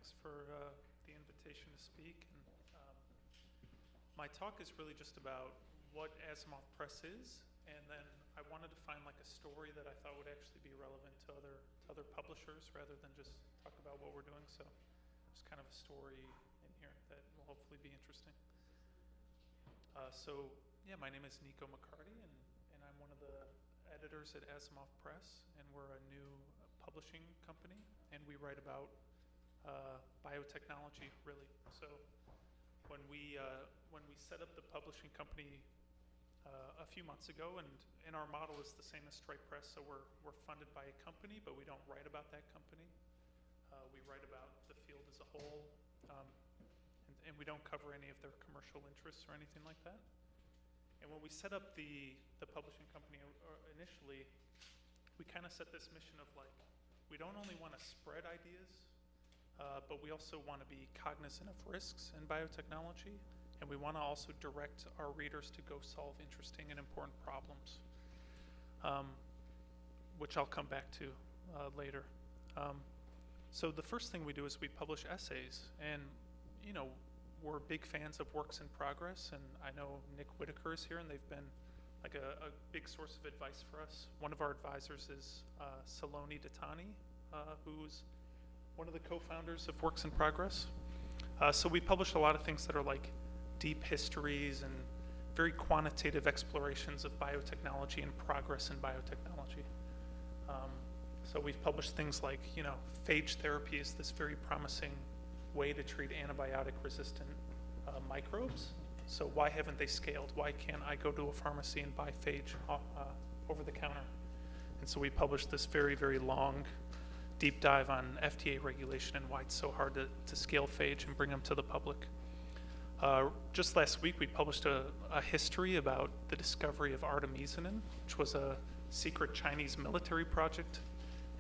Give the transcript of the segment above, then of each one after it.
Thanks for the invitation to speak. And my talk is really just about what Asimov Press is, and then I wanted to find like a story that I thought would actually be relevant to other publishers rather than just talk about what we're doing. So there's kind of a story in here that will hopefully be interesting. My name is Nico McCarty, and I'm one of the editors at Asimov Press, and we're a new publishing company, and we write about biotechnology, really. So when we set up the publishing company a few months ago, and our model is the same as Stripe Press, so we're funded by a company, but we don't write about that company. We write about the field as a whole, and we don't cover any of their commercial interests or anything like that. And when we set up the publishing company initially, we kind of set this mission of like, we don't only want to spread ideas, but we also want to be cognizant of risks in biotechnology, and we want to also direct our readers to go solve interesting and important problems, which I'll come back to later. So the first thing we do is we publish essays, and we're big fans of works in progress, and I know Nick Whitaker is here, and they've been like a big source of advice for us. One of our advisors is Saloni Datani, who's one of the co-founders of Works in Progress. So we publish a lot of things that are like deep histories and very quantitative explorations of biotechnology and progress in biotechnology. So we've published things like, phage therapy is this very promising way to treat antibiotic-resistant microbes. So why haven't they scaled? Why can't I go to a pharmacy and buy phage over the counter? And so we published this very, very long deep dive on FDA regulation and why it's so hard to scale phage and bring them to the public. Just last week, we published a history about the discovery of artemisinin, which was a secret Chinese military project.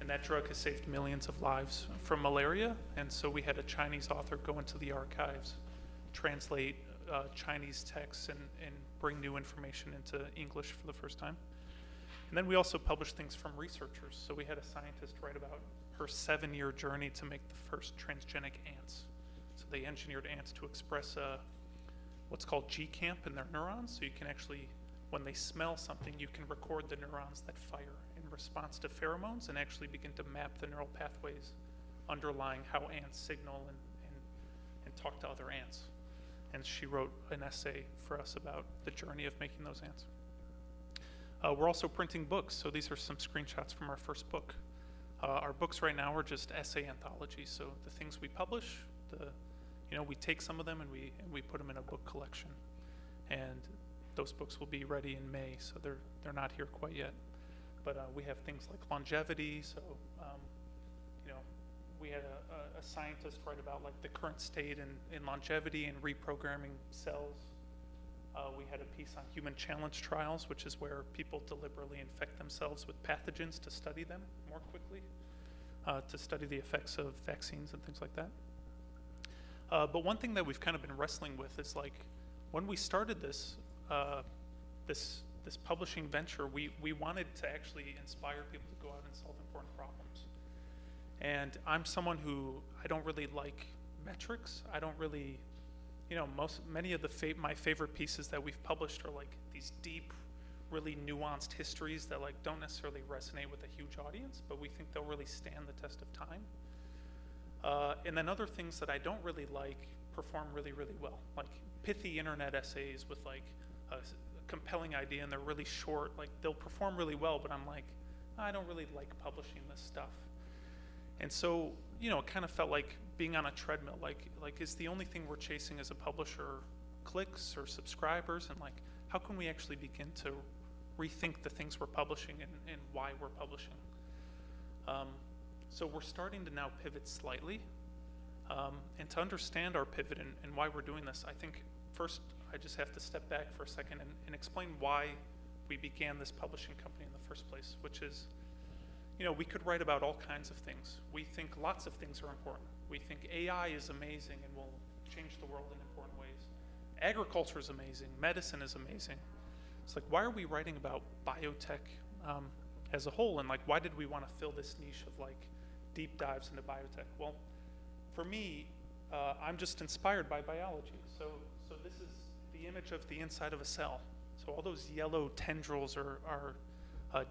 And that drug has saved millions of lives from malaria. And so we had a Chinese author go into the archives, translate Chinese texts, and bring new information into English for the first time. And then we also published things from researchers. So we had a scientist write about her 7-year journey to make the first transgenic ants. So they engineered ants to express what's called G-camp in their neurons. So you can actually, when they smell something, you can record the neurons that fire in response to pheromones and actually begin to map the neural pathways underlying how ants signal and talk to other ants. And she wrote an essay for us about the journey of making those ants. We're also printing books, so these are some screenshots from our first book. Our books right now are just essay anthologies, so the things we publish, we take some of them and we put them in a book collection. And those books will be ready in May, so they're not here quite yet. But we have things like longevity, so we had a scientist write about like the current state in longevity and reprogramming cells. We had a piece on human challenge trials, which is where people deliberately infect themselves with pathogens to study them more quickly, to study the effects of vaccines and things like that. But one thing that we've kind of been wrestling with is like, when we started this publishing venture, we wanted to actually inspire people to go out and solve important problems. And I'm someone who, I don't really like metrics. I don't really, many of my favorite pieces that we've published are like these deep, really nuanced histories that like don't necessarily resonate with a huge audience, but we think they'll really stand the test of time. And then other things that I don't really like perform really, really well, like pithy internet essays with like a compelling idea and they're really short. Like they'll perform really well, but I'm like, I don't really like publishing this stuff. And so, it kind of felt like being on a treadmill. Like is the only thing we're chasing as a publisher clicks or subscribers? And like, how can we actually begin to rethink the things we're publishing and why we're publishing? So we're starting to now pivot slightly. And to understand our pivot and why we're doing this, I think first I just have to step back for a second and explain why we began this publishing company in the first place, which is, we could write about all kinds of things. We think lots of things are important. We think AI is amazing and will change the world in important ways. Agriculture is amazing. Medicine is amazing. It's like, why are we writing about biotech as a whole? And like, why did we want to fill this niche of like deep dives into biotech? Well, for me, I'm just inspired by biology. So this is the image of the inside of a cell. So all those yellow tendrils are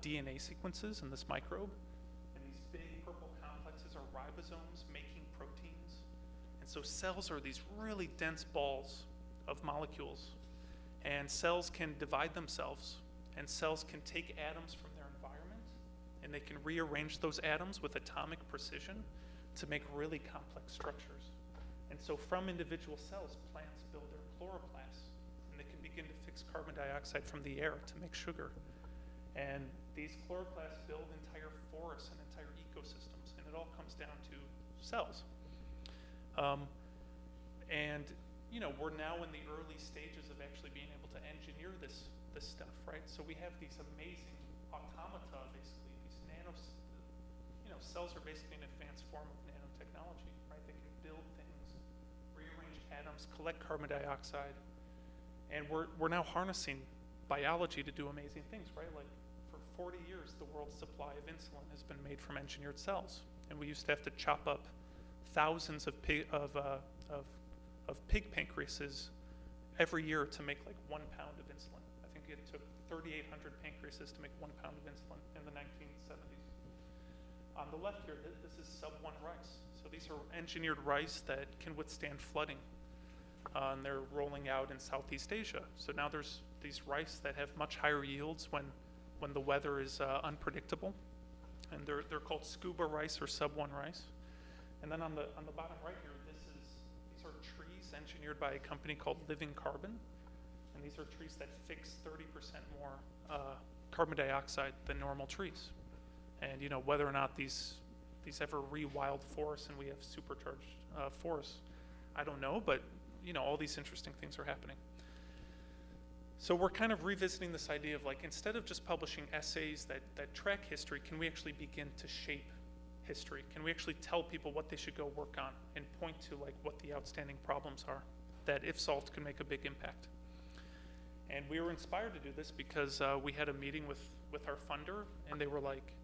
DNA sequences in this microbe. And these big purple complexes are ribosomes making proteins. And so cells are these really dense balls of molecules. And cells can divide themselves. And cells can take atoms from their environment, and they can rearrange those atoms with atomic precision to make really complex structures. And so from individual cells, plants build their chloroplasts, and they can begin to fix carbon dioxide from the air to make sugar. And these chloroplasts build entire forests and entire ecosystems, and it all comes down to cells. And you know, we're now in the early stages of actually being able to engineer this stuff, right? So we have these amazing automata, basically, these cells are basically an advanced form of nanotechnology, right? They can build things, rearrange atoms, collect carbon dioxide, and we're now harnessing biology to do amazing things, right? Like for 40 years, the world's supply of insulin has been made from engineered cells, and we used to have to chop up thousands of pig pancreases every year to make like 1 pound of insulin. I think it took 3,800 pancreases to make 1 pound of insulin in the 1970s. On the left here, this is sub-1 rice. So these are engineered rice that can withstand flooding. And they're rolling out in Southeast Asia. So now there's these rice that have much higher yields when the weather is unpredictable. And they're called scuba rice or sub-1 rice. And then on the bottom right here, these are trees engineered by a company called Living Carbon. And these are trees that fix 30% more carbon dioxide than normal trees. And you know, whether or not these ever rewild forests and we have supercharged forests, I don't know, but you know, all these interesting things are happening. So we're kind of revisiting this idea of like, instead of just publishing essays that track history, can we actually begin to shape history? Can we actually tell people what they should go work on and point to like what the outstanding problems are that, if solved, can make a big impact? And we were inspired to do this because we had a meeting with our funder, and they were like,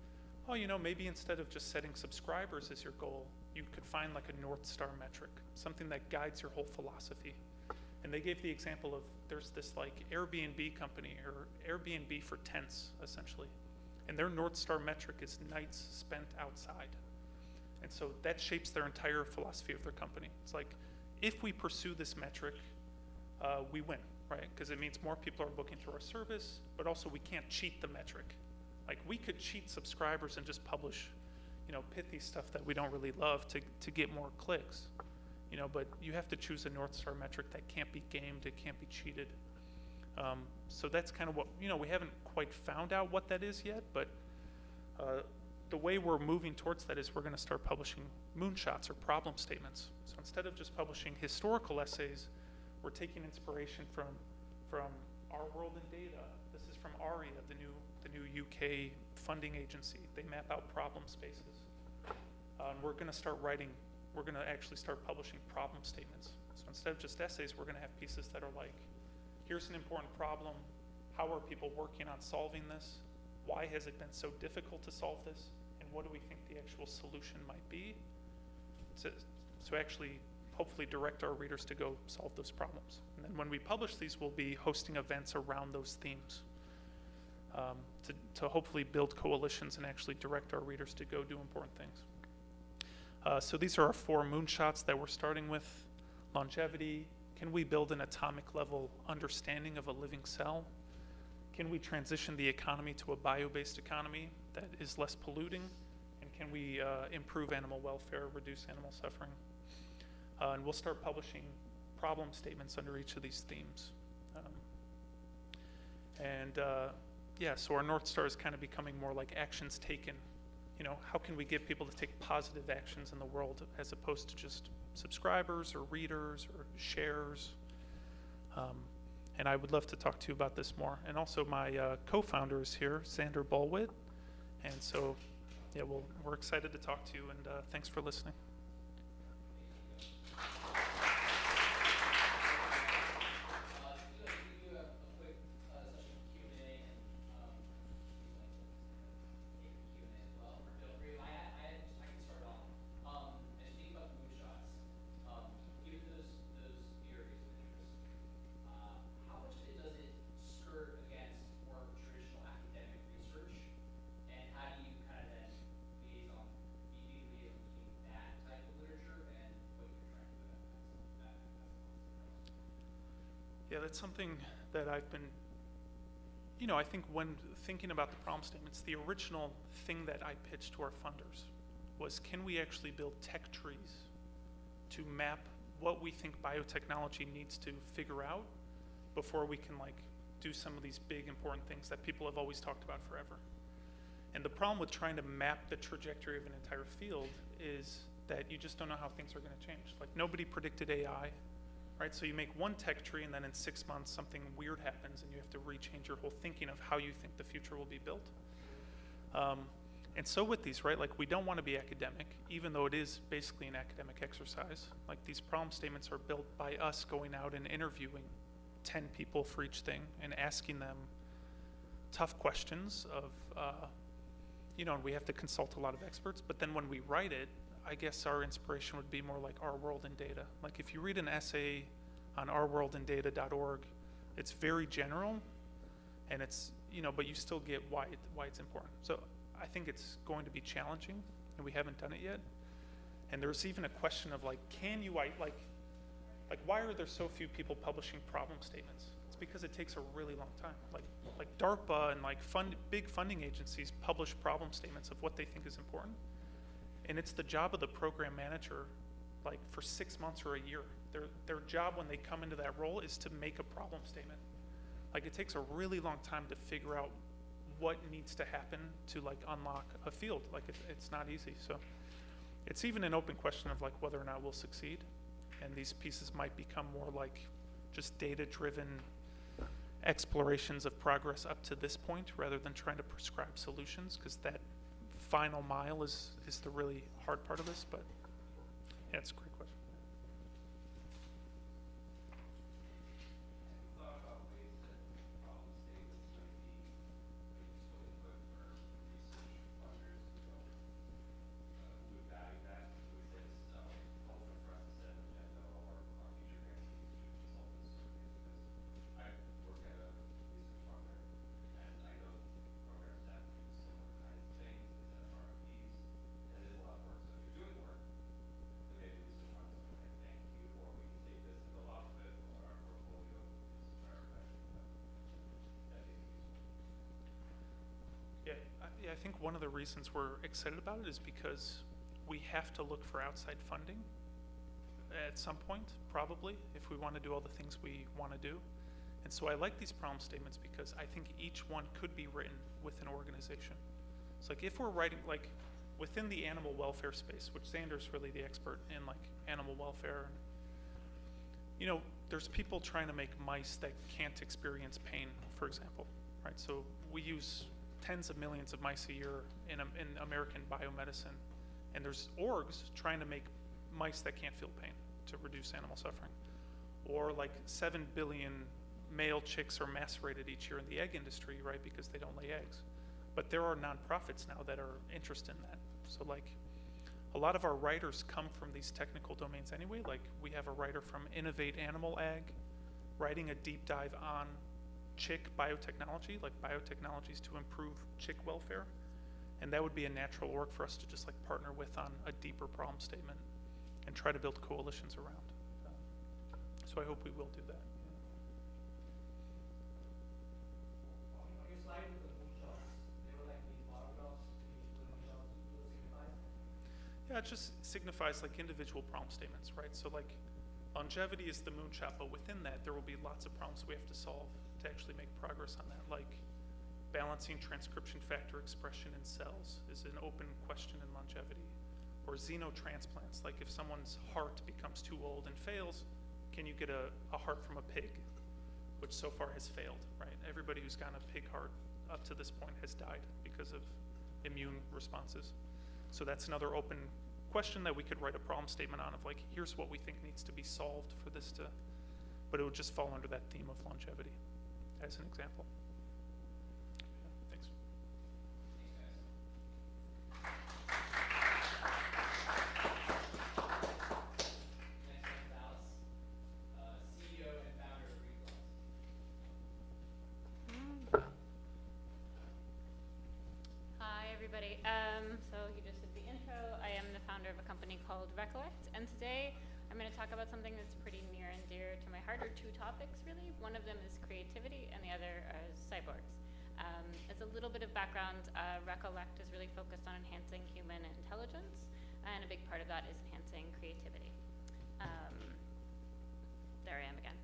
oh, you know, maybe instead of just setting subscribers as your goal, you could find like a North Star metric, something that guides your whole philosophy. And they gave the example of, there's this like Airbnb company, or Airbnb for tents, essentially. And their North Star metric is nights spent outside. And so that shapes their entire philosophy of their company. It's like, if we pursue this metric, we win, right? Because it means more people are booking through our service, but also we can't cheat the metric. Like, we could cheat subscribers and just publish, you know, pithy stuff that we don't really love to get more clicks, you know, but you have to choose a North Star metric that can't be gamed, it can't be cheated. So that's kind of what, you know, we haven't quite found out what that is yet, but the way we're moving towards that is we're going to start publishing moonshots or problem statements. So instead of just publishing historical essays, we're taking inspiration from Our World in Data. This is from ARIA, the new UK funding agency. They map out problem spaces. And we're going to actually start publishing problem statements. So instead of just essays, we're going to have pieces that are like, here's an important problem. How are people working on solving this? Why has it been so difficult to solve this? And what do we think the actual solution might be? To actually hopefully direct our readers to go solve those problems. And then when we publish these, we'll be hosting events around those themes to hopefully build coalitions and actually direct our readers to go do important things. So these are our 4 moonshots that we're starting with. Longevity. Can we build an atomic level understanding of a living cell? Can we transition the economy to a bio-based economy that is less polluting? And can we improve animal welfare, reduce animal suffering? And we'll start publishing problem statements under each of these themes. Yeah, so our North Star is kind of becoming more like actions taken. You know, how can we get people to take positive actions in the world as opposed to just subscribers or readers or shares? And I would love to talk to you about this more. And also my co-founder is here, Xander Bulwitt. And so, yeah, we're excited to talk to you, and thanks for listening. I can start off. As you think about the moonshots, Yeah, that's something that I've been, I think when thinking about the problem statements, the original thing that I pitched to our funders was, can we actually build tech trees to map what we think biotechnology needs to figure out before we can do some of these big important things that people have always talked about forever. And the problem with trying to map the trajectory of an entire field is that you just don't know how things are going to change. Like, nobody predicted AI, right? So you make one tech tree, and then in 6 months something weird happens, and you have to rechange your whole thinking of how you think the future will be built. And so with these, right, we don't want to be academic, even though it is basically an academic exercise. These problem statements are built by us going out and interviewing 10 people for each thing and asking them tough questions of, and we have to consult a lot of experts, but then when we write it, I guess our inspiration would be more like Our World in Data. If you read an essay on ourworldindata.org, it's very general, and it's, but you still get why it's important. So I think it's going to be challenging, and we haven't done it yet. And there's even a question of can you why are there so few people publishing problem statements? It's because it takes a really long time. Like DARPA and big funding agencies publish problem statements of what they think is important. And it's the job of the program manager, for 6 months or a year. Their job when they come into that role is to make a problem statement. It takes a really long time to figure out what needs to happen to unlock a field. It's not easy. So it's even an open question of whether or not we'll succeed. And these pieces might become more just data-driven explorations of progress up to this point, rather than trying to prescribe solutions, because that final mile is the really hard part of this. But yeah, it's a great question. I think one of the reasons we're excited about it is because we have to look for outside funding at some point, probably, if we want to do all the things we want to do. And so I like these problem statements because I think each one could be written with an organization. So if we're writing within the animal welfare space, which Xander's really the expert in animal welfare, there's people trying to make mice that can't experience pain, for example, right? So we use tens of millions of mice a year in American biomedicine, and there's orgs trying to make mice that can't feel pain to reduce animal suffering. Or 7 billion male chicks are macerated each year in the egg industry, right, because they don't lay eggs. But there are nonprofits now that are interested in that. So a lot of our writers come from these technical domains anyway. We have a writer from Innovate Animal Ag writing a deep dive on chick biotechnology, biotechnologies to improve chick welfare. And that would be a natural org for us to just partner with on a deeper problem statement and try to build coalitions around. So I hope we will do that. On your slide with the moonshots, they were these photographs, the moonshots, what signifies? Yeah, it just signifies individual problem statements, right? So longevity is the moonshot, but within that there will be lots of problems we have to solve to actually make progress on that, balancing transcription factor expression in cells is an open question in longevity. Or xenotransplants, if someone's heart becomes too old and fails, can you get a heart from a pig, which so far has failed, right? Everybody who's gotten a pig heart up to this point has died because of immune responses. So that's another open question that we could write a problem statement on of here's what we think needs to be solved for this to, but it would just fall under that theme of longevity as an example. Yeah, thanks. CEO and founder of Hi, everybody. So you just did the intro. I am the founder of a company called Recollect, and today I'm going to talk about something that's pretty near and dear to my heart, or two topics really. One of them is creativity and the other is cyborgs. As a little bit of background, Recollect is really focused on enhancing human intelligence, and a big part of that is enhancing creativity. There I am again.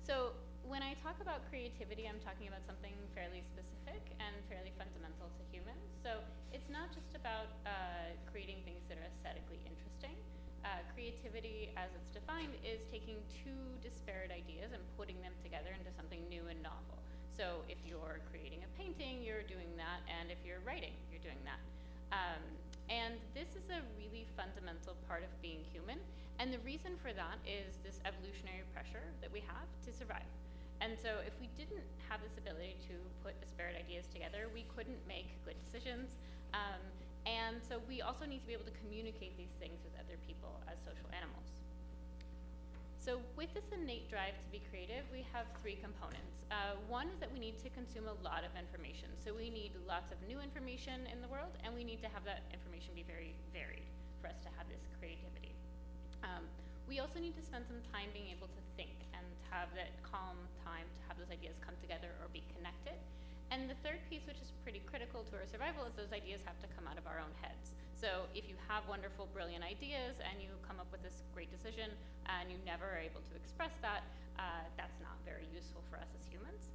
So when I talk about creativity, I'm talking about something fairly specific and fairly fundamental to humans. So it's not just about creating things that are aesthetically interesting. Creativity, as it's defined, is taking two disparate ideas and putting them together into something new and novel. So if you're creating a painting, you're doing that, and if you're writing, you're doing that. And this is a really fundamental part of being human, and the reason for that is this evolutionary pressure that we have to survive. And so if we didn't have this ability to put disparate ideas together, we couldn't make good decisions. And so we also need to be able to communicate these things with other people as social animals. So with this innate drive to be creative, we have three components. One is that we need to consume a lot of information. So we need lots of new information in the world, and we need to have that information be very varied for us to have this creativity. We also need to spend some time being able to think and have that calm time to have those ideas come together or be connected. And the third piece, which is pretty critical to our survival, is those ideas have to come out of our own heads. So if you have wonderful, brilliant ideas and you come up with this great decision and you never are able to express that, that's not very useful for us as humans.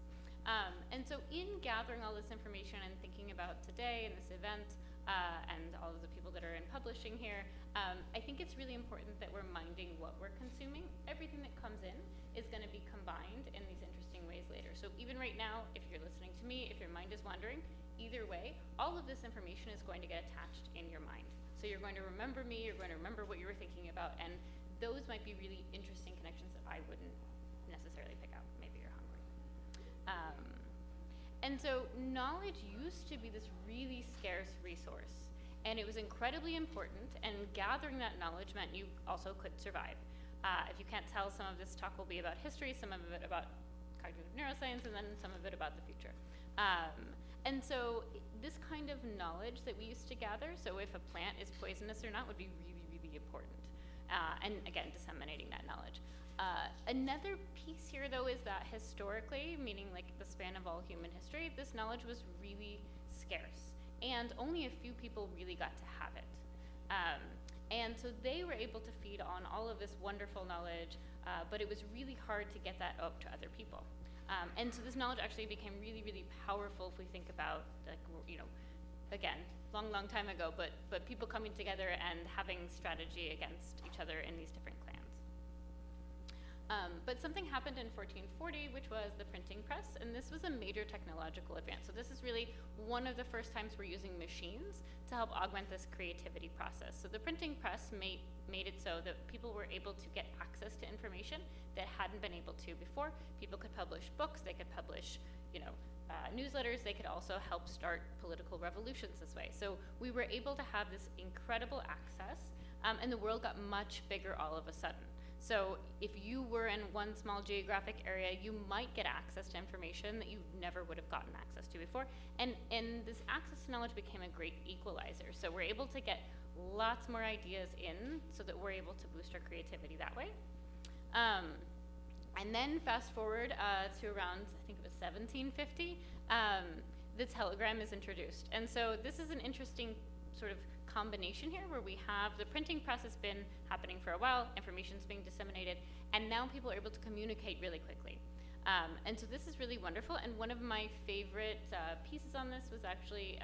And so in gathering all this information and thinking about today and this event and all of the people that are in publishing here, I think it's really important that we're minding what we're consuming. Everything that comes in is going to be combined in these interesting ways later. So even right now, if you're listening to me, if your mind is wandering, either way, all of this information is going to get attached in your mind. So you're going to remember me, you're going to remember what you were thinking about, and those might be really interesting connections that I wouldn't necessarily pick out. Maybe you're hungry. And so knowledge used to be this really scarce resource, and it was incredibly important, and gathering that knowledge meant you also could survive. If you can't tell, some of this talk will be about history, some of it about cognitive neuroscience, and then some of it about the future. And so this kind of knowledge that we used to gather, so if a plant is poisonous or not, would be really, really important. And again, disseminating that knowledge. Another piece here, though, is that historically, meaning like the span of all human history, this knowledge was really scarce, and only a few people really got to have it. And so they were able to feed on all of this wonderful knowledge, but it was really hard to get that up to other people. And so this knowledge actually became really, really powerful if we think about, like, you know, again, long, long time ago, but people coming together and having strategy against each other in these different clans. But something happened in 1440, which was the printing press, and this was a major technological advance. So this is really one of the first times we're using machines to help augment this creativity process. So the printing press made it so that people were able to get access to information that hadn't been able to before. People could publish books, they could publish, you know, newsletters, they could also help start political revolutions this way. So we were able to have this incredible access, and the world got much bigger all of a sudden. So if you were in one small geographic area, you might get access to information that you never would have gotten access to before. And this access to knowledge became a great equalizer. So we're able to get lots more ideas in so that we're able to boost our creativity that way. And then fast forward to around, I think it was 1750, the telegram is introduced. And so this is an interesting sort of combination here where we have the printing press has been happening for a while, information's being disseminated, and now people are able to communicate really quickly. And so this is really wonderful, and one of my favorite pieces on this was actually,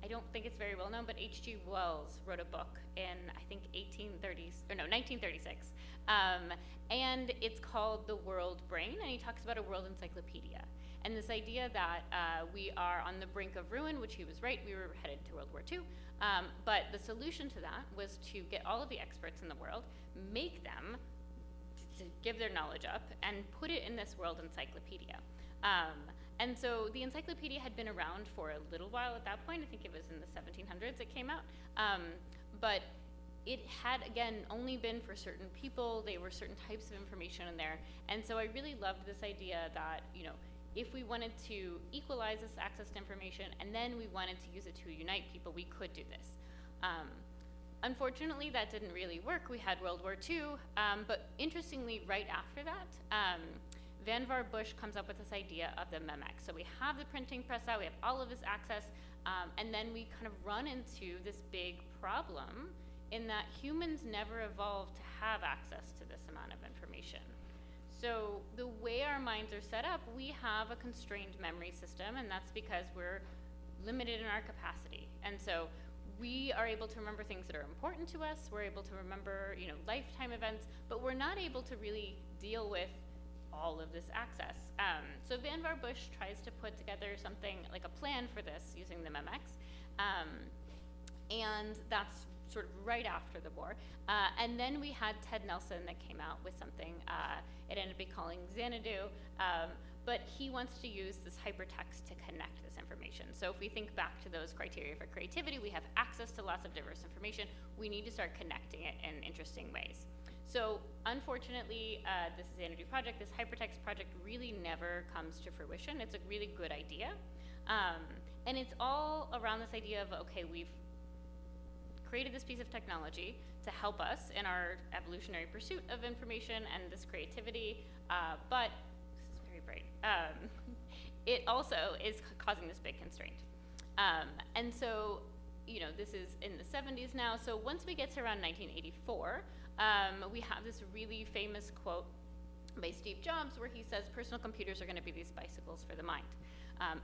I don't think it's very well known, but H.G. Wells wrote a book in, I think, 1936. And it's called The World Brain, and he talks about a world encyclopedia. And this idea that we are on the brink of ruin, which he was right, we were headed to World War II. But the solution to that was to get all of the experts in the world, make them to give their knowledge up, and put it in this world encyclopedia. And so the encyclopedia had been around for a little while at that point. I think it was in the 1700s it came out. But it had, again, only been for certain people. There were certain types of information in there. And so I really loved this idea that, you know, if we wanted to equalize this access to information and then we wanted to use it to unite people, we could do this. Unfortunately, that didn't really work. We had World War II, but interestingly, right after that, Vannevar Bush comes up with this idea of the memex. So we have the printing press out, we have all of this access, and then we kind of run into this big problem in that humans never evolved to have access to this amount of information. So the way our minds are set up, we have a constrained memory system, and that's because we're limited in our capacity. And so we are able to remember things that are important to us, we're able to remember, you know, lifetime events, but we're not able to really deal with all of this access. So Vannevar Bush tries to put together something like a plan for this using the memex, and that's sort of right after the war. And then we had Ted Nelson that came out with something, it ended up being calling Xanadu, but he wants to use this hypertext to connect this information. So if we think back to those criteria for creativity, we have access to lots of diverse information, we need to start connecting it in interesting ways. So unfortunately, this Xanadu project, this hypertext project really never comes to fruition. It's a really good idea. And it's all around this idea of, okay, we've created this piece of technology to help us in our evolutionary pursuit of information and this creativity, but this is very bright. It also is causing this big constraint. And so, you know, this is in the 70s now, so once we get to around 1984, we have this really famous quote by Steve Jobs where he says personal computers are going to be these bicycles for the mind.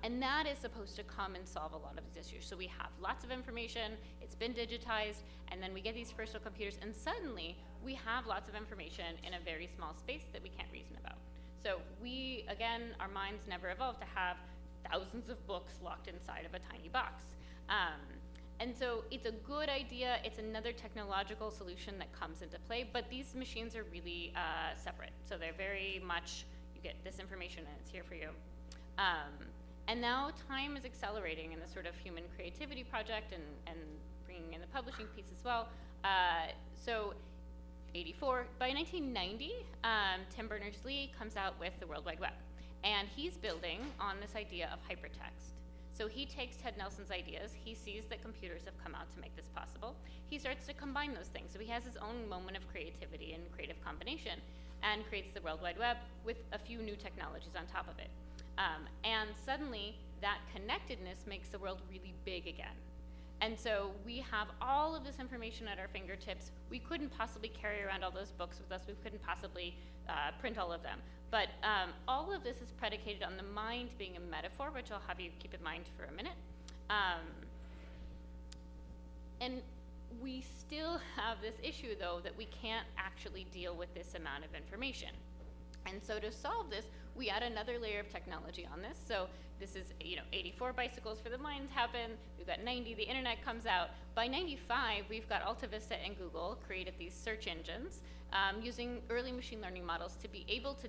And that is supposed to come and solve a lot of these issues. So we have lots of information, it's been digitized, and then we get these personal computers, and suddenly we have lots of information in a very small space that we can't reason about. So we, again, our minds never evolved to have thousands of books locked inside of a tiny box. And so it's a good idea, it's another technological solution that comes into play, but these machines are really separate. So they're very much, you get this information and it's here for you. And now time is accelerating in this sort of human creativity project and bringing in the publishing piece as well. So 84, by 1990, Tim Berners-Lee comes out with the World Wide Web. And he's building on this idea of hypertext. So he takes Ted Nelson's ideas, he sees that computers have come out to make this possible, he starts to combine those things. So he has his own moment of creativity and creative combination and creates the World Wide Web with a few new technologies on top of it. And suddenly, that connectedness makes the world really big again. And so we have all of this information at our fingertips. We couldn't possibly carry around all those books with us. We couldn't possibly print all of them. But all of this is predicated on the mind being a metaphor, which I'll have you keep in mind for a minute. And we still have this issue, though, that we can't actually deal with this amount of information. And so to solve this, we add another layer of technology on this. So this is, you know, 84 bicycles for the mind happen. We've got 90, the internet comes out. By 95, we've got Alta Vista and Google created these search engines using early machine learning models to be able to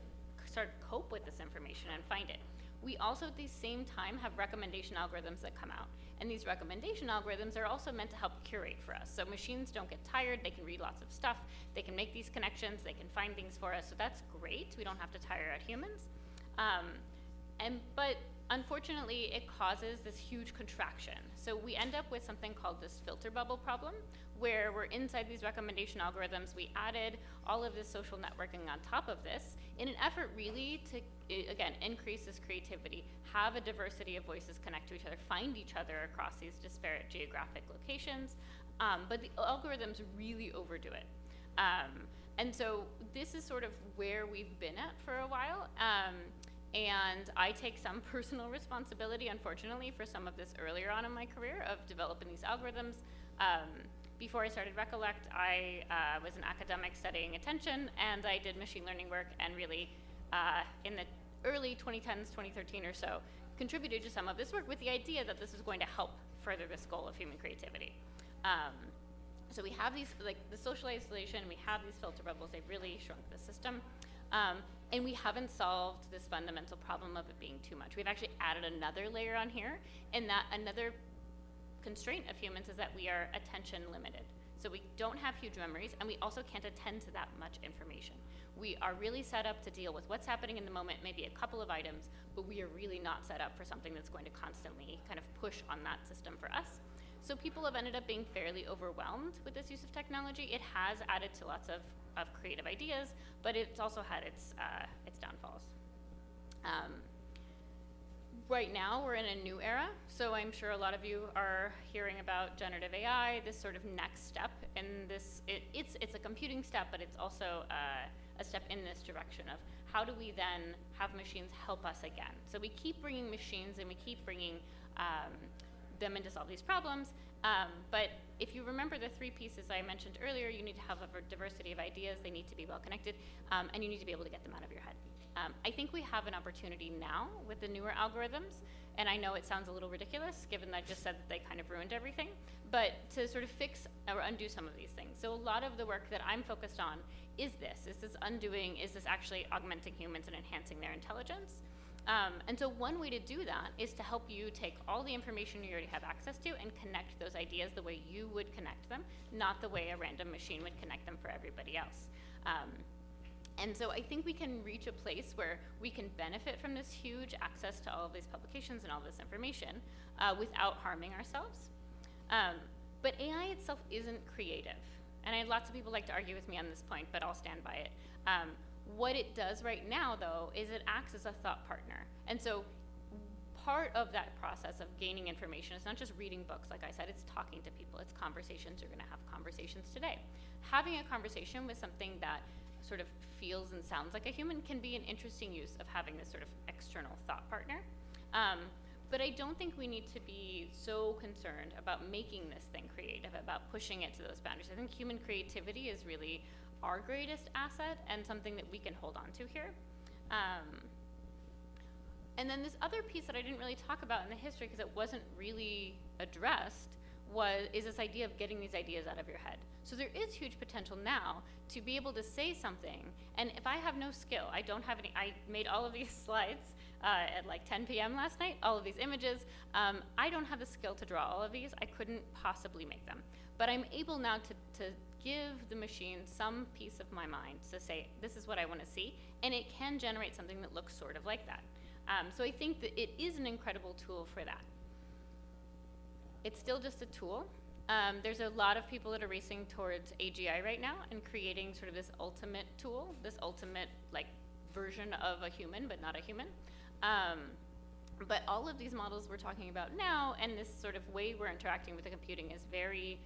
start to cope with this information and find it. We also at the same time have recommendation algorithms that come out. And these recommendation algorithms are also meant to help curate for us. So machines don't get tired, they can read lots of stuff, they can make these connections, they can find things for us, so that's great. We don't have to tire out humans. But unfortunately, it causes this huge contraction. So we end up with something called this filter bubble problem, where we're inside these recommendation algorithms. We added all of this social networking on top of this in an effort really to, again, increase this creativity, have a diversity of voices connect to each other, find each other across these disparate geographic locations. But the algorithms really overdo it. And so this is sort of where we've been at for a while. And I take some personal responsibility, unfortunately, for some of this earlier on in my career of developing these algorithms. Before I started Recollect, I was an academic studying attention, and I did machine learning work, and really, in the early 2010s, 2013 or so, contributed to some of this work with the idea that this is going to help further this goal of human creativity. So we have these, like the social isolation, we have these filter bubbles, they've really shrunk the system. And we haven't solved this fundamental problem of it being too much. We've actually added another layer on here, and that another constraint of humans is that we are attention limited. So we don't have huge memories, and we also can't attend to that much information. We are really set up to deal with what's happening in the moment, maybe a couple of items, but we are really not set up for something that's going to constantly kind of push on that system for us. So people have ended up being fairly overwhelmed with this use of technology. It has added to lots of creative ideas, but it's also had its downfalls. Right now, we're in a new era, so I'm sure a lot of you are hearing about generative AI, this sort of next step in this. It's a computing step, but it's also a step in this direction of how do we then have machines help us again. So we keep bringing machines and we keep bringing them in to solve these problems, but if you remember the three pieces I mentioned earlier, you need to have a diversity of ideas, they need to be well connected, and you need to be able to get them out of your head. I think we have an opportunity now with the newer algorithms, and I know it sounds a little ridiculous given that I just said that they kind of ruined everything, but to sort of fix or undo some of these things. So a lot of the work that I'm focused on is this undoing, is this actually augmenting humans and enhancing their intelligence? And so one way to do that is to help you take all the information you already have access to and connect those ideas the way you would connect them, not the way a random machine would connect them for everybody else. And so I think we can reach a place where we can benefit from this huge access to all of these publications and all this information without harming ourselves. But AI itself isn't creative. And I had lots of people like to argue with me on this point, but I'll stand by it. What it does right now, though, is it acts as a thought partner. And so part of that process of gaining information is not just reading books, like I said, it's talking to people, it's conversations. You're gonna have conversations today. Having a conversation with something that sort of feels and sounds like a human can be an interesting use of having this sort of external thought partner. But I don't think we need to be so concerned about making this thing creative, about pushing it to those boundaries. I think human creativity is really our greatest asset and something that we can hold on to here. And then this other piece that I didn't really talk about in the history because it wasn't really addressed is this idea of getting these ideas out of your head. So there is huge potential now to be able to say something, and if I have no skill, I don't have any, I made all of these slides at like 10 p.m. last night, all of these images. I don't have the skill to draw all of these. I couldn't possibly make them. But I'm able now to give the machine some piece of my mind to say, this is what I want to see, and it can generate something that looks sort of like that. So I think that it is an incredible tool for that. It's still just a tool. There's a lot of people that are racing towards AGI right now and creating sort of this ultimate tool, this ultimate like version of a human, but not a human. But all of these models we're talking about now and this sort of way we're interacting with the computing is very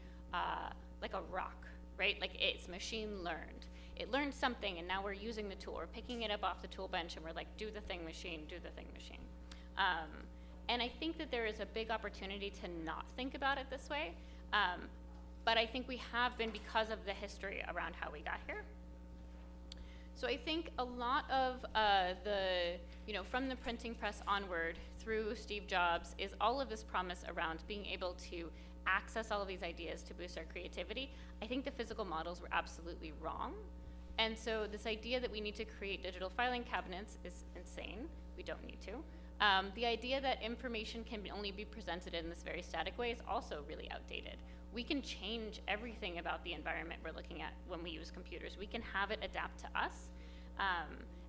like a rock, right? Like it's machine learned. It learned something and now we're using the tool. We're picking it up off the tool bench and we're like, do the thing machine, do the thing machine. And I think that there is a big opportunity to not think about it this way. But I think we have been because of the history around how we got here. So I think a lot of from the printing press onward through Steve Jobs is all of this promise around being able to access all of these ideas to boost our creativity. I think the physical models were absolutely wrong. And so this idea that we need to create digital filing cabinets is insane. We don't need to. The idea that information can only be presented in this very static way is also really outdated. We can change everything about the environment we're looking at when we use computers. We can have it adapt to us.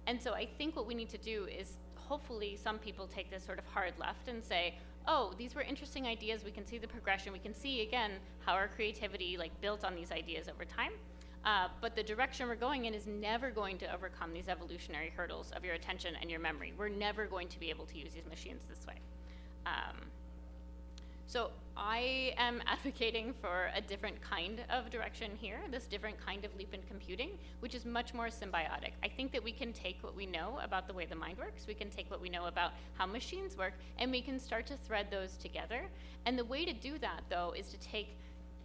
And so I think what we need to do is hopefully some people take this sort of hard left and say, oh, these were interesting ideas. We can see the progression. We can see, again, how our creativity like built on these ideas over time. But the direction we're going in is never going to overcome these evolutionary hurdles of your attention and your memory. We're never going to be able to use these machines this way. So I am advocating for a different kind of direction here, this different kind of leap in computing, which is much more symbiotic. I think that we can take what we know about the way the mind works, we can take what we know about how machines work, and we can start to thread those together. And the way to do that, though, is to take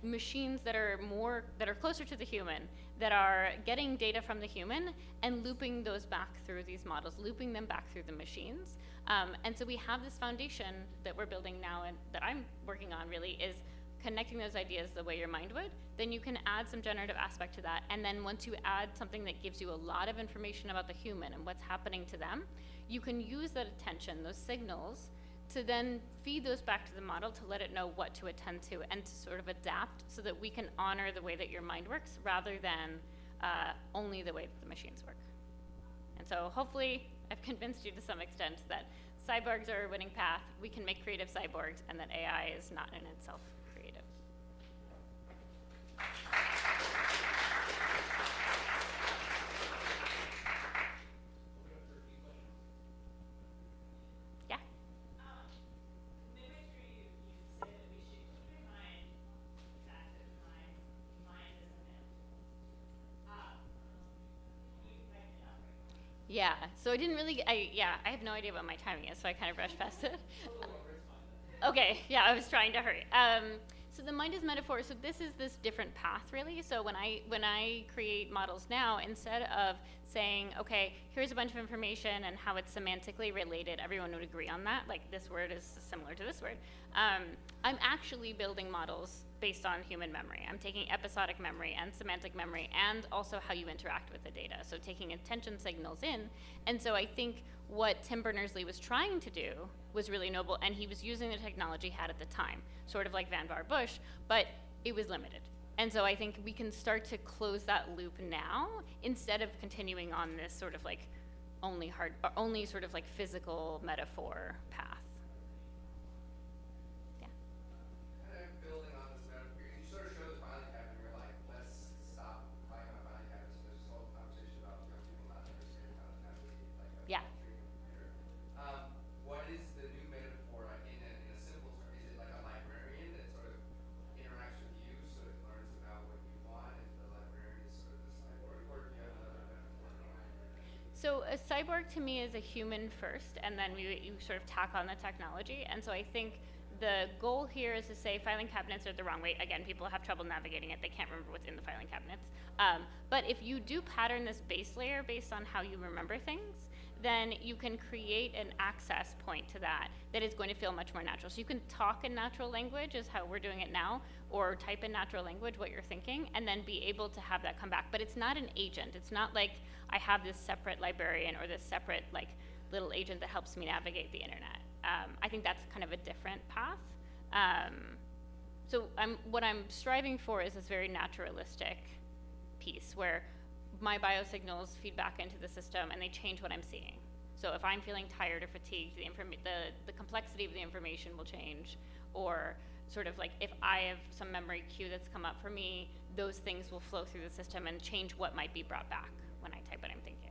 machines that are closer to the human, that are getting data from the human and looping those back through these models, looping them back through the machines. And so we have this foundation that we're building now and that I'm working on really is connecting those ideas the way your mind would. Then you can add some generative aspect to that. And then once you add something that gives you a lot of information about the human and what's happening to them, you can use that attention, those signals, to then feed those back to the model to let it know what to attend to and to sort of adapt so that we can honor the way that your mind works rather than only the way that the machines work. And so hopefully I've convinced you to some extent that cyborgs are a winning path, we can make creative cyborgs, and that AI is not in itself creative. Yeah, so I didn't really, I have no idea what my timing is, so I kind of rushed past it. Okay, yeah, I was trying to hurry. So the mind is metaphor, so this is this different path, really. So when I create models now, instead of saying, okay, here's a bunch of information and how it's semantically related, everyone would agree on that, like this word is similar to this word. I'm actually building models based on human memory. I'm taking episodic memory and semantic memory and also how you interact with the data. So taking attention signals in. And so I think what Tim Berners-Lee was trying to do was really noble, and he was using the technology he had at the time, sort of like Vannevar Bush, but it was limited. And so I think we can start to close that loop now instead of continuing on this sort of like only sort of like physical metaphor path. Yeah. Kind of building on this metaphor, you sort of show the filing cabinet, you're like, let's stop talking about filing cabinets. There's this whole conversation about people not understanding how to navigate like a Yeah. computer. What is the new metaphor in a simple term? Is it like a librarian that sort of interacts with you so it learns about what you want and the librarian is sort of the cyborg, or do you have another metaphor in mind? So a cyborg to me is a human first, and then you sort of tack on the technology. And so I think the goal here is to say filing cabinets are the wrong way. Again, people have trouble navigating it. They can't remember what's in the filing cabinets. But if you do pattern this base layer based on how you remember things, then you can create an access point to that is going to feel much more natural. So you can talk in natural language, is how we're doing it now, or type in natural language what you're thinking, and then be able to have that come back. But it's not an agent. It's not like I have this separate librarian or this separate like little agent that helps me navigate the internet. I think that's kind of a different path. So what I'm striving for is this very naturalistic piece where my biosignals feed back into the system and they change what I'm seeing. So if I'm feeling tired or fatigued, the complexity of the information will change, or sort of like if I have some memory cue that's come up for me, those things will flow through the system and change what might be brought back when I type what I'm thinking.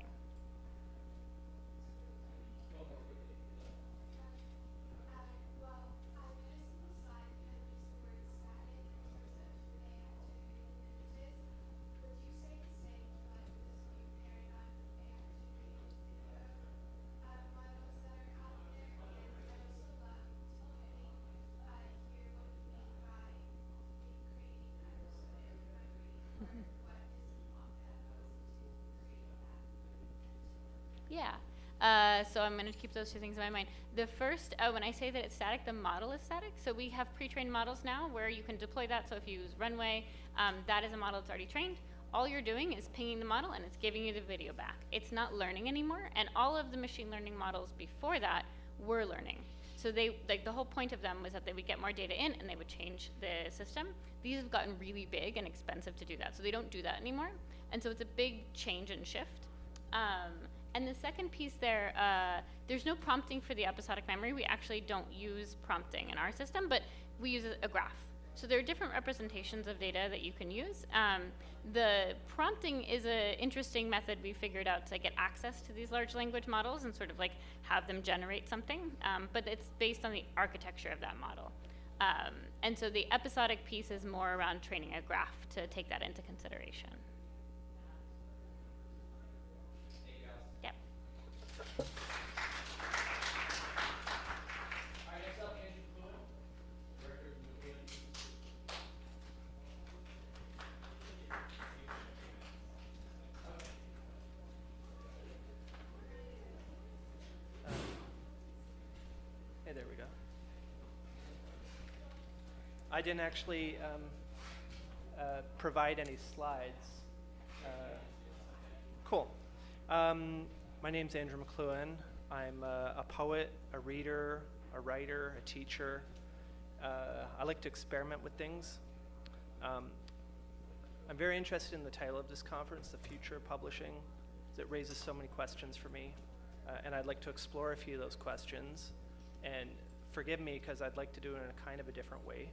Yeah, so I'm going to keep those two things in my mind. The first, when I say that it's static, the model is static. So we have pre-trained models now where you can deploy that. So if you use Runway, that is a model that's already trained. All you're doing is pinging the model and it's giving you the video back. It's not learning anymore. And all of the machine learning models before that were learning. So they, like the whole point of them was that they would get more data in and they would change the system. These have gotten really big and expensive to do that. So they don't do that anymore. And so it's a big change and shift. And the second piece there, there's no prompting for the episodic memory. We actually don't use prompting in our system, but we use a graph. So there are different representations of data that you can use. The prompting is an interesting method we figured out to get access to these large language models and sort of like have them generate something, but it's based on the architecture of that model. And so the episodic piece is more around training a graph to take that into consideration. Yep. Hey, there we go. I didn't actually provide any slides. Cool. My name's Andrew McLuhan. I'm a poet, a reader, a writer, a teacher. I like to experiment with things. I'm very interested in the title of this conference, The Future of Publishing, because it raises so many questions for me. And I'd like to explore a few of those questions. And forgive me, because I'd like to do it in a kind of a different way.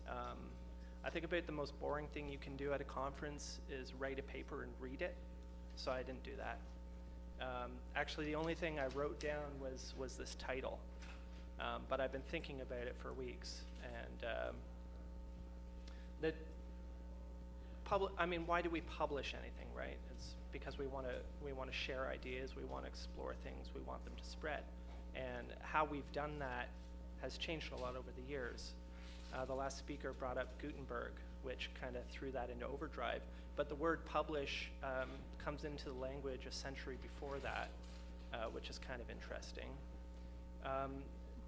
I think about the most boring thing you can do at a conference is write a paper and read it. So I didn't do that. Actually, the only thing I wrote down was this title. But I've been thinking about it for weeks. And why do we publish anything, right? It's because we want to share ideas, we want to explore things, we want them to spread. And how we've done that has changed a lot over the years. The last speaker brought up Gutenberg, which kind of threw that into overdrive. But the word publish comes into the language a century before that, which is kind of interesting.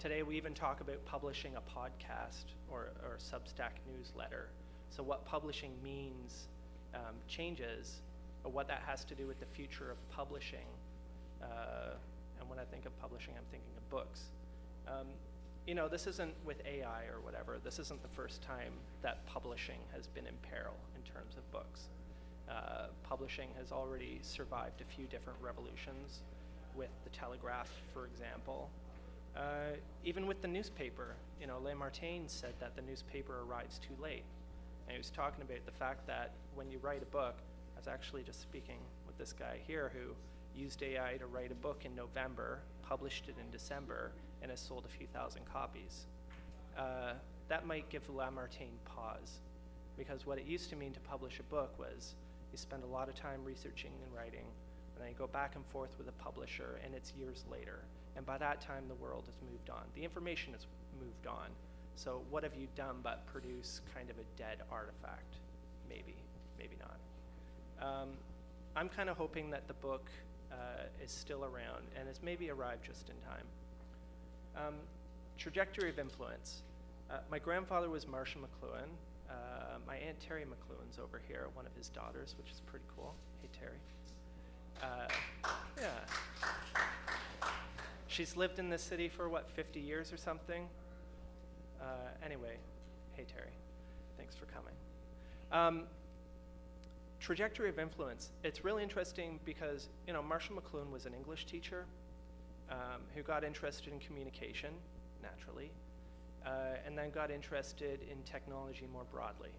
Today we even talk about publishing a podcast or a Substack newsletter. So what publishing means changes, but what that has to do with the future of publishing. And when I think of publishing, I'm thinking of books. You know, this isn't with AI or whatever, this isn't the first time that publishing has been in peril in terms of books. Publishing has already survived a few different revolutions, with the telegraph, for example. Even with the newspaper, you know, Lamartine said that the newspaper arrives too late. And he was talking about the fact that when you write a book, I was actually just speaking with this guy here who used AI to write a book in November, published it in December, and has sold a few thousand copies. That might give Lamartine pause, because what it used to mean to publish a book was you spend a lot of time researching and writing, and then you go back and forth with a publisher, and it's years later. And by that time, the world has moved on. The information has moved on. So what have you done but produce kind of a dead artifact? Maybe, maybe not. I'm kind of hoping that the book is still around and has maybe arrived just in time. Trajectory of influence. My grandfather was Marshall McLuhan. My Aunt Terry McLuhan's over here, one of his daughters, which is pretty cool. Hey, Terry. Yeah. She's lived in this city for, what, 50 years or something? Anyway, hey, Terry. Thanks for coming. Trajectory of influence. It's really interesting because, you know, Marshall McLuhan was an English teacher who got interested in communication, naturally, and then got interested in technology more broadly.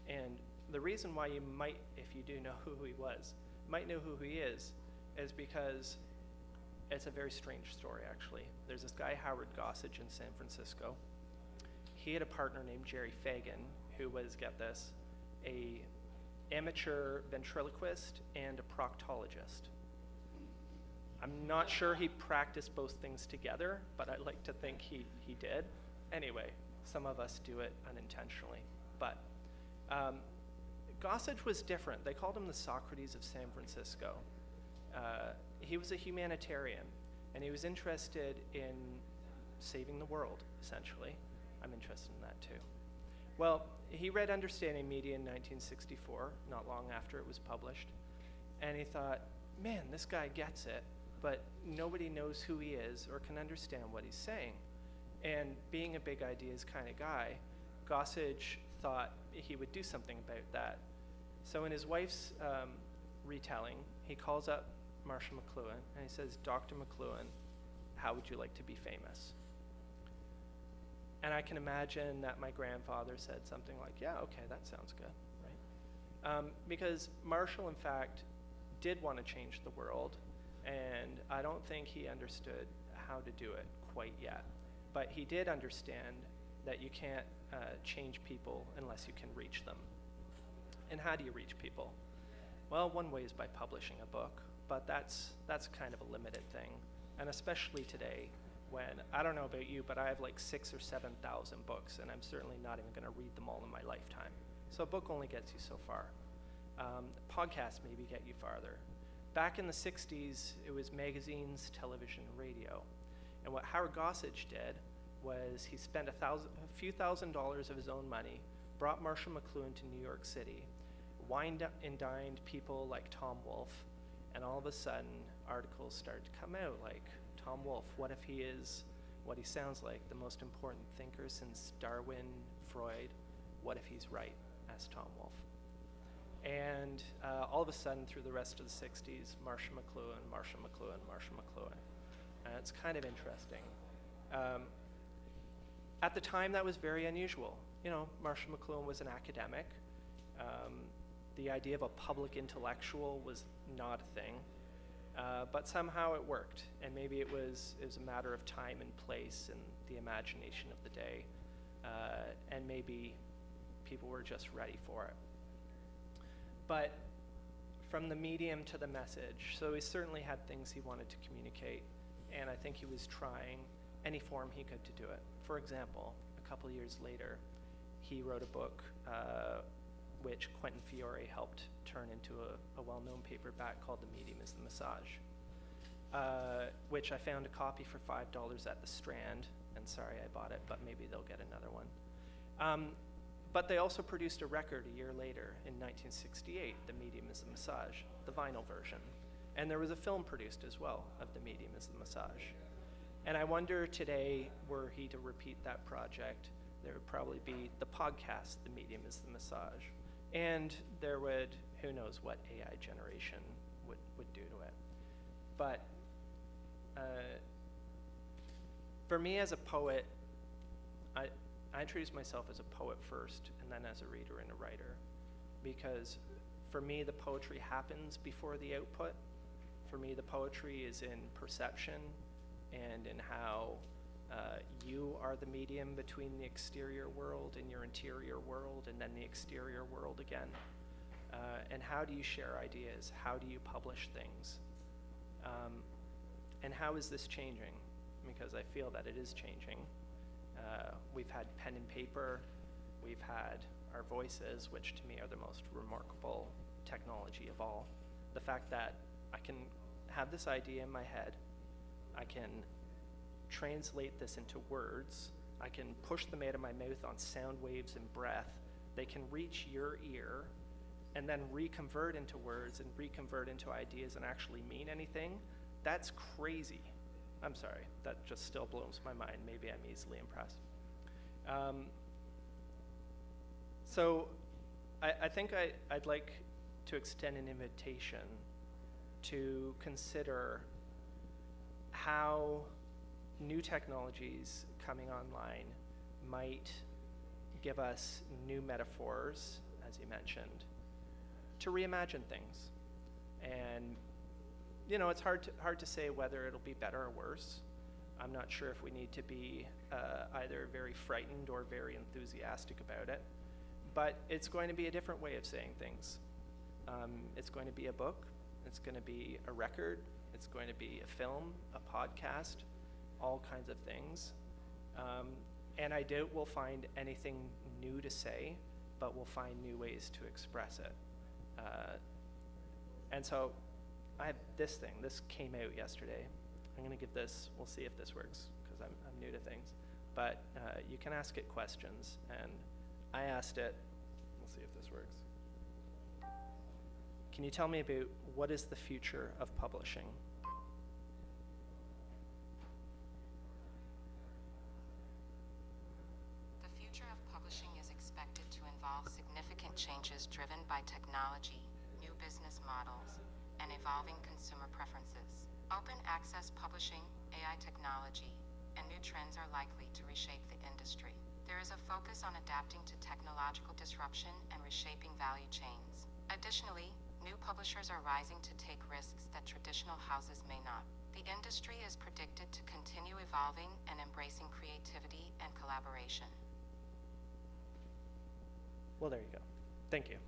And the reason why you might, if you do know who he was, might know who he is because it's a very strange story, actually. There's this guy, Howard Gossage, in San Francisco. He had a partner named Jerry Fagan, who was, get this, a amateur ventriloquist and a proctologist. I'm not sure he practiced both things together, but I'd like to think he did. Anyway, some of us do it unintentionally. But Gossage was different. They called him the Socrates of San Francisco. He was a humanitarian, and he was interested in saving the world, essentially. I'm interested in that too. Well, he read Understanding Media in 1964, not long after it was published, and he thought, man, this guy gets it, but nobody knows who he is or can understand what he's saying. And being a big ideas kind of guy, Gossage thought he would do something about that. So in his wife's retelling, he calls up Marshall McLuhan, and he says, Dr. McLuhan, how would you like to be famous? And I can imagine that my grandfather said something like, yeah, okay, that sounds good, right? Because Marshall, in fact, did want to change the world, and I don't think he understood how to do it quite yet. But he did understand that you can't change people unless you can reach them. And how do you reach people? Well, one way is by publishing a book, but that's kind of a limited thing. And especially today, when, I don't know about you, but I have like 6,000 or 7,000 books, and I'm certainly not even going to read them all in my lifetime. So a book only gets you so far. Podcasts maybe get you farther. Back in the 60s, it was magazines, television, radio. And what Howard Gossage did was he spent a few $1,000s of his own money, brought Marshall McLuhan to New York City, wined and dined people like Tom Wolfe, and all of a sudden, articles started to come out like, Tom Wolfe, what if he is what he sounds like, the most important thinker since Darwin, Freud? What if he's right, as Tom Wolfe? And all of a sudden, through the rest of the 60s, Marshall McLuhan, Marshall McLuhan, Marshall McLuhan. And it's kind of interesting. At the time, that was very unusual. You know, Marshall McLuhan was an academic. The idea of a public intellectual was not a thing. But somehow it worked, and maybe it was a matter of time and place and the imagination of the day, and maybe people were just ready for it. But from the medium to the message. So he certainly had things he wanted to communicate, and I think he was trying any form he could to do it. For example, a couple years later, he wrote a book which Quentin Fiore helped turn into a well-known paperback called The Medium is the Massage, which I found a copy for $5 at the Strand, and sorry I bought it, but maybe they'll get another one. But they also produced a record a year later in 1968, The Medium is the Massage, the vinyl version. And there was a film produced as well of The Medium is the Massage. And I wonder today, were he to repeat that project, there would probably be the podcast, The Medium is the Massage. And there would, who knows what AI generation would do to it. But for me as a poet, I introduce myself as a poet first, and then as a reader and a writer, because for me the poetry happens before the output. For me the poetry is in perception and in how you are the medium between the exterior world and your interior world, and then the exterior world again. And how do you share ideas? How do you publish things? And how is this changing? Because I feel that it is changing. We've had pen and paper, we've had our voices, which to me are the most remarkable technology of all. The fact that I can have this idea in my head, I can translate this into words, I can push them out of my mouth on sound waves and breath, they can reach your ear, and then reconvert into words and reconvert into ideas and actually mean anything. That's crazy. I'm sorry, that just still blows my mind. Maybe I'm easily impressed. So I think I'd like to extend an invitation to consider how new technologies coming online might give us new metaphors, as you mentioned, to reimagine things. And you know, it's hard to say whether it'll be better or worse. I'm not sure if we need to be either very frightened or very enthusiastic about it, but it's going to be a different way of saying things. It's going to be a book, it's going to be a record, it's going to be a film, a podcast, all kinds of things. And I doubt we'll find anything new to say, but we'll find new ways to express it. And so I have this thing. This came out yesterday. I'm going to give this, we'll see if this works, because I'm new to things. But you can ask it questions, and I asked it, we'll see if this works. Can you tell me about what is the future of publishing? The future of publishing is expected to involve significant changes driven by technology, new business models, and evolving consumer preferences. Open access publishing, AI technology, and new trends are likely to reshape the industry. There is a focus on adapting to technological disruption and reshaping value chains. Additionally, new publishers are rising to take risks that traditional houses may not. The industry is predicted to continue evolving and embracing creativity and collaboration. Well, there you go. Thank you.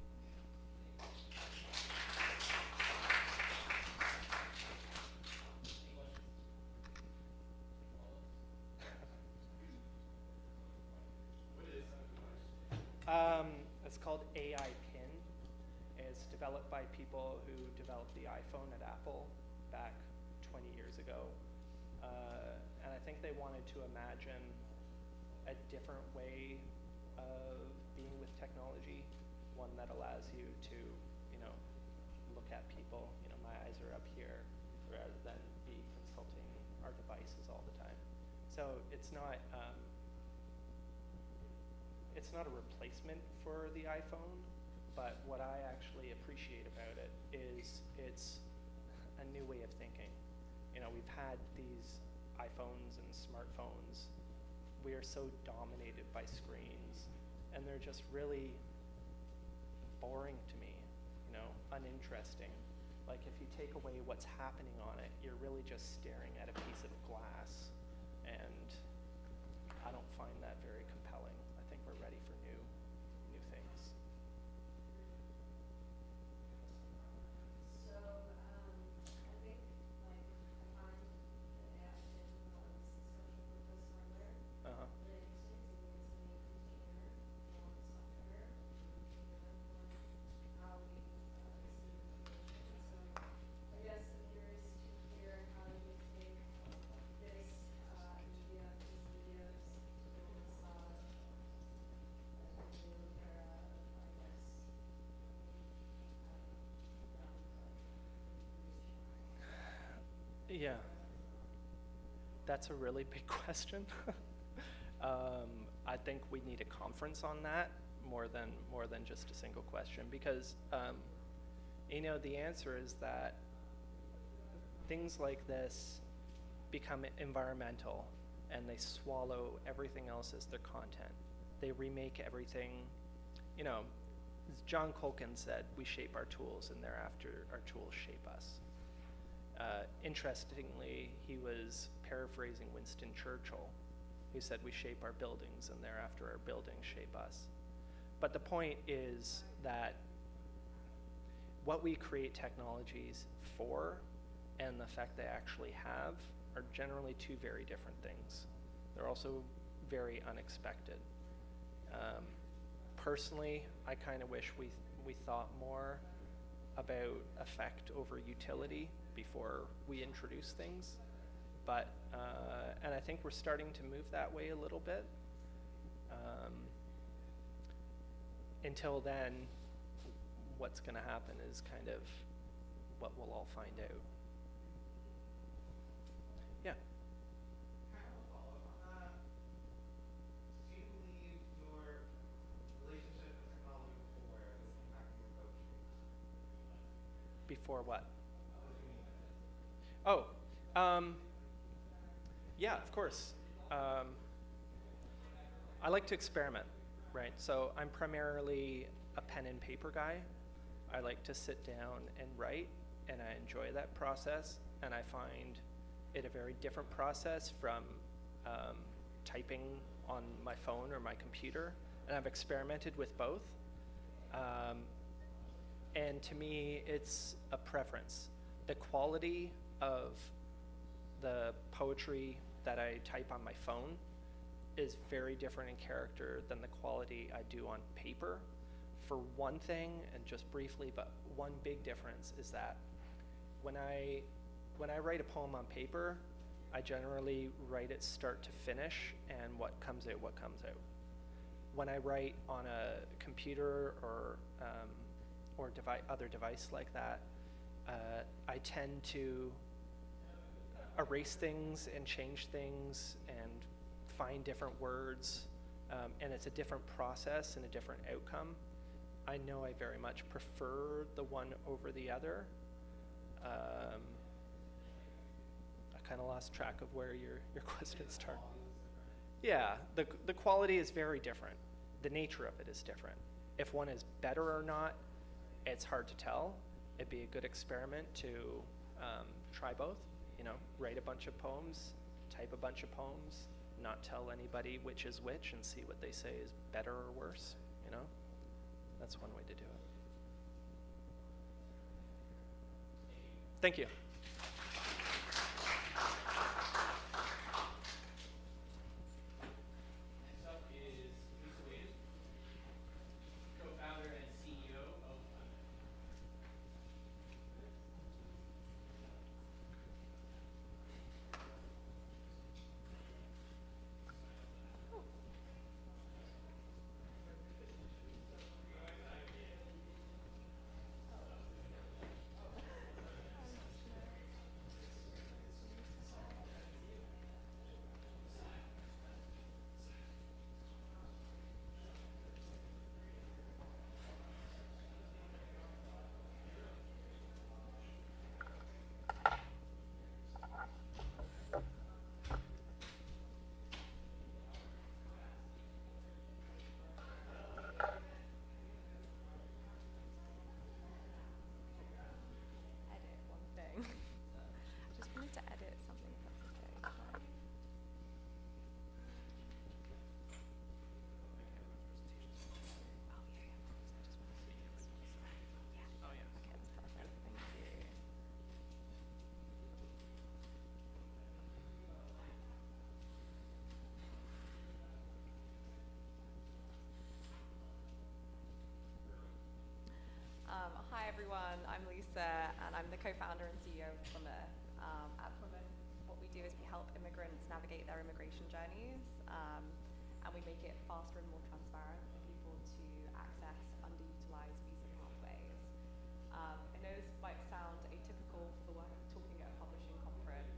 It's called AI Pin. It's developed by people who developed the iPhone at Apple back 20 years ago. And I think they wanted to imagine a different way of being with technology, one that allows you to, you know, look at people, you know, my eyes are up here, rather than be consulting our devices all the time. So it's not a replacement for the iPhone, but what I actually appreciate about it is it's a new way of thinking. You know, we've had these iPhones and smartphones. We are so dominated by screens, and they're just really boring to me, you know, uninteresting. Like if you take away what's happening on it, you're really just staring at a piece of glass, and I don't find that very compelling. I think we're ready for new things. Yeah. That's a really big question. I think we need a conference on that more than just a single question, because the answer is that things like this become environmental and they swallow everything else as their content. They remake everything. As John Culkin said, we shape our tools and thereafter our tools shape us. Interestingly, he was paraphrasing Winston Churchill, who said we shape our buildings and thereafter our buildings shape us. But the point is that what we create technologies for and the effect they actually have are generally two very different things. They're also very unexpected. Personally, I kind of wish we thought more about effect over utility before we introduce things. But, and I think we're starting to move that way a little bit. Until then, what's going to happen is kind of what we'll all find out. Yeah. Kind of a follow-up on that. Do you believe your relationship with technology before was impacting your poetry? Before what? What do you mean by that? Oh, yeah, of course. I like to experiment, right? So I'm primarily a pen and paper guy. I like to sit down and write, and I enjoy that process, and I find it a very different process from typing on my phone or my computer, and I've experimented with both. And to me, it's a preference. The quality of the poetry that I type on my phone is very different in character than the quality I do on paper. For one thing, and just briefly, but one big difference is that when I write a poem on paper, I generally write it start to finish, and what comes out. When I write on a computer or other device like that, I tend to erase things and change things and find different words, and it's a different process and a different outcome. I know I very much prefer the one over the other. I kind of lost track of where your question started. Yeah, the quality is very different. The nature of it is different. If one is better or not, it's hard to tell. It'd be a good experiment to try both. Write a bunch of poems, type a bunch of poems, not tell anybody which is which, and see what they say is better or worse. That's one way to do it. Thank you. Next up is Musa, co-founder and CEO of edit one thing. I just wanted to edit something, if that's okay. Sorry. Oh, yeah. Okay, that's perfect. Thank you. Hi everyone, I'm Lisa and I'm the co-founder and CEO of Plymouth. At Plymouth, what we do is we help immigrants navigate their immigration journeys, and we make it faster and more transparent for people to access underutilized visa pathways. I know this might sound atypical for the work of talking at a publishing conference,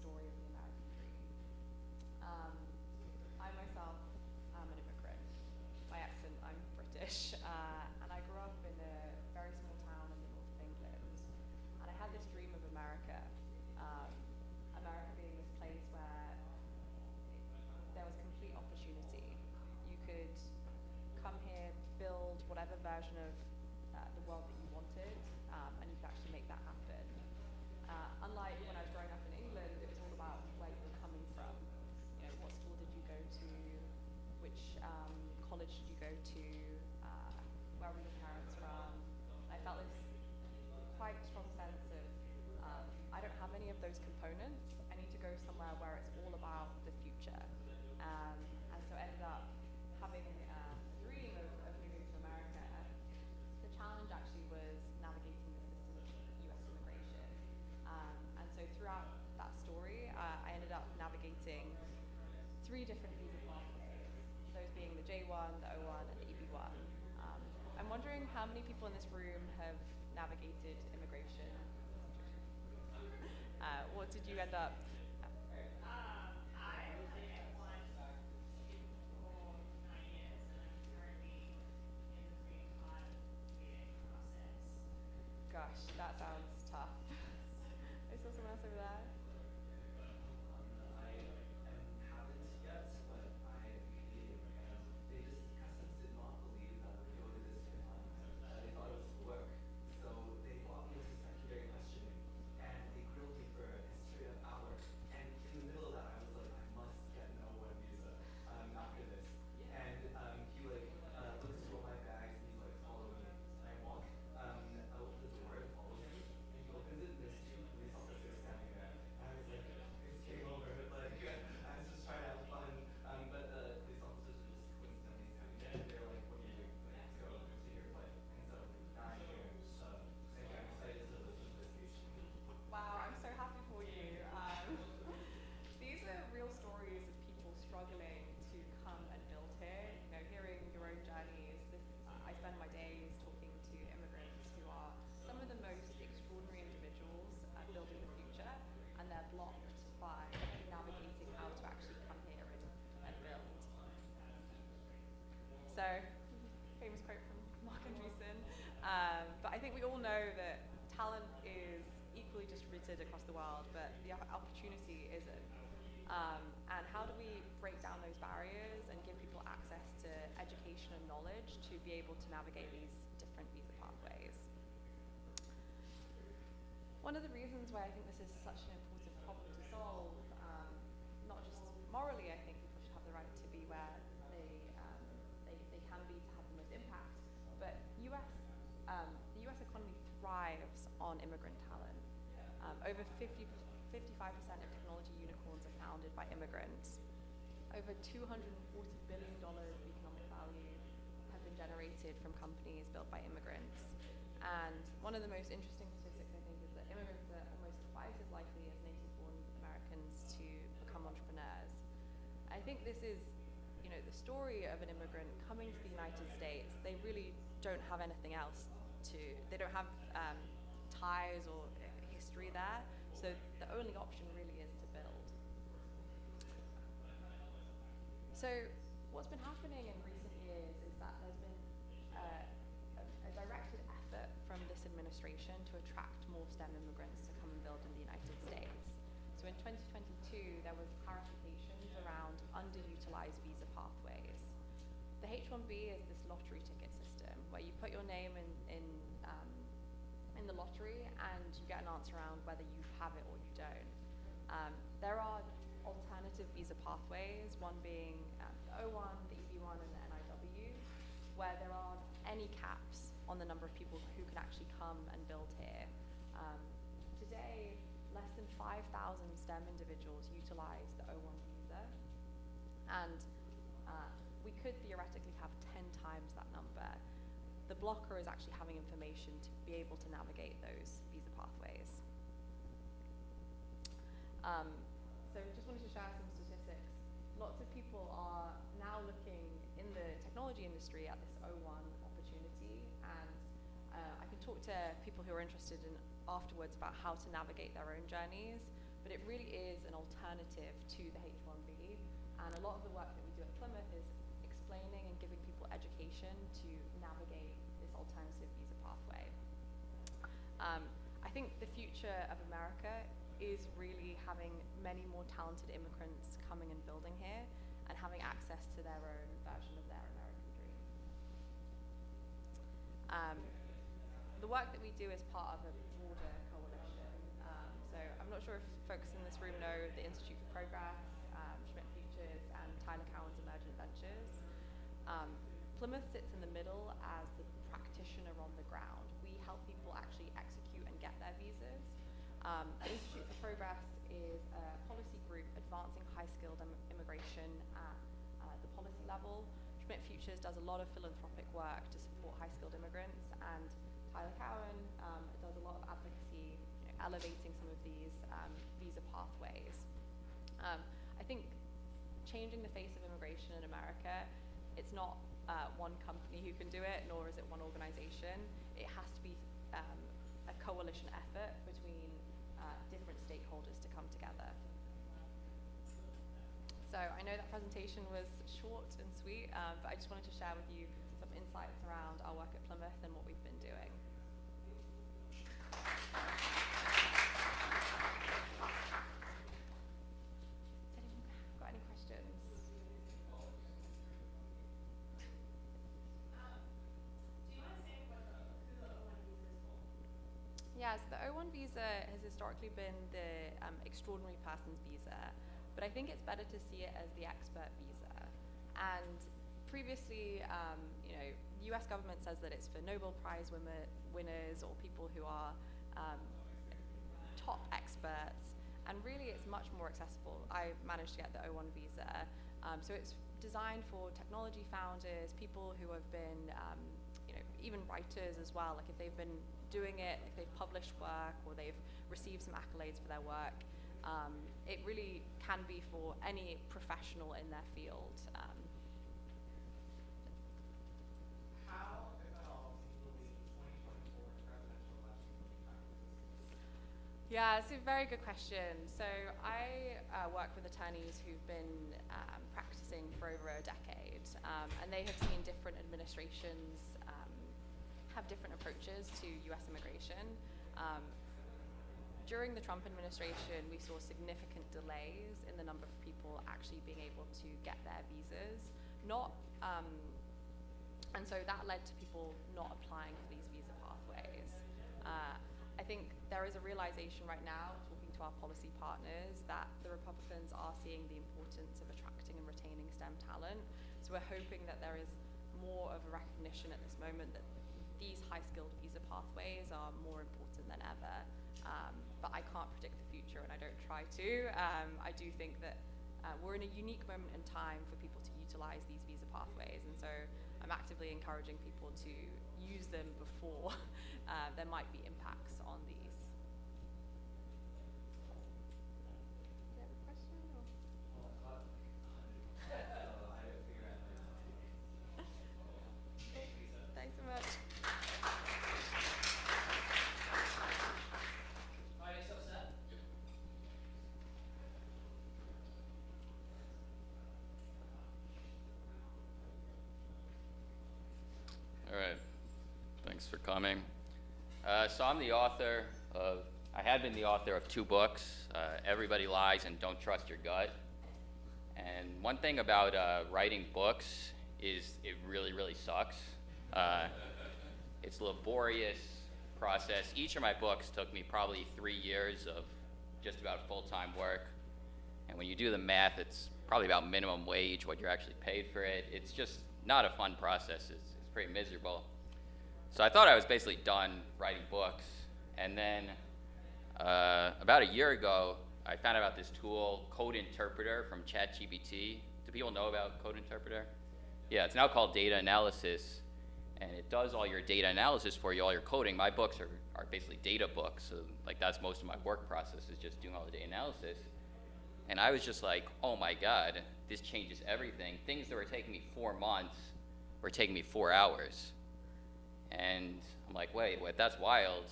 story of the American dream. I myself am an immigrant. By accent, I'm British, and I grew up in a very small town in the north of England. And I had this dream of America. America being this place where there was complete opportunity. You could come here, build whatever version of the world that you wanted, and you could actually make that happen. Unlike when I was growing up in England, it was all about where you were coming from. You know, what school did you go to? Which college did you go to? Where were your parents from? I felt this quite strong sense of I don't have any of those components. I need to go somewhere where it's all about the future. And so I ended up having a dream of moving to America. The challenge actually was navigating the system of US immigration. And so throughout that story, I ended up navigating 3 different visa pathways, those being the J1, the O1, and the EB1. I'm wondering how many people in this room have navigated immigration. What did you end up? I was in F1 for 9 years, and I'm currently in the green card waiting process. Gosh, that sounds tough. I saw someone else over there. I haven't yet, but I believe, and they just customs did not believe that I would go to this they thought it was work. So they brought me into secondary questioning, and they grilled me for a history of hours. And in the middle of that, I was like, I must get an O1 visa after this. And he looks through all my bags, and he's like, follow me. And I walk out the door and follow him, and he opens it, and there's 2 police officers standing there. And I was like, it's game over. Like, I was just trying to have fun. But the police officers were just coincidentally standing there, and they were like, what are you doing? Like, let's go to your flight. And so now I'm here. Thank you. I'm excited to listen to this speech. Wow, I'm so happy for you. These are real stories of people struggling to come and build here. You know, hearing your own journeys. I spend my days talking to immigrants who are some of the most extraordinary individuals at building the future, and they're blocked by navigating how to actually come here and build. So, famous quote from Mark Andreessen. But I think we all know that talent is equally distributed across the world, but the opportunity isn't. And how do we break down those barriers and give people access to education and knowledge to be able to navigate these different visa pathways? One of the reasons why I think this is such an important problem to solve, not just morally, I think people should have the right to be where they can be to have the most impact, but the US economy thrives on immigrant talent. Over 55% of technology unicorns are founded by immigrants. Over $240 billion of economic value have been generated from companies built by immigrants. And one of the most interesting statistics, I think, is that immigrants are almost twice as likely as native-born Americans to become entrepreneurs. I think this is, you know, the story of an immigrant coming to the United States. They really don't have anything else they don't have ties or history there, so the only option really is to build. So what's been happening in recent years is that there's been a directed effort from this administration to attract more STEM immigrants to come and build in the United States. So in 2022, there was clarifications around underutilized visa pathways. The H-1B is this lottery ticket system where you put your name in the lottery and you get an answer around whether you have it or you don't. There are alternative visa pathways, one being the O1, the EB1, and the NIW, where there aren't any caps on the number of people who can actually come and build here. Today, less than 5,000 STEM individuals utilize the O1 visa, and we could theoretically have 10 times that number. The blocker is actually having information to be able to navigate those visa pathways. So just wanted to share some statistics. Lots of people are now looking in the technology industry at this O1 opportunity, and I can talk to people who are interested in afterwards about how to navigate their own journeys, but it really is an alternative to the H-1B. And a lot of the work that we do at Plymouth is explaining and giving people education to navigate this alternative visa pathway. I think the future of America is really having many more talented immigrants coming and building here and having access to their own version of their American dream. The work that we do is part of a broader coalition. So I'm not sure if folks in this room know the Institute for Progress, Schmidt Futures, and Tyler Cowen's Emergent Ventures. Plymouth sits in the middle as the practitioner on the ground. We help people actually execute and get their visas. The Institute for Progress is a policy group advancing high-skilled immigration at the policy level. Schmidt Futures does a lot of philanthropic work to support high-skilled immigrants, and Tyler Cowen does a lot of advocacy, elevating some of these visa pathways. I think changing the face of immigration in America, it's not one company who can do it, nor is it one organization. It has to be a coalition effort between different stakeholders to come together. So I know that presentation was short and sweet, but I just wanted to share with you some insights around our work at Plymouth and what we've been doing. Has anyone got any questions? Yeah, so the O1 visa has historically been the extraordinary person's visa, but I think it's better to see it as the expert visa. And previously, the US government says that it's for Nobel Prize winners or people who are top experts, and really it's much more accessible. I managed to get the O1 visa, so it's designed for technology founders, people who have been, even writers as well, like if they've been doing it, if they've published work or they've received some accolades for their work. It really can be for any professional in their field. How, if at all, do you believe 2024 presidential election will impact the business? Yeah, it's a very good question. So I work with attorneys who've been practicing for over a decade, and they have seen different administrations have different approaches to US immigration. During the Trump administration, we saw significant delays in the number of people actually being able to get their visas. And so that led to people not applying for these visa pathways. I think there is a realization right now, talking to our policy partners, that the Republicans are seeing the importance of attracting and retaining STEM talent. So we're hoping that there is more of a recognition at this moment that these high-skilled visa pathways are more important than ever. But I can't predict the future, and I don't try to. I do think that we're in a unique moment in time for people to utilize these visa pathways, and so I'm actively encouraging people to use them before there might be impacts on these. Do you have a question? Or? Thanks so much. All right, thanks for coming. So I'm the author of, I had been the author of 2 books, Everybody Lies and Don't Trust Your Gut. And one thing about writing books is it really, really sucks. It's a laborious process. Each of my books took me probably 3 years of just about full-time work. And when you do the math, it's probably about minimum wage, what you're actually paid for it. It's just not a fun process. It's pretty miserable. So I thought I was basically done writing books. And then about a year ago, I found out about this tool, Code Interpreter from ChatGPT. Do people know about Code Interpreter? Yeah, it's now called Data Analysis. And it does all your data analysis for you, all your coding. My books are basically data books. So like that's most of my work process, is just doing all the data analysis. And I was just like, oh my God, this changes everything. Things that were taking me 4 months were taking me 4 hours. And I'm like, wait, that's wild.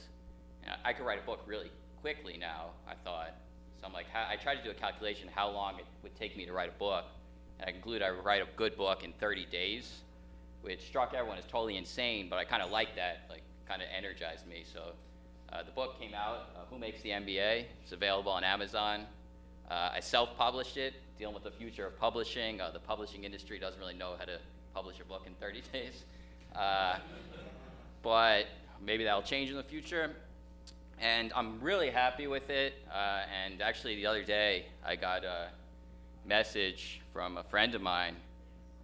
And I could write a book really quickly now, I thought. So So I'm like, I tried to do a calculation how long it would take me to write a book, and I concluded I would write a good book in 30 days, which struck everyone as totally insane, but I kind of liked that, like, kind of energized me. So the book came out, Who Makes the NBA? It's available on Amazon. I self-published it, dealing with the future of publishing. The publishing industry doesn't really know how to publish a book in 30 days. But maybe that'll change in the future. And I'm really happy with it. And actually the other day, I got a message from a friend of mine,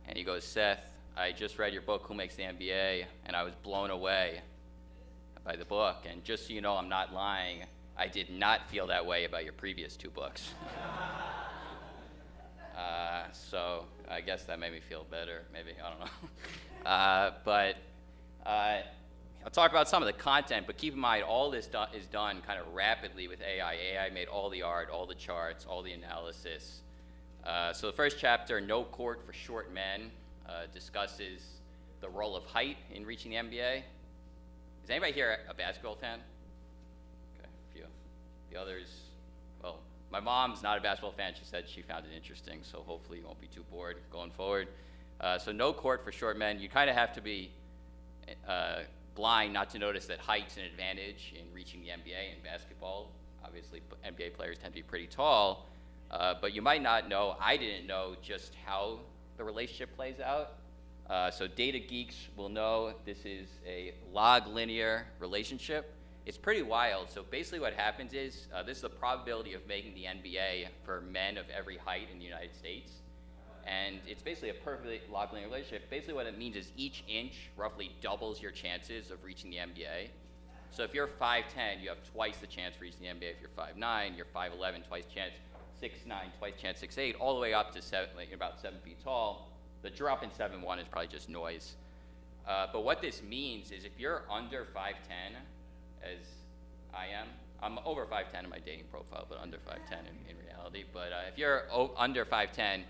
and he goes, Seth, I just read your book, Who Makes the NBA, and I was blown away by the book. And just so you know, I'm not lying, I did not feel that way about your previous 2 books. So I guess that made me feel better, maybe, I don't know. But I'll talk about some of the content, but keep in mind all this is done kind of rapidly with AI. AI made all the art, all the charts, all the analysis. So the first chapter, No Court for Short Men, discusses the role of height in reaching the NBA. Is anybody here a basketball fan? Okay, a few. The others, well, my mom's not a basketball fan. She said she found it interesting, so hopefully you won't be too bored going forward. So No Court for Short Men. You kind of have to be blind not to notice that height's an advantage in reaching the NBA in basketball. Obviously, NBA players tend to be pretty tall, but you might not know, I didn't know just how the relationship plays out. So data geeks will know this is a log linear relationship. It's pretty wild. So basically what happens is, this is the probability of making the NBA for men of every height in the United States. And it's basically a perfectly log linear relationship. Basically what it means is each inch roughly doubles your chances of reaching the NBA. So if you're 5'10", you have twice the chance of reaching the NBA. If you're 5'9", you're 5'11", twice chance, 6'9", twice chance, 6'8", all the way up to about 7 feet tall. The drop in 7'1" is probably just noise. But what this means is if you're under 5'10", as I am, I'm over 5'10" in my dating profile, but under 5'10" in reality. But if you're under 5'10",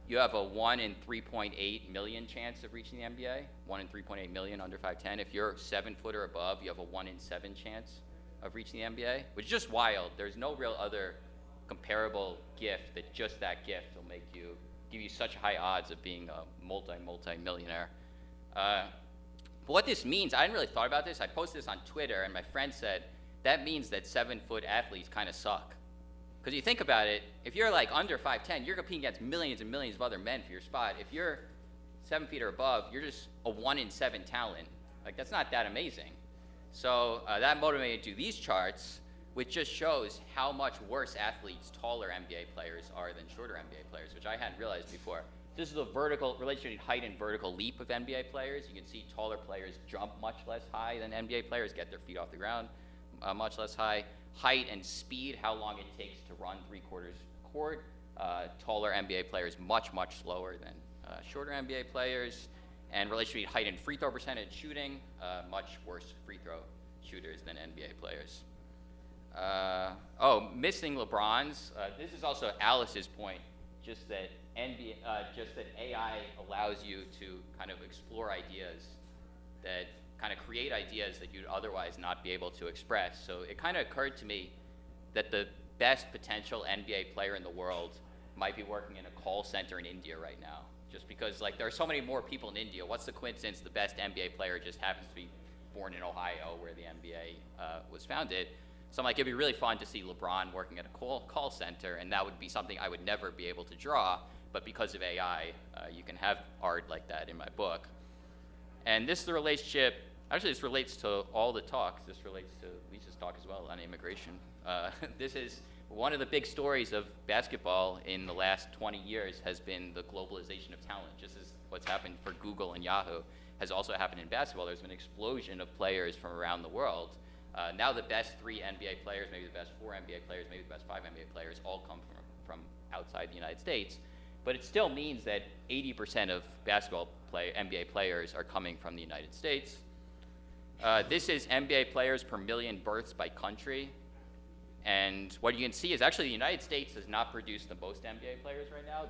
you have a 1 in 3.8 million chance of reaching the NBA, 1 in 3.8 million under 5'10". If you're 7 foot or above, you have a 1 in 7 chance of reaching the NBA, which is just wild. There's no real other comparable gift that just that gift will give you such high odds of being a multi-millionaire. But what this means, I hadn't really thought about this. I posted this on Twitter, and my friend said, that means that 7-foot athletes kind of suck. Because you think about it, if you're like under 5'10", you're competing against millions and millions of other men for your spot. If you're 7 feet or above, you're just a 1 in 7 talent. Like, that's not that amazing. So that motivated me to do these charts, which just shows how much worse athletes taller NBA players are than shorter NBA players, which I hadn't realized before. This is the vertical relation between height and vertical leap of NBA players. You can see taller players jump much less high than NBA players, get their feet off the ground much less high. Height and speed, how long it takes to run 3/4 court. Taller NBA players much, much slower than shorter NBA players. And relation between height and free throw percentage shooting, much worse free throw shooters than NBA players. Missing LeBrons. This is also Alice's point, just that AI allows you to kind of explore ideas that kind of create ideas that you'd otherwise not be able to express. So it kind of occurred to me that the best potential NBA player in the world might be working in a call center in India right now. Just because like there are so many more people in India. What's the coincidence the best NBA player just happens to be born in Ohio where the NBA was founded? So I'm like, it'd be really fun to see LeBron working at a call center, and that would be something I would never be able to draw, but because of AI, you can have art like that in my book. And this is the relationship, actually this relates to all the talks. This relates to Lisa's talk as well on immigration. This is one of the big stories of basketball in the last 20 years has been the globalization of talent. Just as what's happened for Google and Yahoo has also happened in basketball. There's been an explosion of players from around the world. Now the best 3 NBA players, maybe the best 4 NBA players, maybe the best 5 NBA players all come from outside the United States. But it still means that 80% of NBA players are coming from the United States. This is NBA players per million births by country. And what you can see is actually the United States does not produce the most NBA players right now.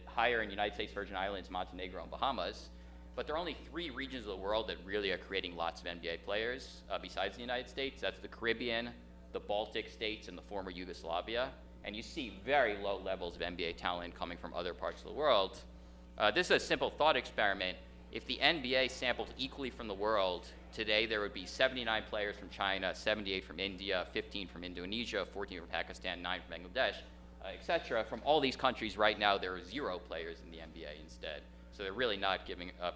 Higher in United States, Virgin Islands, Montenegro, and Bahamas. But there are only 3 regions of the world that really are creating lots of NBA players besides the United States. That's the Caribbean, the Baltic states, and the former Yugoslavia. and you see very low levels of NBA talent coming from other parts of the world. This is a simple thought experiment. If the NBA sampled equally from the world, today there would be 79 players from China, 78 from India, 15 from Indonesia, 14 from Pakistan, 9 from Bangladesh, etc. From all these countries right now, there are 0 players in the NBA instead. So they're really not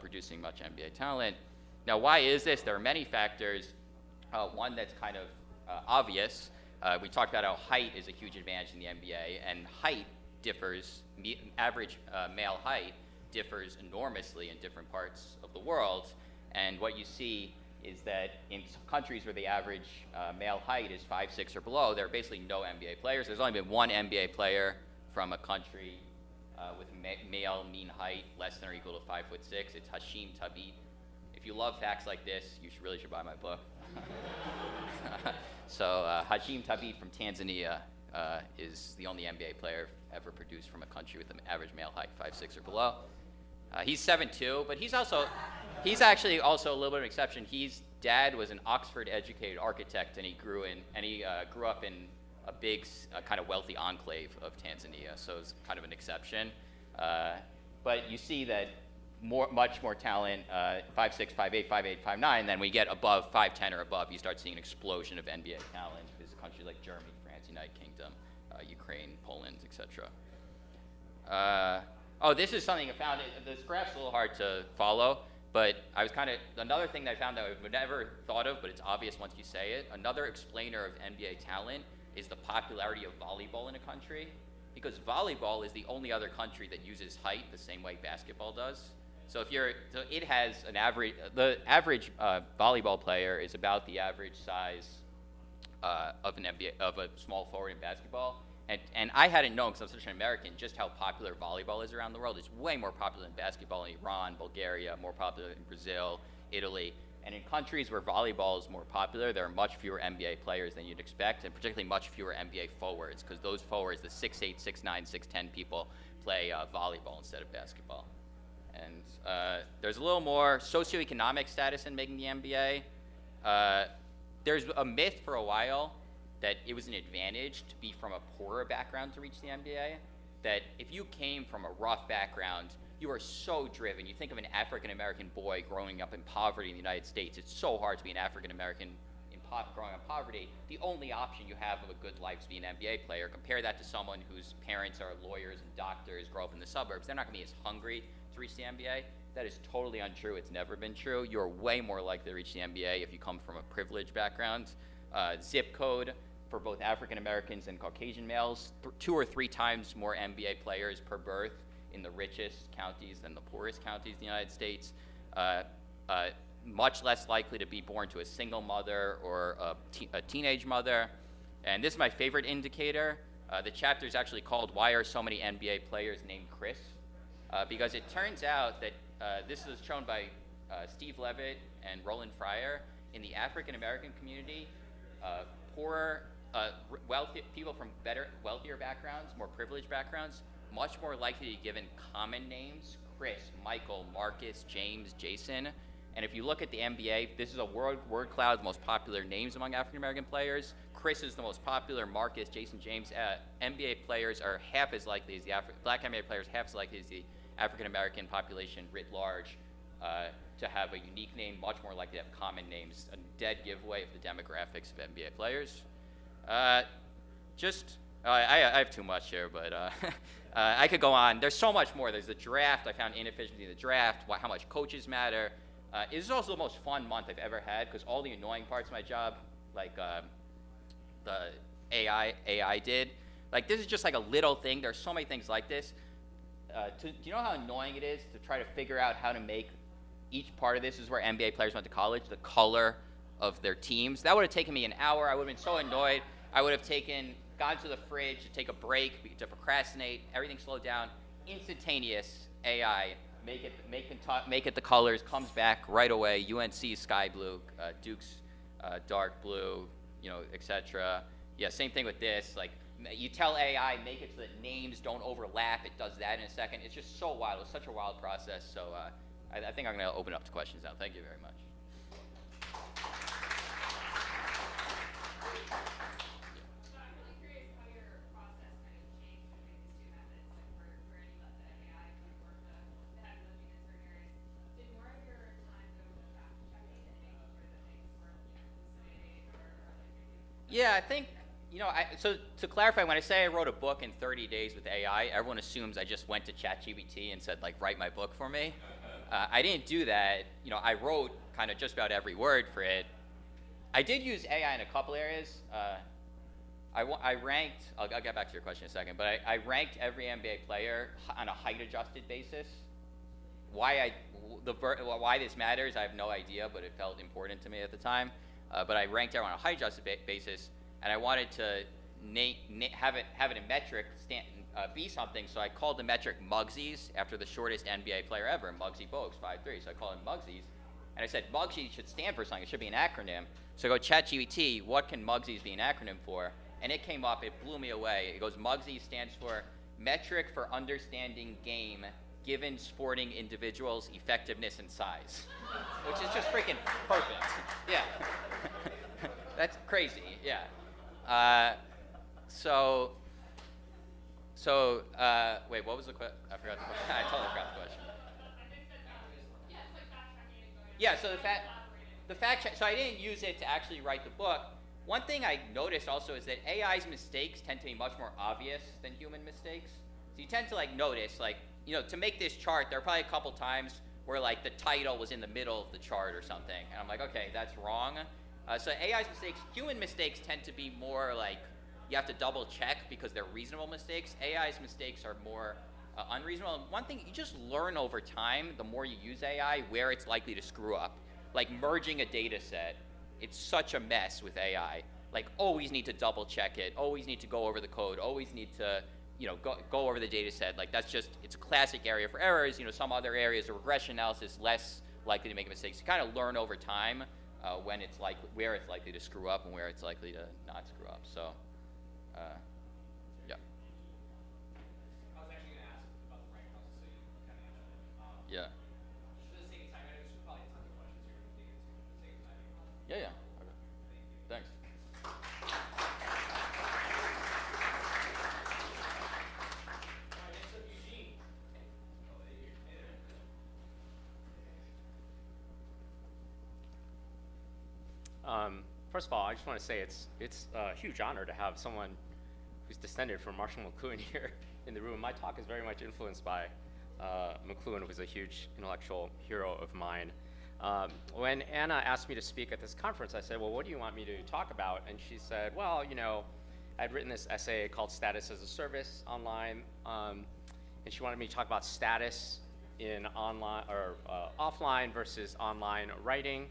producing much NBA talent. Now, why is this? There are many factors. One that's kind of obvious. We talked about how height is a huge advantage in the NBA, and height differs, average male height differs enormously in different parts of the world. And what you see is that in countries where the average male height is 5'6" or below, there are basically no NBA players. There's only been one NBA player from a country with male mean height less than or equal to 5'6". It's Hashim Thabit. If you love facts like this, you really should buy my book. So Hashim Thabit from Tanzania is the only NBA player ever produced from a country with an average male height 5'6" or below. He's 7'2", but he's actually also a little bit of an exception. His dad was an Oxford-educated architect, and he grew up in a big, kind of wealthy enclave of Tanzania, so it's kind of an exception. But you see that much more talent, 5'6", 5'8", 5'8", 5'9", then we get above 5'10" or above, you start seeing an explosion of NBA talent. There's countries like Germany, France, United Kingdom, Ukraine, Poland, etc. This is something I found. This graph's a little hard to follow, but another thing that I found that I would never thought of, but it's obvious once you say it, another explainer of NBA talent is the popularity of volleyball in a country, because volleyball is the only other country that uses height the same way basketball does. So it has an average, the average volleyball player is about the average size of a small forward in basketball. And I hadn't known, because I'm such an American, just how popular volleyball is around the world. It's way more popular than basketball in Iran, Bulgaria, more popular in Brazil, Italy. And in countries where volleyball is more popular, there are much fewer NBA players than you'd expect, and particularly much fewer NBA forwards, because those forwards, the 6'8", 6'9", 6'10" people, play volleyball instead of basketball. And there's a little more socioeconomic status in making the NBA. There's a myth for a while that it was an advantage to be from a poorer background to reach the NBA, that if you came from a rough background, you are so driven. You think of an African-American boy growing up in poverty in the United States. It's so hard to be an African-American growing up in poverty. The only option you have of a good life is to be an NBA player. Compare that to someone whose parents are lawyers and doctors, grow up in the suburbs. They're not going to be as hungry to reach the NBA. That is totally untrue. It's never been true. You're way more likely to reach the NBA if you come from a privileged background. Zip code for both African Americans and Caucasian males, 2 or 3 times more NBA players per birth in the richest counties than the poorest counties in the United States. Much less likely to be born to a single mother or a teenage mother. And this is my favorite indicator. The chapter is actually called "Why Are So Many NBA Players Named Chris?" Because it turns out that this is shown by Steve Levitt and Roland Fryer. In the African American community, people from wealthier backgrounds, more privileged backgrounds, much more likely to be given common names: Chris, Michael, Marcus, James, Jason. And if you look at the NBA, this is a word cloud of the most popular names among African American players. Chris is the most popular. Marcus, Jason, James. NBA players are half as likely as black NBA players, half as likely as the African American population writ large to have a unique name, much more likely to have common names. A dead giveaway of the demographics of NBA players. I have too much here, but I could go on. There's so much more. There's the draft. I found inefficiency in the draft, how much coaches matter. This is also the most fun month I've ever had, because all the annoying parts of my job, like the AI did, like this is just like a little thing. There's so many things like this. Do you know how annoying it is to try to figure out how to make each part of this is where NBA players went to college, the color of their teams? That would have taken me an hour. I would have been so annoyed. I would have gone to the fridge to take a break, to procrastinate, everything slowed down. Instantaneous AI, make it the colors, comes back right away. UNC sky blue, Duke's dark blue, etc. Yeah, same thing with this. Like, you tell AI, make it so that names don't overlap. It does that in a second. It's just so wild. It's such a wild process. So I think I'm going to open up to questions now. Thank you very much. I'm really curious how your process Yeah, I think, so to clarify, when I say I wrote a book in 30 days with AI, everyone assumes I just went to ChatGPT and said, like, write my book for me. I didn't do that. I wrote kind of just about every word for it. I did use AI in a couple areas. I ranked, I'll get back to your question in a second, but I ranked every NBA player on a height-adjusted basis. Why this matters, I have no idea, but it felt important to me at the time. But I ranked everyone on a height-adjusted basis, and I wanted to have it in metric be something, so I called the metric Mugsies after the shortest NBA player ever, Muggsy Bogues, 5'3", so I called him Mugsies. And I said, Mugsies should stand for something, it should be an acronym. So I go, ChatGPT, what can Mugsies be an acronym for? And it came up, it blew me away. It goes, Mugsies stands for Metric for Understanding Game, Given Sporting Individuals' Effectiveness and Size. Which is just freaking perfect. Yeah. That's crazy, yeah. Wait, what was the question? I forgot the question. I totally forgot the question. Yeah, so the fact check, so I didn't use it to actually write the book. One thing I noticed also is that AI's mistakes tend to be much more obvious than human mistakes. So you tend to notice, to make this chart, there are probably a couple times where the title was in the middle of the chart or something. And I'm like, okay, that's wrong. So AI's mistakes, human mistakes tend to be more you have to double check because they're reasonable mistakes. AI's mistakes are more unreasonable. And one thing, you just learn over time, the more you use AI, where it's likely to screw up. Like merging a data set, it's such a mess with AI. Always need to double check it, always need to go over the code, always need to go over the data set. It's a classic area for errors. Some other areas of regression analysis, less likely to make mistakes. You kind of learn over time where it's likely to screw up and where it's likely to not screw up. So, yeah. I was actually going to ask about the rank process, so you kind of answered it. Yeah. For the sake of time, I know there's probably tons of questions here to dig into. For the sake of time. Yeah. Okay. Thanks. All right, next up, Eugene. Hey there. First of all, I just want to say it's a huge honor to have someone who's descended from Marshall McLuhan here in the room. My talk is very much influenced by McLuhan, who was a huge intellectual hero of mine. When Anna asked me to speak at this conference, I said, well, what do you want me to talk about? And she said, well, I'd written this essay called Status as a Service online, and she wanted me to talk about status in online or offline versus online writing.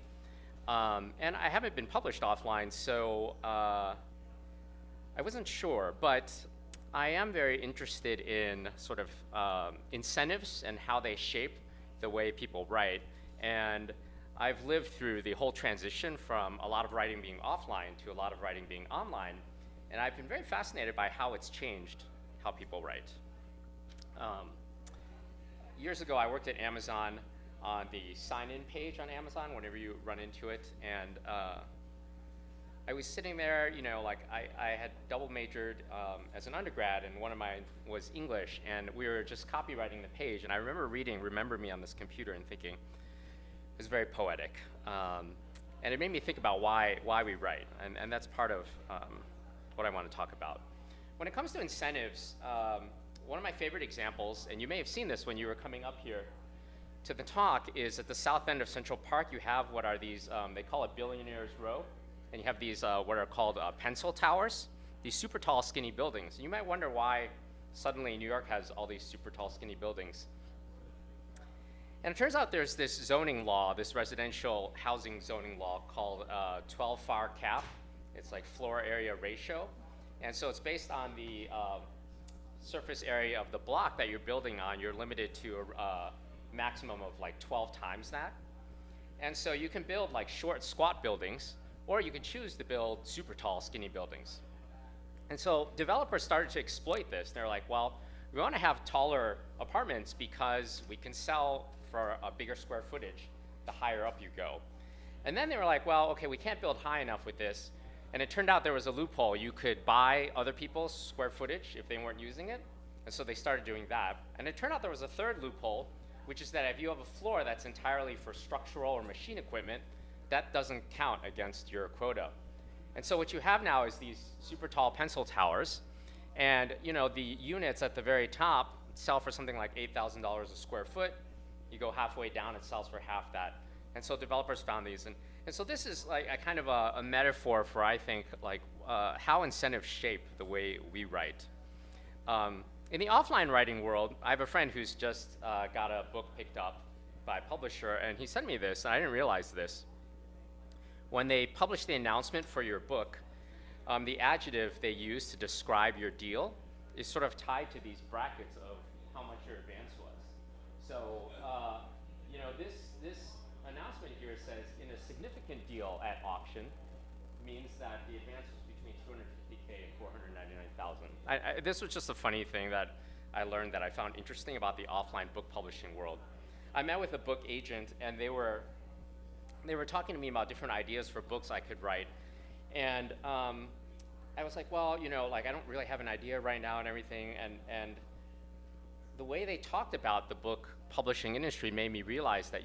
And I haven't been published offline, so I wasn't sure, but I am very interested in sort of incentives and how they shape the way people write. And I've lived through the whole transition from a lot of writing being offline to a lot of writing being online. And I've been very fascinated by how it's changed how people write. Years ago, I worked at Amazon on the sign-in page on Amazon whenever you run into it. And I was sitting there, I had double majored as an undergrad, and one of mine was English, and we were just copywriting the page. And I remember reading Remember Me on this computer and thinking, it was very poetic. And it made me think about why we write, and that's part of what I want to talk about. When it comes to incentives, one of my favorite examples, and you may have seen this when you were coming up here to the talk, is at the south end of Central Park. You have what are these, they call it Billionaires Row, and you have these what are called pencil towers, these super tall, skinny buildings. And you might wonder why suddenly New York has all these super tall, skinny buildings. And it turns out there's this zoning law, this residential housing zoning law called 12 FAR cap. It's like floor area ratio. And so it's based on the surface area of the block that you're building on. You're limited to a maximum of 12 times that. And so you can build short, squat buildings, or you can choose to build super tall, skinny buildings. And so developers started to exploit this. They're like, well, we want to have taller apartments because we can sell for a bigger square footage the higher up you go. And then they were like, well, okay, we can't build high enough with this. And it turned out there was a loophole. You could buy other people's square footage if they weren't using it. And so they started doing that. And it turned out there was a third loophole, which is that if you have a floor that's entirely for structural or machine equipment, that doesn't count against your quota. And so what you have now is these super tall pencil towers, and the units at the very top sell for something like $8,000 a square foot. You go halfway down, it sells for half that. And so developers found these, and so this is like a kind of a metaphor for, I think, like how incentives shape the way we write. In the offline writing world, I have a friend who's just got a book picked up by a publisher, and he sent me this, and I didn't realize this. When they publish the announcement for your book, the adjective they use to describe your deal is sort of tied to these brackets of how much your advance was. So, this announcement here says, in a significant deal at auction, means that the advance was between $250K and $499,000. This was just a funny thing that I learned that I found interesting about the offline book publishing world. I met with a book agent, and they were talking to me about different ideas for books I could write. And I was like, well, I don't really have an idea right now and everything. And the way they talked about the book publishing industry made me realize that,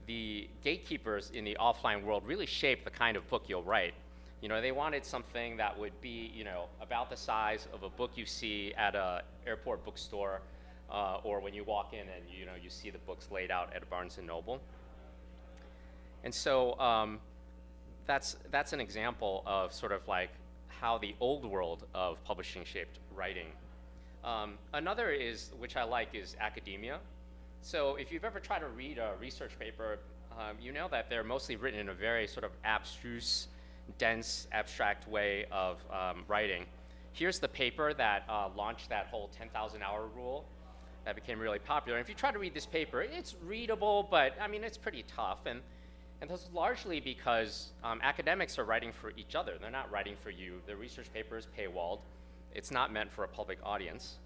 the gatekeepers in the offline world really shape the kind of book you'll write. They wanted something that would be, about the size of a book you see at a airport bookstore, or when you walk in and, you see the books laid out at a Barnes & Noble. And so that's an example of sort of like how the old world of publishing shaped writing. Another is, which I like, is academia. So if you've ever tried to read a research paper, you know that they're mostly written in a very sort of abstruse, dense, abstract way of writing. Here's the paper that launched that whole 10,000 hour rule that became really popular. And if you try to read this paper, it's readable, but I mean, it's pretty tough. And that's largely because academics are writing for each other. They're not writing for you. The research paper is paywalled. It's not meant for a public audience.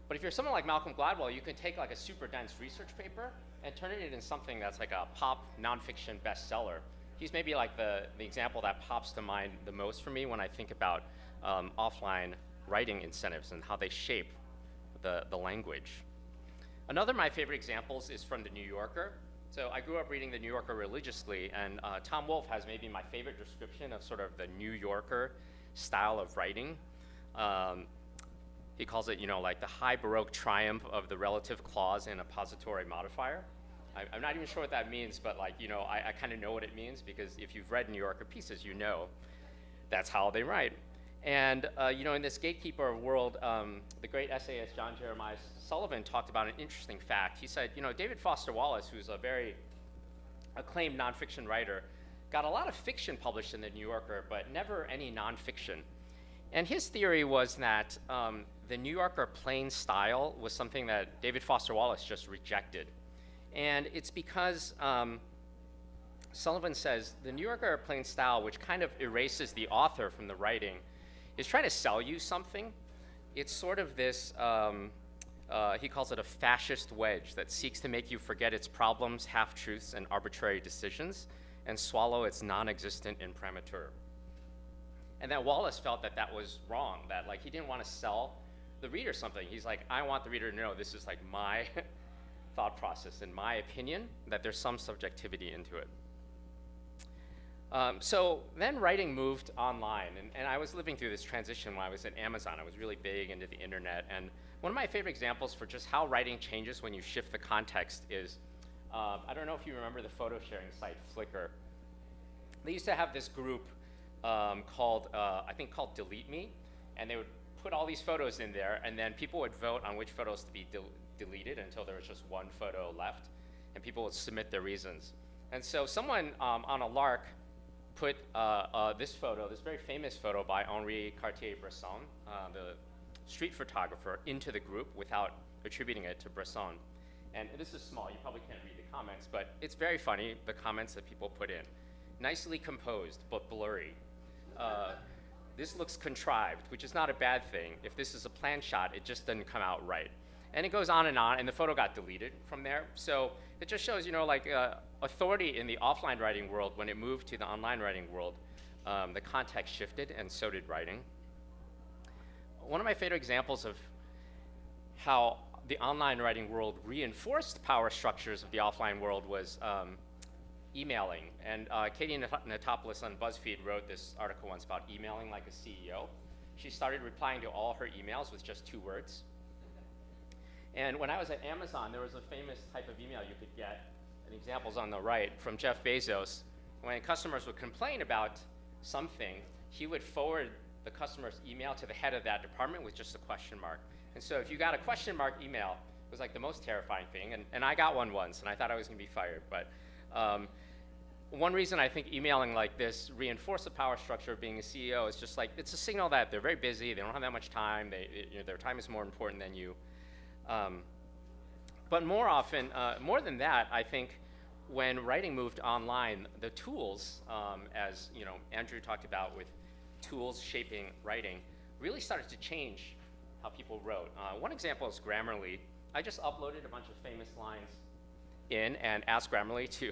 But if you're someone like Malcolm Gladwell, you can take like a super dense research paper and turn it into something that's like a pop nonfiction bestseller. He's maybe like the example that pops to mind the most for me when I think about offline writing incentives and how they shape the language. Another of my favorite examples is from The New Yorker. So I grew up reading The New Yorker religiously, and Tom Wolfe has maybe my favorite description of sort of the New Yorker style of writing. He calls it, like the high Baroque triumph of the relative clause in a pository modifier. I'm not even sure what that means, but I kind of know what it means, because if you've read New Yorker pieces, that's how they write. And in this gatekeeper world, the great essayist John Jeremiah Sullivan talked about an interesting fact. He said, David Foster Wallace, who's a very acclaimed nonfiction writer, got a lot of fiction published in the New Yorker, but never any nonfiction. And his theory was that the New Yorker plain style was something that David Foster Wallace just rejected. And it's because Sullivan says the New Yorker plain style, which kind of erases the author from the writing, is trying to sell you something. It's sort of this, he calls it a fascist wedge that seeks to make you forget its problems, half-truths, and arbitrary decisions, and swallow its non-existent imprimatur. And that Wallace felt that that was wrong, that he didn't want to sell the reader something. He's like, I want the reader to know this is like my thought process and my opinion, that there's some subjectivity into it. So then writing moved online, and I was living through this transition when I was at Amazon. I was really big into the internet, and one of my favorite examples for just how writing changes when you shift the context is, I don't know if you remember the photo sharing site Flickr. They used to have this group called Delete Me, and they would put all these photos in there, and then people would vote on which photos to be deleted until there was just one photo left, and people would submit their reasons. And so someone on a lark put this photo, this very famous photo by Henri Cartier-Bresson, the street photographer, into the group without attributing it to Bresson. And this is small, you probably can't read the comments, but it's very funny, the comments that people put in. Nicely composed, but blurry. This looks contrived, which is not a bad thing. If this is a planned shot, it just doesn't come out right. And it goes on, and the photo got deleted from there. So it just shows, authority in the offline writing world, when it moved to the online writing world, the context shifted, and so did writing. One of my favorite examples of how the online writing world reinforced power structures of the offline world was emailing. And Katie Natopoulos on BuzzFeed wrote this article once about emailing like a CEO. She started replying to all her emails with just 2 words. And when I was at Amazon, there was a famous type of email you could get, and examples on the right, from Jeff Bezos. When customers would complain about something, he would forward the customer's email to the head of that department with just a question mark. And so if you got a question mark email, it was like the most terrifying thing. And I got one once, and I thought I was going to be fired. But one reason I think emailing like this reinforced the power structure of being a CEO is just like, it's a signal that they're very busy, they don't have that much time, their time is more important than you. But more often, more than that, I think when writing moved online, the tools, as Andrew talked about with tools shaping writing, really started to change how people wrote. One example is Grammarly. I just uploaded a bunch of famous lines in and asked Grammarly to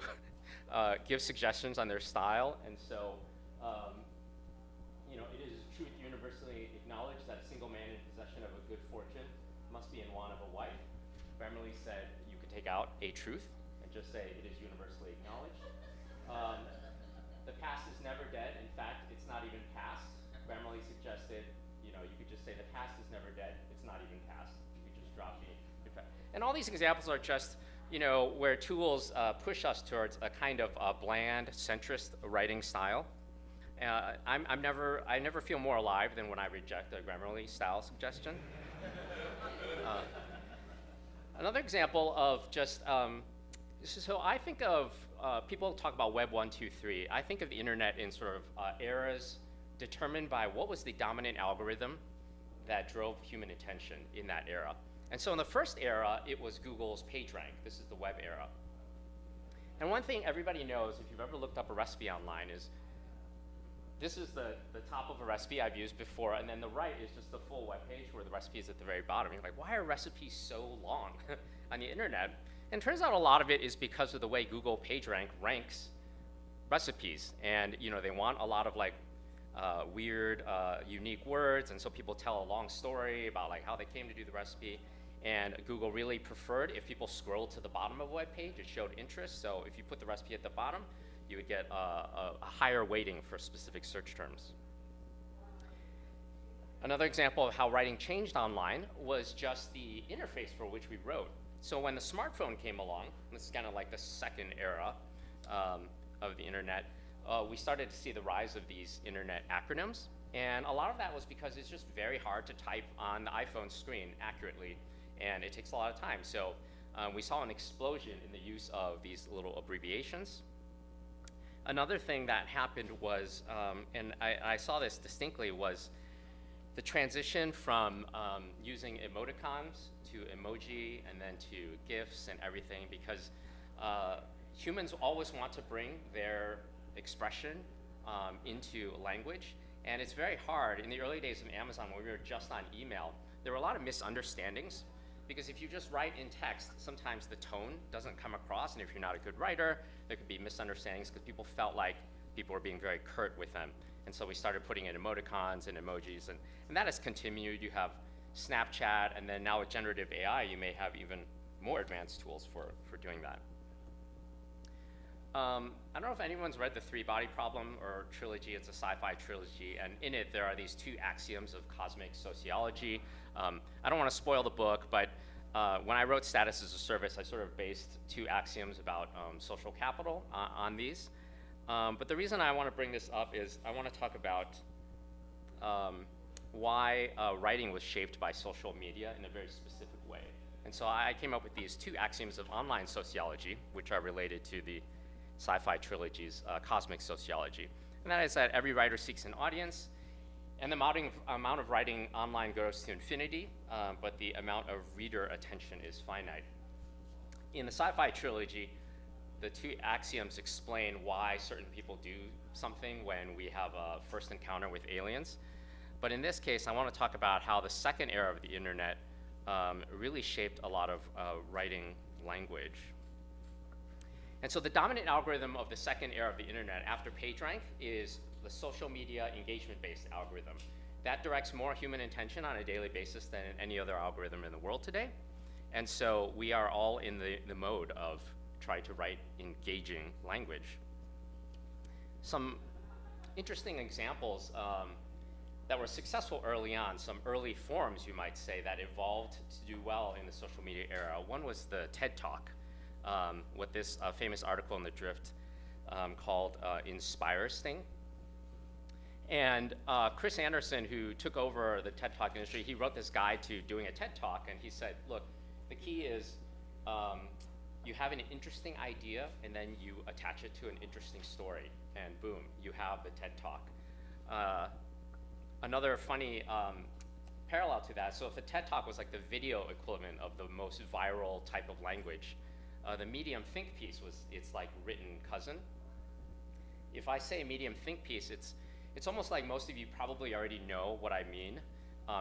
give suggestions on their style. And so, it is truth universally acknowledged that a single man in possession of a good fortune must be in want of a wife. Grammarly said you could take out a truth and just say it is universally acknowledged. The past is never dead. In fact, it's not even past. Grammarly suggested, you could just say the past is never dead. It's not even past. You could just drop the. And all these examples are just, where tools push us towards a kind of bland, centrist writing style. I never feel more alive than when I reject a Grammarly style suggestion. Another example of just, so I think of, people talk about Web 1, 2, 3. I think of the internet in sort of eras determined by what was the dominant algorithm that drove human attention in that era. And so in the first era, it was Google's PageRank. This is the web era. And one thing everybody knows, if you've ever looked up a recipe online, is this is the top of a recipe I've used before, and then the right is just the full web page where the recipe is at the very bottom. You're like, why are recipes so long on the internet? And it turns out a lot of it is because of the way Google PageRank ranks recipes. And they want a lot of weird, unique words, and so people tell a long story about how they came to do the recipe. And Google really preferred if people scrolled to the bottom of a web page, it showed interest. So if you put the recipe at the bottom, you would get a higher weighting for specific search terms. Another example of how writing changed online was just the interface for which we wrote. So when the smartphone came along, this is kind of like the second era of the internet, we started to see the rise of these internet acronyms. And a lot of that was because it's just very hard to type on the iPhone screen accurately, and it takes a lot of time. So we saw an explosion in the use of these little abbreviations. Another thing that happened was, and I saw this distinctly, was the transition from using emoticons to emoji and then to GIFs and everything, because humans always want to bring their expression into language. And it's very hard. In the early days of Amazon, when we were just on email, there were a lot of misunderstandings, because if you just write in text, sometimes the tone doesn't come across, and if you're not a good writer, there could be misunderstandings because people felt like people were being very curt with them. And so we started putting in emoticons and emojis, and that has continued. You have Snapchat, and then now with generative AI, you may have even more advanced tools for doing that. I don't know if anyone's read the Three-Body Problem or trilogy. It's a sci-fi trilogy, and in it there are these 2 axioms of cosmic sociology. I don't want to spoil the book, but when I wrote Status as a Service, I sort of based 2 axioms about social capital on these. But the reason I want to bring this up is I want to talk about why writing was shaped by social media in a very specific way. And so I came up with these 2 axioms of online sociology, which are related to the sci-fi trilogy's cosmic sociology. And that is that every writer seeks an audience, and the amount of writing online goes to infinity, but the amount of reader attention is finite. In the sci-fi trilogy, the 2 axioms explain why certain people do something when we have a first encounter with aliens. But in this case, I want to talk about how the second era of the internet really shaped a lot of writing language. And so the dominant algorithm of the second era of the internet after PageRank is the social media engagement-based algorithm. That directs more human attention on a daily basis than any other algorithm in the world today. And so we are all in the mode of try to write engaging language. Some interesting examples that were successful early on, some early forms, you might say, that evolved to do well in the social media era. One was the TED Talk, with this famous article in The Drift called Inspires Thing. And Chris Anderson, who took over the TED Talk industry, he wrote this guide to doing a TED Talk, and he said, look, the key is you have an interesting idea, and then you attach it to an interesting story, and boom, you have the TED Talk. Another funny parallel to that, so if a TED Talk was like the video equivalent of the most viral type of language, the medium think piece was its like written cousin. If I say medium think piece, it's almost like most of you probably already know what I mean.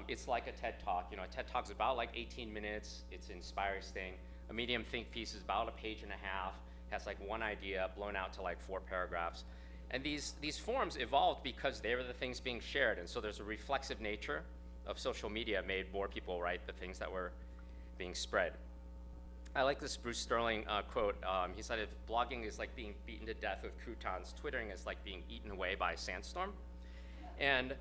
It's like a TED Talk. You know, a TED Talk's about like 18 minutes. It's Inspires thing. A medium think piece is about a page and a half. Has like one idea blown out to like 4 paragraphs. And these forms evolved because they were the things being shared. And so there's a reflexive nature of social media made more people write the things that were being spread. I like this Bruce Sterling quote. He said, if blogging is like being beaten to death with croutons, Twittering is like being eaten away by a sandstorm. And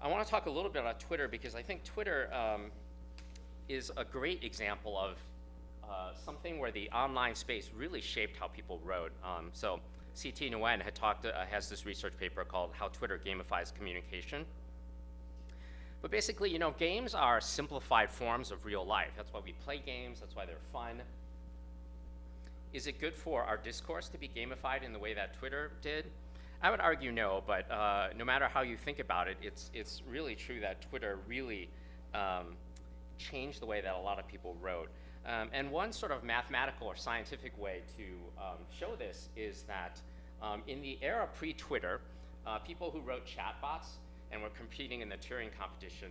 I want to talk a little bit about Twitter because I think Twitter is a great example of something where the online space really shaped how people wrote. So C.T. Nguyen had has this research paper called How Twitter Gamifies Communication. But basically, you know, games are simplified forms of real life. That's why we play games, that's why they're fun. Is it good for our discourse to be gamified in the way that Twitter did? I would argue no, but no matter how you think about it, it's really true that Twitter really changed the way that a lot of people wrote. And one sort of mathematical or scientific way to show this is that in the era pre-Twitter, people who wrote chatbots and were competing in the Turing competition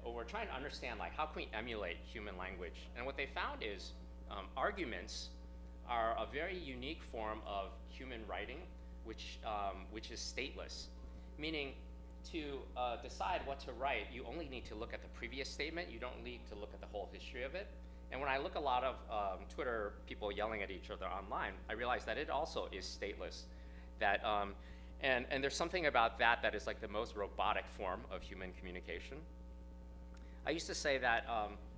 were trying to understand, like, how can we emulate human language? And what they found is arguments are a very unique form of human writing, which is stateless, meaning to decide what to write, you only need to look at the previous statement. You don't need to look at the whole history of it. And when I look a lot of Twitter people yelling at each other online, I realize that it also is stateless. That, and there's something about that that is like the most robotic form of human communication. I used to say that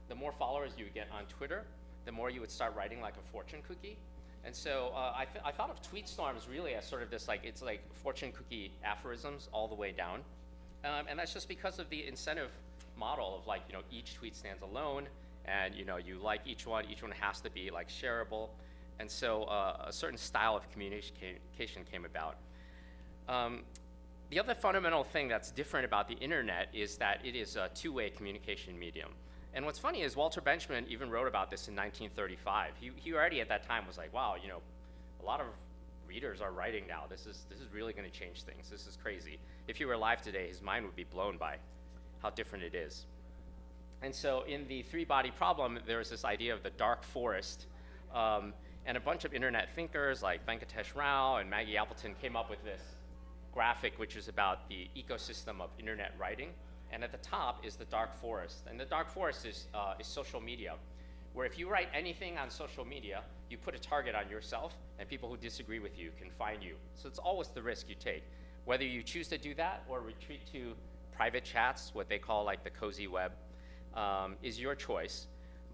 the more followers you would get on Twitter, the more you would start writing like a fortune cookie. And so I thought of tweet storms really as sort of this, like, it's like fortune cookie aphorisms all the way down. And that's just because of the incentive model of, like, you know, each tweet stands alone, and, you know, you like each one has to be like shareable. And so a certain style of communication came about. The other fundamental thing that's different about the internet is that it is a two-way communication medium. And what's funny is Walter Benjamin even wrote about this in 1935. He already at that time was like, wow, you know, a lot of readers are writing now. This is really going to change things. This is crazy. If he were alive today, his mind would be blown by how different it is. And so in the three-body problem, there's this idea of the dark forest. And a bunch of internet thinkers like Venkatesh Rao and Maggie Appleton came up with this graphic, which is about the ecosystem of internet writing. And at the top is the dark forest. And the dark forest is social media, where if you write anything on social media, you put a target on yourself, and people who disagree with you can find you. So it's always the risk you take. Whether you choose to do that or retreat to private chats, what they call like the cozy web, is your choice.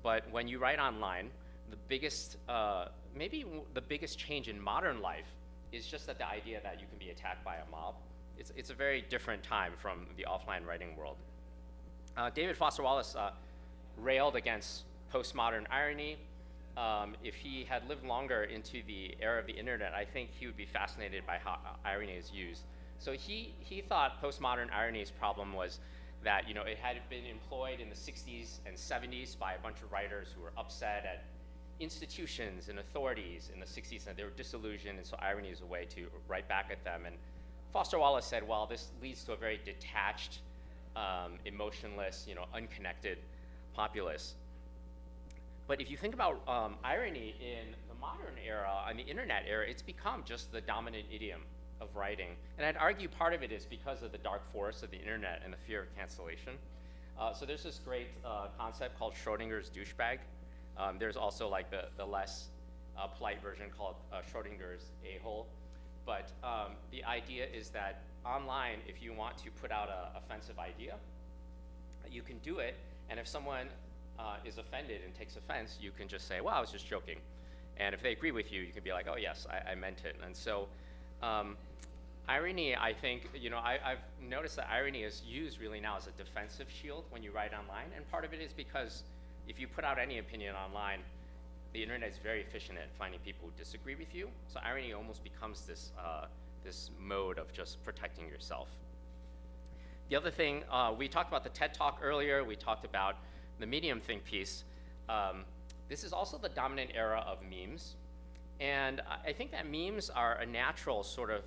But when you write online, the biggest, maybe the biggest change in modern life is just that the idea that you can be attacked by a mob. It's a very different time from the offline writing world. David Foster Wallace railed against postmodern irony. If he had lived longer into the era of the internet, I think he would be fascinated by how irony is used. So he thought postmodern irony's problem was that, you know, it had been employed in the 60s and 70s by a bunch of writers who were upset at institutions and authorities in the 60s, and they were disillusioned, and so irony is a way to write back at them. And Foster Wallace said, well, this leads to a very detached, emotionless, you know, unconnected populace. But if you think about irony in the modern era, in the internet era, it's become just the dominant idiom of writing. And I'd argue part of it is because of the dark forest of the internet and the fear of cancellation. So there's this great concept called Schrodinger's douchebag. There's also like the less a polite version called Schrodinger's a-hole. But the idea is that online, if you want to put out an offensive idea, you can do it, and if someone is offended and takes offense, you can just say, well, I was just joking. And if they agree with you, you can be like, oh yes, I meant it. And so irony, I think, I've noticed that irony is used really now as a defensive shield when you write online, and part of it is because if you put out any opinion online, the internet is very efficient at finding people who disagree with you. So irony almost becomes this, this mode of just protecting yourself. The other thing, we talked about the TED Talk earlier, we talked about the Medium think piece. This is also the dominant era of memes. And I think that memes are a natural sort of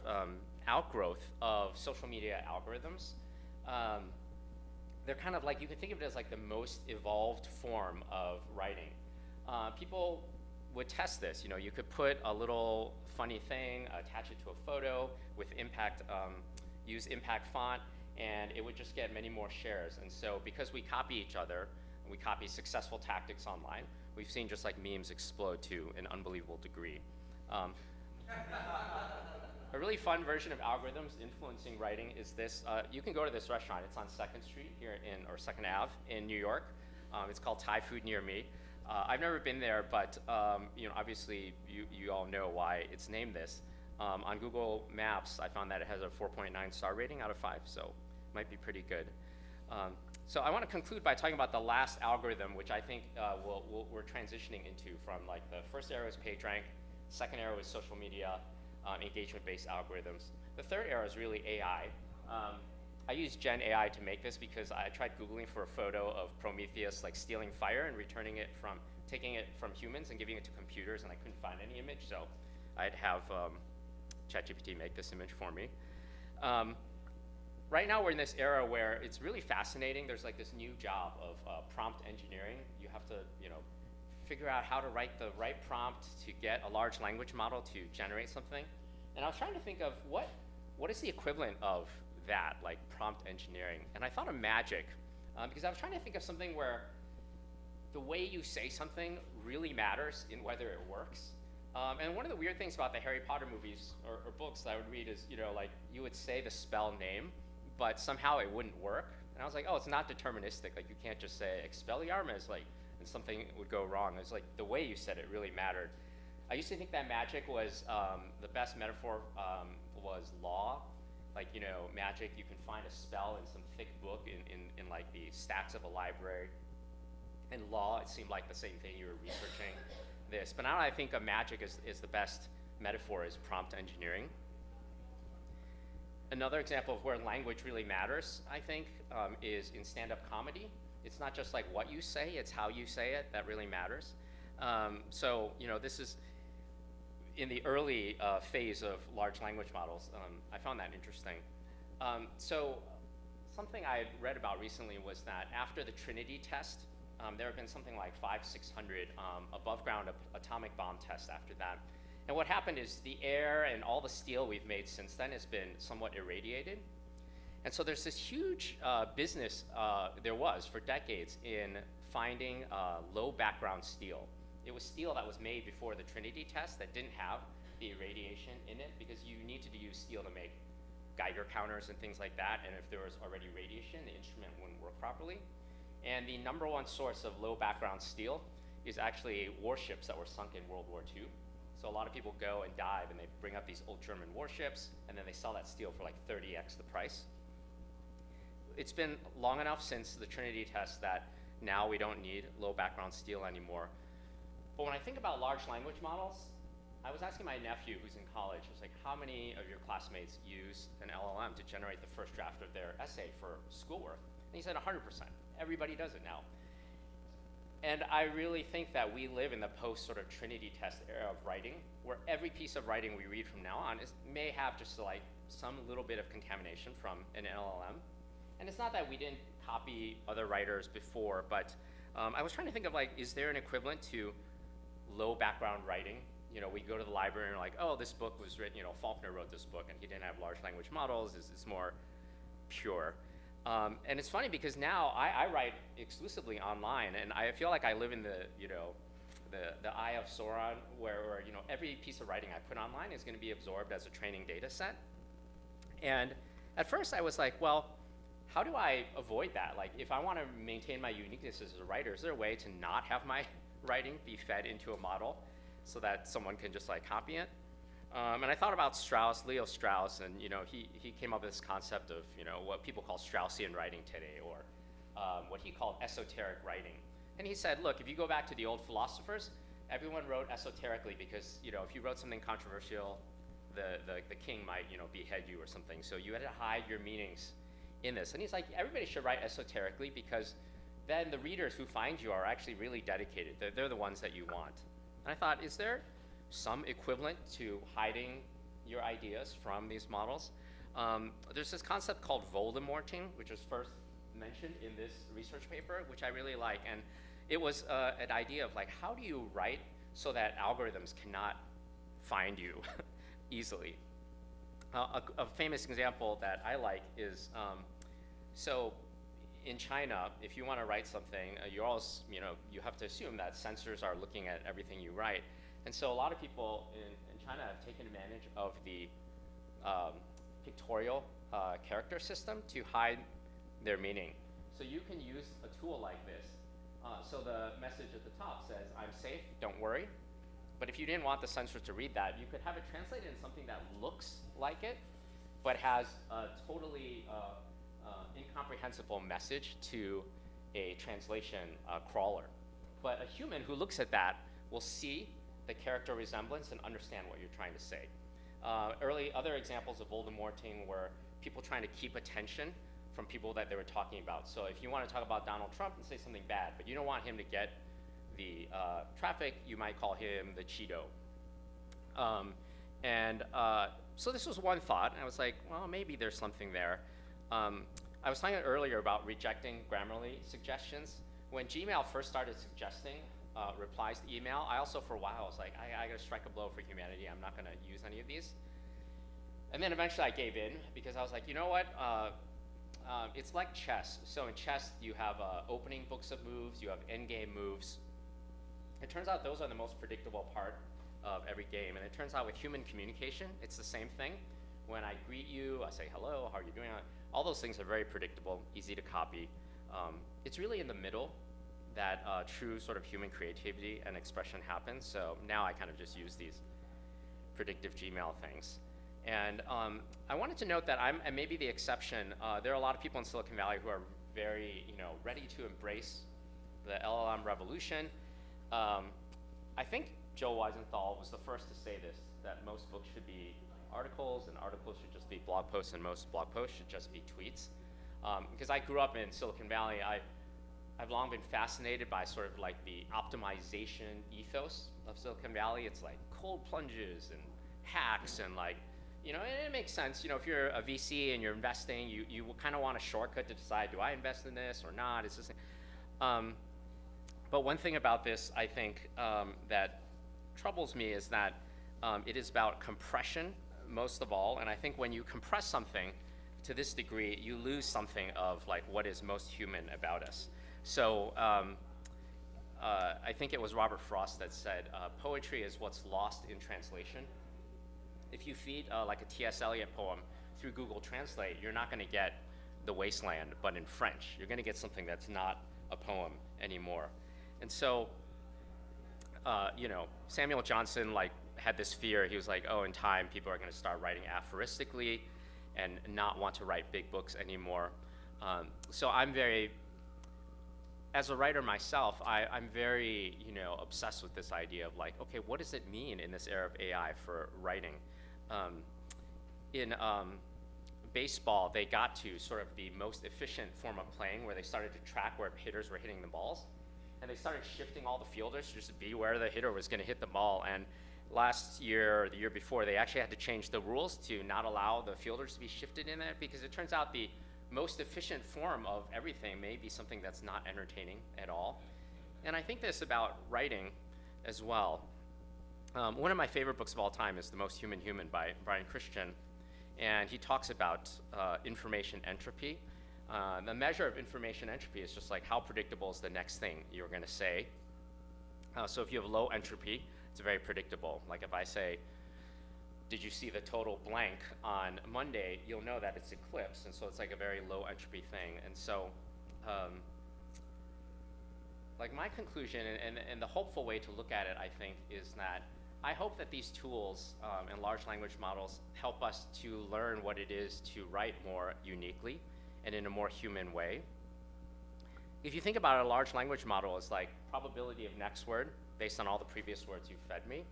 outgrowth of social media algorithms. They're kind of like, you can think of it as like the most evolved form of writing. People would test this. You could put a little funny thing, attach it to a photo with impact, use impact font, and it would just get many more shares. And so because we copy each other, and we copy successful tactics online, we've seen just like memes explode to an unbelievable degree. A really fun version of algorithms influencing writing is this. You can go to this restaurant. It's on 2nd Street here or 2nd Ave in New York. It's called Thai Food Near Me. I've never been there, but obviously you all know why it's named this. On Google Maps, I found that it has a 4.9 star rating out of 5, so it might be pretty good. So I want to conclude by talking about the last algorithm, which I think we're transitioning into from like the first era was PageRank, second era was social media, engagement-based algorithms. The third era is really AI. I used Gen AI to make this because I tried Googling for a photo of Prometheus like stealing fire and taking it from humans and giving it to computers, and I couldn't find any image, so I'd have ChatGPT make this image for me. Right now we're in this era where it's really fascinating. There's like this new job of prompt engineering. You have to, figure out how to write the right prompt to get a large language model to generate something. And I was trying to think of what is the equivalent of that, like prompt engineering. And I thought of magic, because I was trying to think of something where the way you say something really matters in whether it works. And one of the weird things about the Harry Potter movies or books that I would read is, like you would say the spell name, but somehow it wouldn't work. And I was like, oh, it's not deterministic. Like you can't just say Expelliarmus, like, and something would go wrong. It's like the way you said it really mattered. I used to think that magic was, the best metaphor was law. Like, magic, you can find a spell in some thick book in like the stacks of a library. In law, it seemed like the same thing, you were researching this. But now I think of magic is the best metaphor is prompt engineering. Another example of where language really matters, I think, is in stand-up comedy. It's not just like what you say, it's how you say it that really matters. So, this is in the early phase of large language models. I found that interesting. So something I had read about recently was that after the Trinity test, there have been something like 600 above ground atomic bomb tests after that. And what happened is the air and all the steel we've made since then has been somewhat irradiated. And so there's this huge business there was for decades in finding low background steel. It was steel that was made before the Trinity test that didn't have the irradiation in it, because you needed to use steel to make Geiger counters and things like that, and if there was already radiation, the instrument wouldn't work properly. And the #1 source of low background steel is actually warships that were sunk in World War II. So a lot of people go and dive and they bring up these old German warships, and then they sell that steel for like 30x the price. It's been long enough since the Trinity test that now we don't need low background steel anymore. But when I think about large language models, I was asking my nephew who's in college, I was like, how many of your classmates use an LLM to generate the first draft of their essay for schoolwork? And he said 100%. Everybody does it now. And I really think that we live in the post sort of Trinity test era of writing, where every piece of writing we read from now on may have just like some little bit of contamination from an LLM. And it's not that we didn't copy other writers before, but I was trying to think of like, is there an equivalent to low background writing? We go to the library and we're like, oh, this book was written, Faulkner wrote this book and he didn't have large language models, it's more pure. And it's funny because now I write exclusively online, and I feel like I live in the Eye of Sauron, where you know, every piece of writing I put online is going to be absorbed as a training data set. And at first I was like, well, how do I avoid that? Like, if I want to maintain my uniqueness as a writer, is there a way to not have my writing be fed into a model so that someone can just like copy it? And I thought about Leo Strauss, and you know, he came up with this concept of, you know, what people call Straussian writing today, or what he called esoteric writing. And he said, look, if you go back to the old philosophers, everyone wrote esoterically because, you know, if you wrote something controversial, the king might, you know, behead you or something. So you had to hide your meanings in this. And he's like, everybody should write esoterically, because then the readers who find you are actually really dedicated. They're the ones that you want. And I thought, is there some equivalent to hiding your ideas from these models? There's this concept called Voldemorting, which was first mentioned in this research paper, which I really like. And it was an idea of like, how do you write so that algorithms cannot find you easily? A famous example that I like is, so in China, if you want to write something, you always, you know, you have to assume that censors are looking at everything you write. And so a lot of people in China have taken advantage of the pictorial character system to hide their meaning. So you can use a tool like this. So the message at the top says, I'm safe, don't worry. But if you didn't want the censor to read that, you could have it translated in something that looks like it, but has a totally incomprehensible message to a translation crawler. But a human who looks at that will see the character resemblance and understand what you're trying to say. Other examples of Voldemorting were people trying to keep attention from people that they were talking about. So if you want to talk about Donald Trump and say something bad, but you don't want him to get the traffic, you might call him the Cheeto. So this was one thought, and I was like, well, maybe there's something there. I was talking earlier about rejecting Grammarly suggestions. When Gmail first started suggesting replies to email, I also, for a while, was like, I gotta strike a blow for humanity. I'm not gonna use any of these. And then eventually I gave in, because I was like, you know what? It's like chess. So in chess, you have opening books of moves, you have endgame moves. It turns out those are the most predictable part of every game. And it turns out with human communication, it's the same thing. When I greet you, I say hello, how are you doing? All those things are very predictable, easy to copy. It's really in the middle that true sort of human creativity and expression happens. So now I kind of just use these predictive Gmail things. And I wanted to note that I may be the exception. There are a lot of people in Silicon Valley who are very, you know, ready to embrace the LLM revolution. I think Joe Weisenthal was the first to say this, that most books should be articles, and articles should just be blog posts, and most blog posts should just be tweets. Because I grew up in Silicon Valley, I've long been fascinated by sort of like the optimization ethos of Silicon Valley. It's like cold plunges and hacks and like, you know, and it makes sense. You know, if you're a VC and you're investing, you kind of want a shortcut to decide, do I invest in this or not? Is this? But one thing about this, I think, that troubles me is that it is about compression most of all. And I think when you compress something to this degree, you lose something of like what is most human about us. So I think it was Robert Frost that said, poetry is what's lost in translation. If you feed like a T.S. Eliot poem through Google Translate, you're not going to get The Wasteland, but in French. You're going to get something that's not a poem anymore. And so, you know, Samuel Johnson like had this fear. He was like, oh, in time, people are going to start writing aphoristically and not want to write big books anymore. So I'm very, as a writer myself, I'm very, you know, obsessed with this idea of like, okay, what does it mean in this era of AI for writing? In baseball, they got to sort of the most efficient form of playing, where they started to track where hitters were hitting the balls. And they started shifting all the fielders to just be where the hitter was going to hit the ball. And last year, or the year before, they actually had to change the rules to not allow the fielders to be shifted in there, because it turns out the most efficient form of everything may be something that's not entertaining at all. And I think this about writing as well. One of my favorite books of all time is The Most Human Human by Brian Christian. And he talks about information entropy. The measure of information entropy is just like how predictable is the next thing you're going to say. So if you have low entropy, it's very predictable. Like if I say, did you see the total blank on Monday, you'll know that it's eclipsed, and so it's like a very low entropy thing. And so like my conclusion and the hopeful way to look at it, I think, is that I hope that these tools and large language models help us to learn what it is to write more uniquely and in a more human way. If you think about it, a large language model is like probability of next word based on all the previous words you've fed me.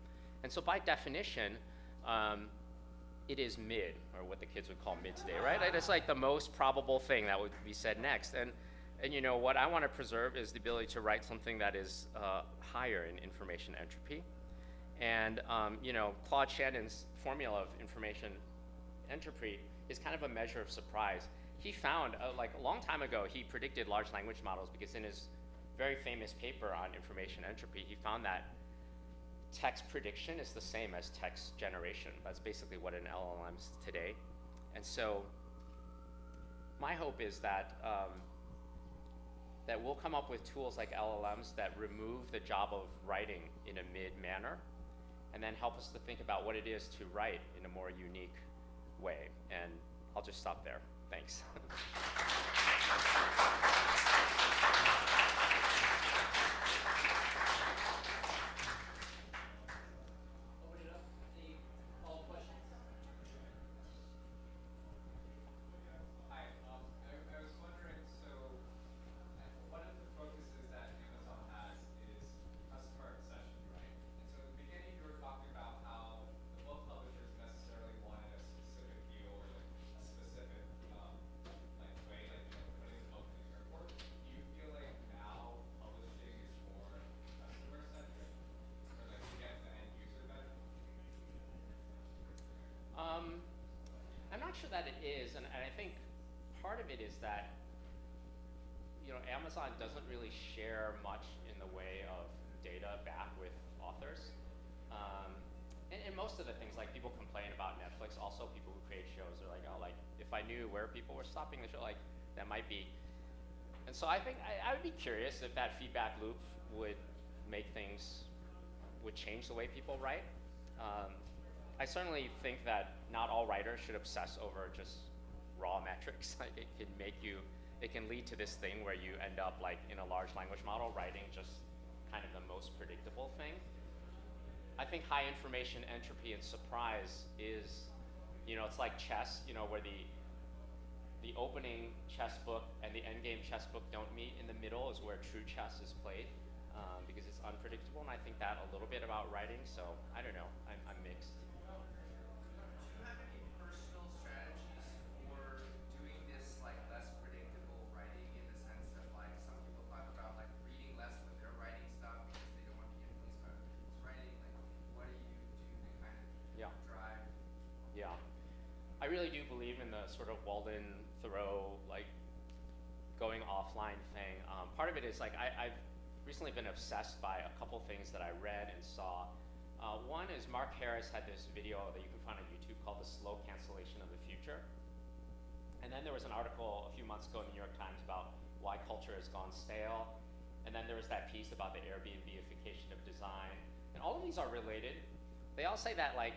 And so by definition, it is mid, or what the kids would call mid today, right? It's like the most probable thing that would be said next. And you know, what I want to preserve is the ability to write something that is higher in information entropy. And you know, Claude Shannon's formula of information entropy is kind of a measure of surprise. He found, like a long time ago, he predicted large language models because in his very famous paper on information entropy, he found that text prediction is the same as text generation. That's basically what an LLM is today. And so my hope is that that we'll come up with tools like LLMs that remove the job of writing in a mid manner, and then help us to think about what it is to write in a more unique way. And I'll just stop there. Thanks. Open it up. Any follow-up questions? Hi, I was wondering, so one of the focuses that Amazon has is customer obsession, right? And so in the beginning you were talking about how the book publishers necessarily wanted a specific view or like a specific like way, like putting the book in the airport. Do you feel like now publishing is more customer centric, or like to get the end user better? I'm not sure that it is, and I think part of it is that, you know, Amazon doesn't really share much in the way of data back with authors. And most of the things, like people complain about Netflix, also people who create shows are like, oh, like if I knew where people were stopping the show, like that might be. And so I think I would be curious if that feedback loop would make things, would change the way people write. I certainly think that not all writers should obsess over just raw metrics. Like it can make you, it can lead to this thing where you end up like in a large language model writing just kind of the most predictable thing. I think high information entropy and surprise is, you know, it's like chess, you know, where the opening chess book and the endgame chess book don't meet. In the middle is where true chess is played, because it's unpredictable. And I think that a little bit about writing. So I don't know, I'm mixed. Do you have any personal strategies for doing this like less predictable writing, in the sense that like some people talk about like reading less when they're writing stuff because they don't want to be influenced by other people's writing? Like, what do you do to kind of drive? Yeah, I really do believe in the sort of Walden Thoreau like going offline thing. Part of it is like I've recently been obsessed by a couple things that I read and saw. One is Mark Harris had this video that you can find on YouTube called The Slow Cancellation of the Future. And then there was an article a few months ago in the New York Times about why culture has gone stale. And then there was that piece about the Airbnb-ification of design. And all of these are related. They all say that like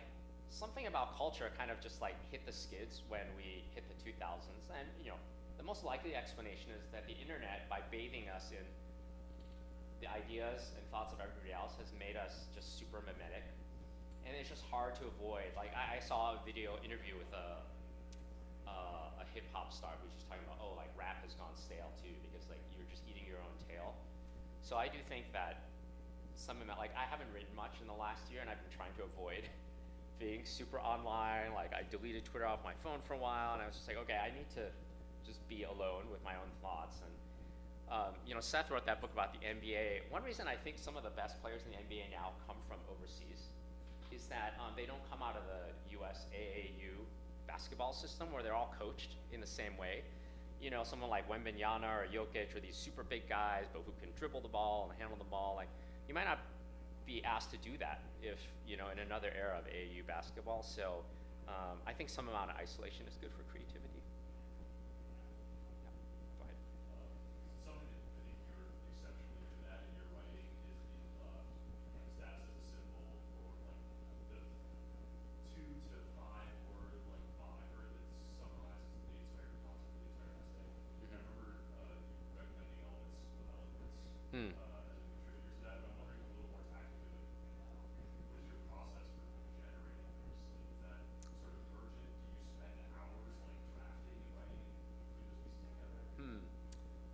something about culture kind of just like hit the skids when we hit the 2000s. And you know, the most likely explanation is that the internet, by bathing us in the ideas and thoughts of everybody else, has made us just super mimetic. And it's just hard to avoid. Like I saw a video interview with a hip hop star who's just talking about, oh, like rap has gone stale too, because like you're just eating your own tail. So I do think that some amount, like I haven't written much in the last year, and I've been trying to avoid being super online. Like I deleted Twitter off my phone for a while, and I was just like, okay, I need to just be alone with my own thoughts. And you know, Seth wrote that book about the NBA. One reason I think some of the best players in the NBA now come from overseas is that they don't come out of the US AAU basketball system where they're all coached in the same way. You know, someone like Wembanyama or Jokic are these super big guys, but who can dribble the ball and handle the ball. Like, you might not be asked to do that if, you know, in another era of AAU basketball. So I think some amount of isolation is good for creativity. Yeah, go ahead. Something that I think you're exceptionally good at in your writing is the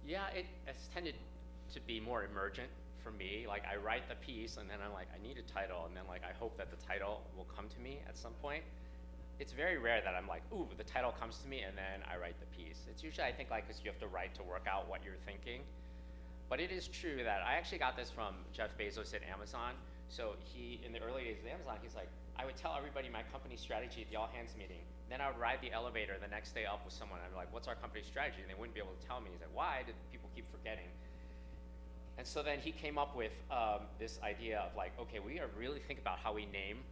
Yeah, it has tended to be more emergent for me. Like I write the piece and then I'm like, I need a title, and then like I hope that the title will come to me at some point. It's very rare that I'm like, ooh, the title comes to me and then I write the piece. It's usually, I think, like, because you have to write to work out what you're thinking. But it is true that I actually got this from Jeff Bezos at Amazon. So he, in the early days of Amazon, he's like, I would tell everybody my company strategy at the all hands meeting. Then I would ride the elevator the next day up with someone. I'd be like, what's our company strategy? And they wouldn't be able to tell me. He's like, why did people keep forgetting? And so then he came up with this idea of like, okay, we gotta really think about how we name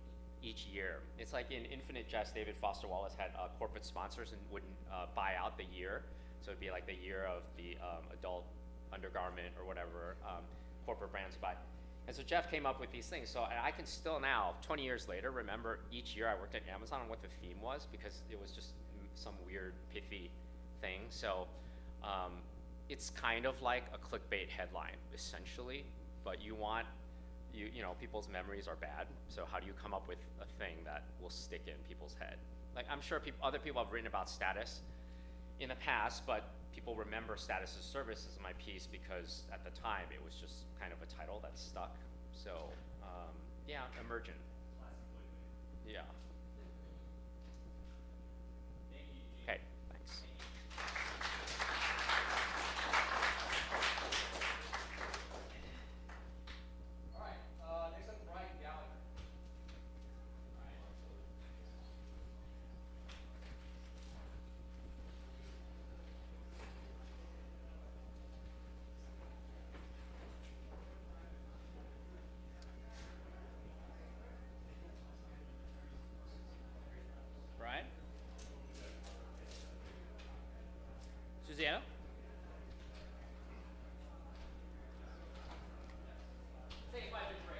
each year. It's like in Infinite Jest, David Foster Wallace had corporate sponsors and wouldn't buy out the year. So it'd be like the year of the adult undergarment or whatever corporate brands buy. And so Jeff came up with these things. So I can still now, 20 years later, remember each year I worked at Amazon and what the theme was, because it was just some weird, pithy thing. So it's kind of like a clickbait headline, essentially, but you want, you know, people's memories are bad. So how do you come up with a thing that will stick in people's head? Like, I'm sure other people have written about status in the past, but people remember status as service as my piece because at the time it was just kind of a title that stuck. So yeah, emergent. Yeah. Okay, thanks. All right, next up, Brian Gallagher. Brian? Susannah? Take a 5-minute break.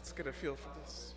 Let's get a feel for this.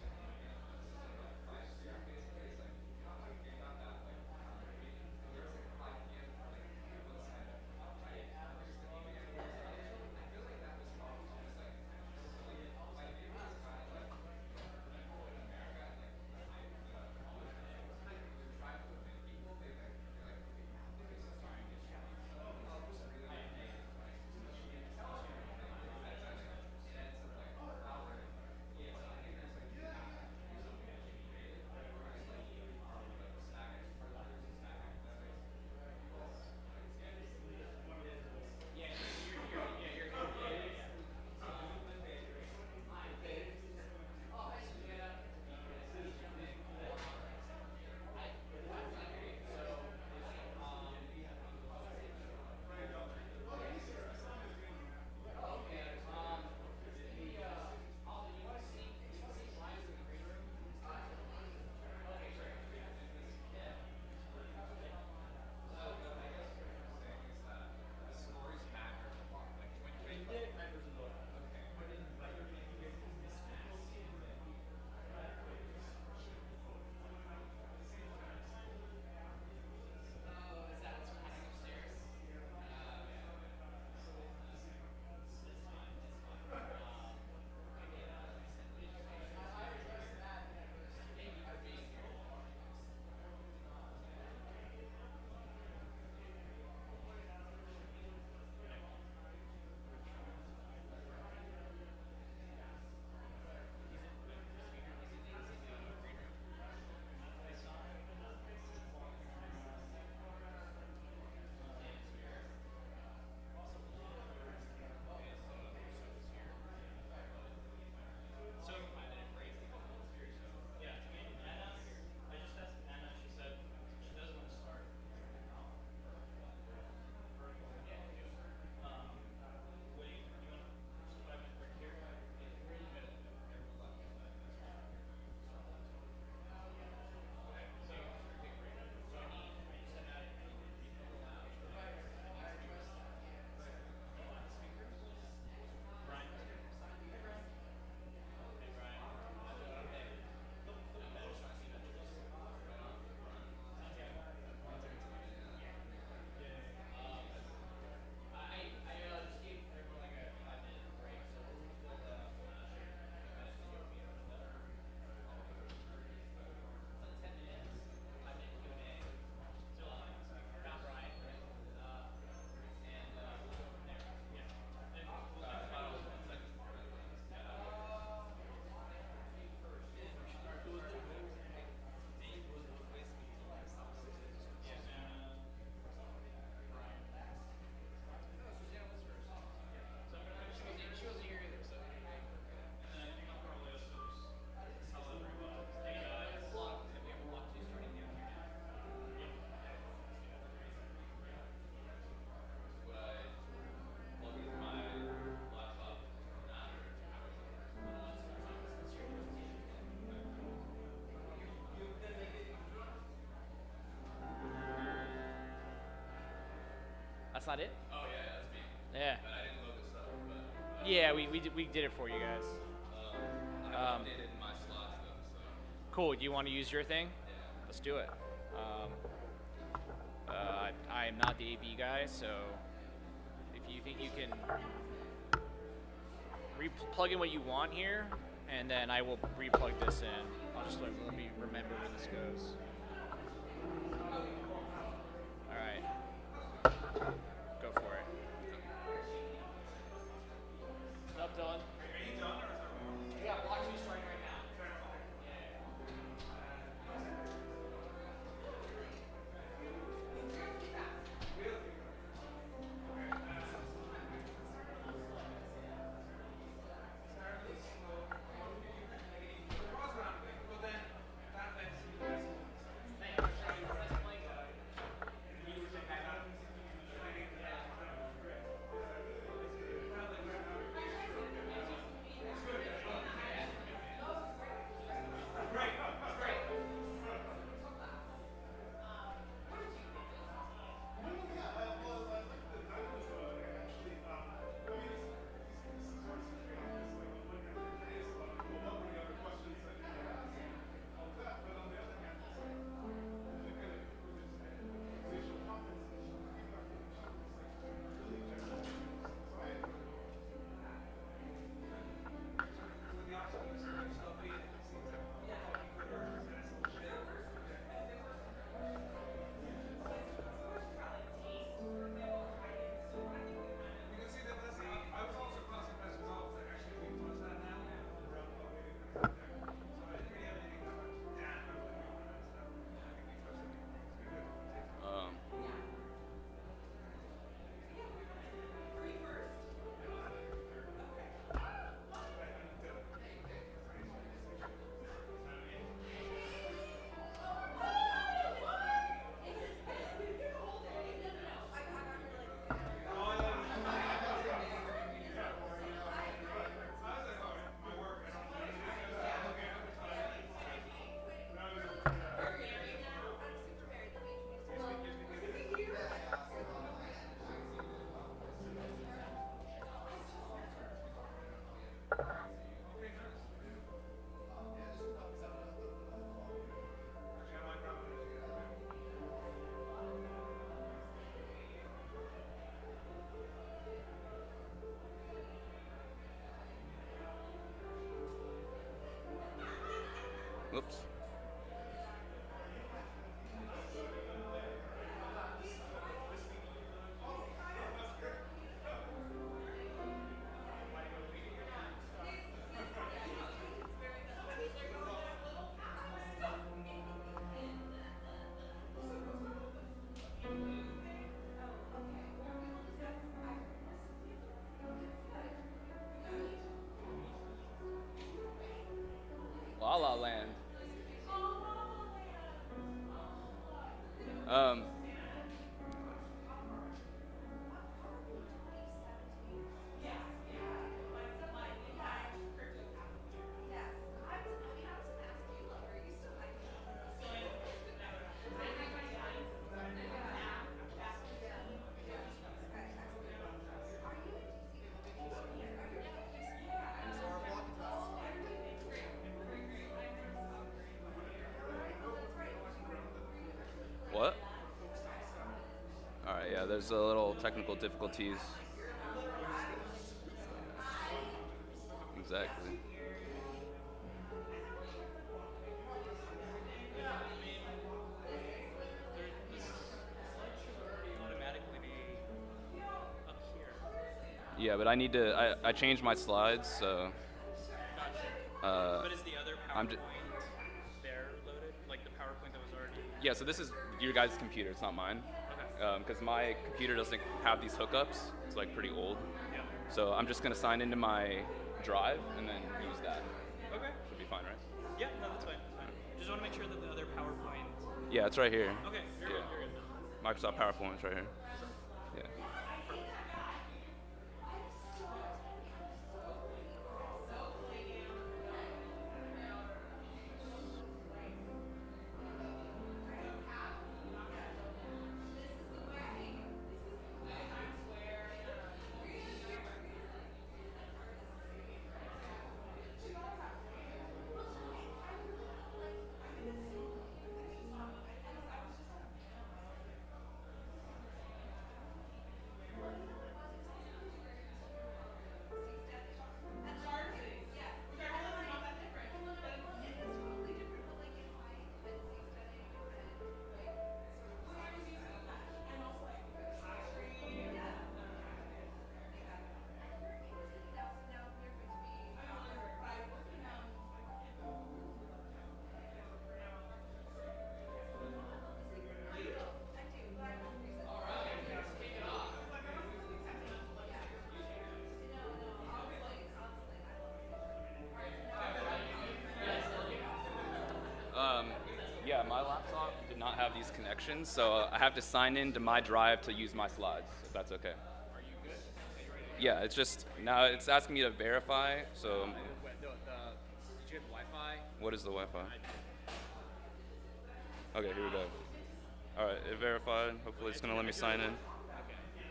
That's not it? Oh yeah, that's me. Yeah. But I didn't load this up. But, Yeah, we did it for you guys. I updated my slots though. So. Cool. Do you want to use your thing? Yeah. Let's do it. I am not the AV guy, so if you think you can plug in what you want here, and then I will replug this in. I'll just let me remember where this goes. All right. Go for it. What's up, Dylan? Are you done or is there more? Yeah, watch me starting right now. Whoops. La La Land. What? All right, yeah, there's a little technical difficulties. Exactly. Yeah, but I need to, I changed my slides, so. But is the other I'm PowerPoint there loaded? Like the PowerPoint that was already? Yeah, so this is your guys' computer, it's not mine. Okay. Because my computer doesn't have these hookups. It's like pretty old. Yeah. So I'm just gonna sign into my drive and then use that. Okay. Should be fine, right? Yeah, no, that's fine. That's fine. Just want to make sure that the other PowerPoint. Yeah, it's right here. Okay, you're Yeah. good, you're good. Microsoft PowerPoint is right here. Yeah. not have these connections, so I have to sign in to my drive to use my slides, if that's okay. Are you good? Are you ready? Yeah, it's just, now it's asking me to verify, so Did you have Wi-Fi? what is the Wi-Fi? Okay, here we go. All right, it verified. Hopefully it's gonna let me sign in. Okay.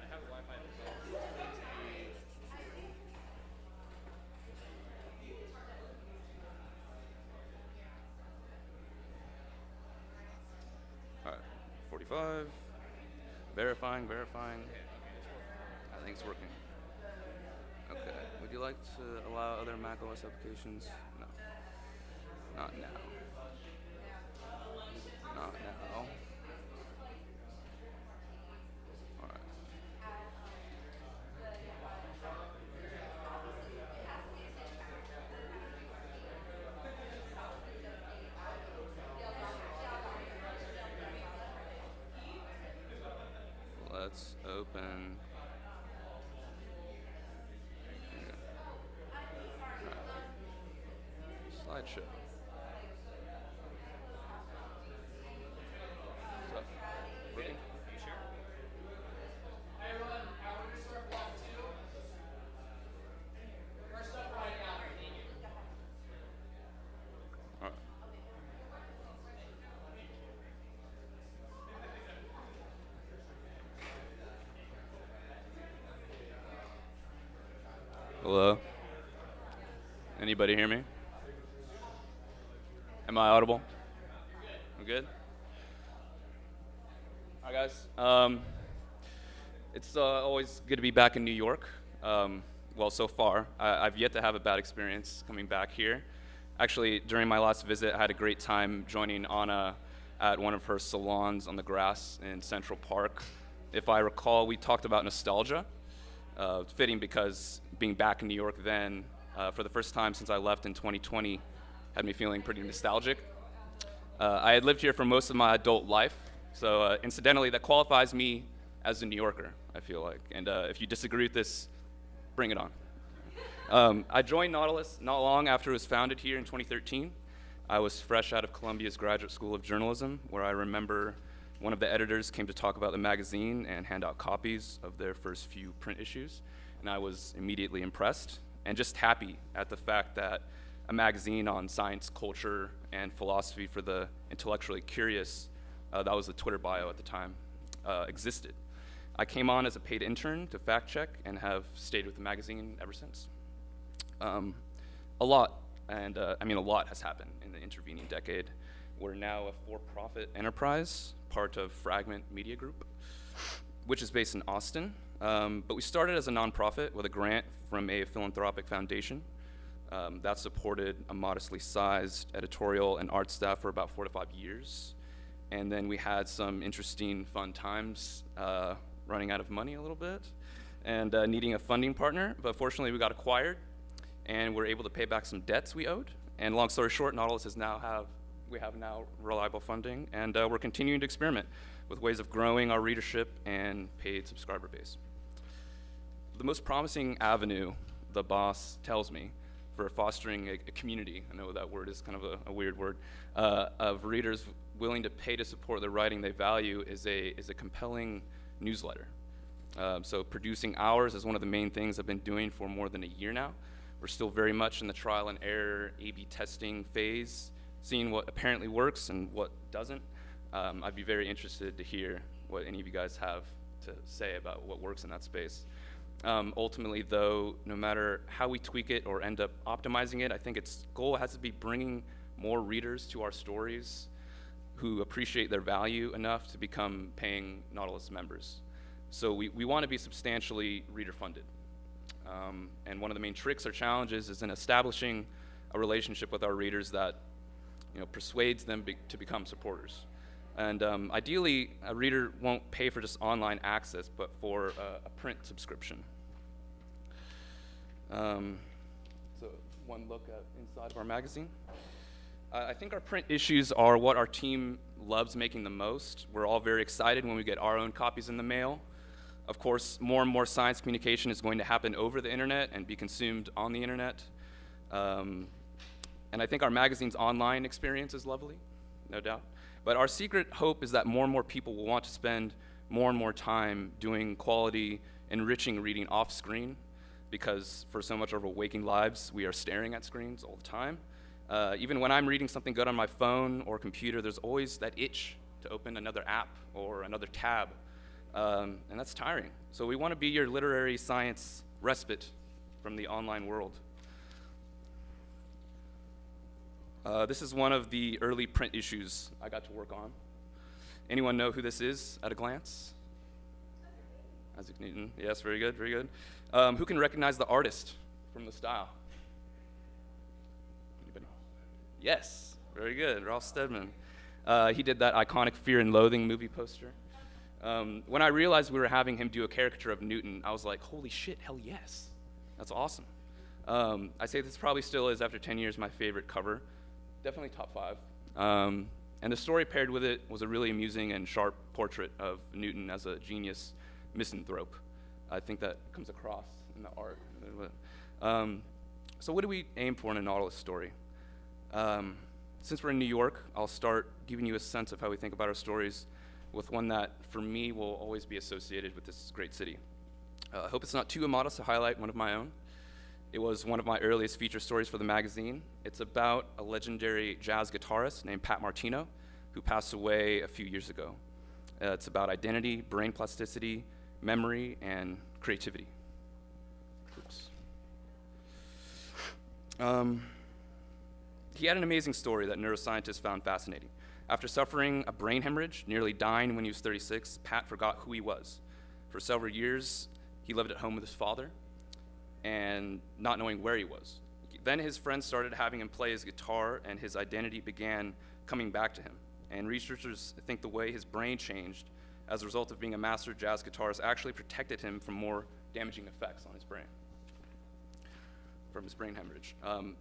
I have Wi-Fi results. All right, 45. Verifying. I think it's working. Okay, would you like to allow other macOS applications? No. Not now. Not now. All right. Let's open. Slideshow. What's up? Working? Are you sure? Hi everyone, we're going to start block 2. First up right now, thank you. All right. Hello? Anybody hear me? Am I audible? I'm good? Hi guys. It's always good to be back in New York. Well, so far, I've yet to have a bad experience coming back here. Actually, during my last visit, I had a great time joining Anna at one of her salons on the grass in Central Park. If I recall, we talked about nostalgia. Fitting because being back in New York then, for the first time since I left in 2020, had me feeling pretty nostalgic. I had lived here for most of my adult life, so incidentally, that qualifies me as a New Yorker, I feel like. And if you disagree with this, bring it on. I joined Nautilus not long after it was founded here in 2013. I was fresh out of Columbia's Graduate School of Journalism, where I remember one of the editors came to talk about the magazine and hand out copies of their first few print issues, and I was immediately impressed and just happy at the fact that a magazine on science, culture, and philosophy for the intellectually curious, that was the Twitter bio at the time, existed. I came on as a paid intern to fact check and have stayed with the magazine ever since. A lot has happened in the intervening decade. We're now a for-profit enterprise, part of Fragment Media Group, which is based in Austin. But we started as a nonprofit with a grant from a philanthropic foundation that supported a modestly sized editorial and art staff for about 4 to 5 years. And then we had some interesting fun times running out of money a little bit and needing a funding partner. But fortunately, we got acquired and we're able to pay back some debts we owed. And long story short, Nautilus we have now reliable funding, and we're continuing to experiment with ways of growing our readership and paid subscriber base. The most promising avenue, the boss tells me, for fostering a community, I know that word is kind of a weird word, of readers willing to pay to support the writing they value is a compelling newsletter. So producing ours is one of the main things I've been doing for more than a year now. We're still very much in the trial and error, A/B testing phase, seeing what apparently works and what doesn't. I'd be very interested to hear what any of you guys have to say about what works in that space. Ultimately, though, no matter how we tweak it or end up optimizing it, I think its goal has to be bringing more readers to our stories who appreciate their value enough to become paying Nautilus members. So we want to be substantially reader-funded. And one of the main tricks or challenges is in establishing a relationship with our readers that persuades them to become supporters. And ideally, a reader won't pay for just online access, but for a print subscription. So one look at inside of our magazine. I think our print issues are what our team loves making the most. We're all very excited when we get our own copies in the mail. Of course, more and more science communication is going to happen over the internet and be consumed on the internet. And I think our magazine's online experience is lovely, no doubt. But our secret hope is that more and more people will want to spend more and more time doing quality, enriching reading off screen, because for so much of our waking lives, we are staring at screens all the time. Even when I'm reading something good on my phone or computer, there's always that itch to open another app or another tab, and that's tiring. So we want to be your literary science respite from the online world. This is one of the early print issues I got to work on. Anyone know who this is at a glance? Isaac Newton. Yes, very good, very good. Who can recognize the artist from the style? Anybody? Yes, very good, Ralph Steadman. He did that iconic Fear and Loathing movie poster. When I realized we were having him do a caricature of Newton, I was like, holy shit, hell yes. That's awesome. I say this probably still is, after 10 years, my favorite cover. Definitely top 5. And the story paired with it was a really amusing and sharp portrait of Newton as a genius misanthrope. I think that comes across in the art. So what do we aim for in a Nautilus story? Since we're in New York, I'll start giving you a sense of how we think about our stories with one that, for me, will always be associated with this great city. I hope it's not too immodest to highlight one of my own. It was one of my earliest feature stories for the magazine. It's about a legendary jazz guitarist named Pat Martino, who passed away a few years ago. It's about identity, brain plasticity, memory, and creativity. Oops. He had an amazing story that neuroscientists found fascinating. After suffering a brain hemorrhage, nearly dying when he was 36, Pat forgot who he was. For several years, he lived at home with his father and not knowing where he was. Then his friends started having him play his guitar, and his identity began coming back to him. And researchers think the way his brain changed as a result of being a master jazz guitarist actually protected him from more damaging effects on his brain, from his brain hemorrhage.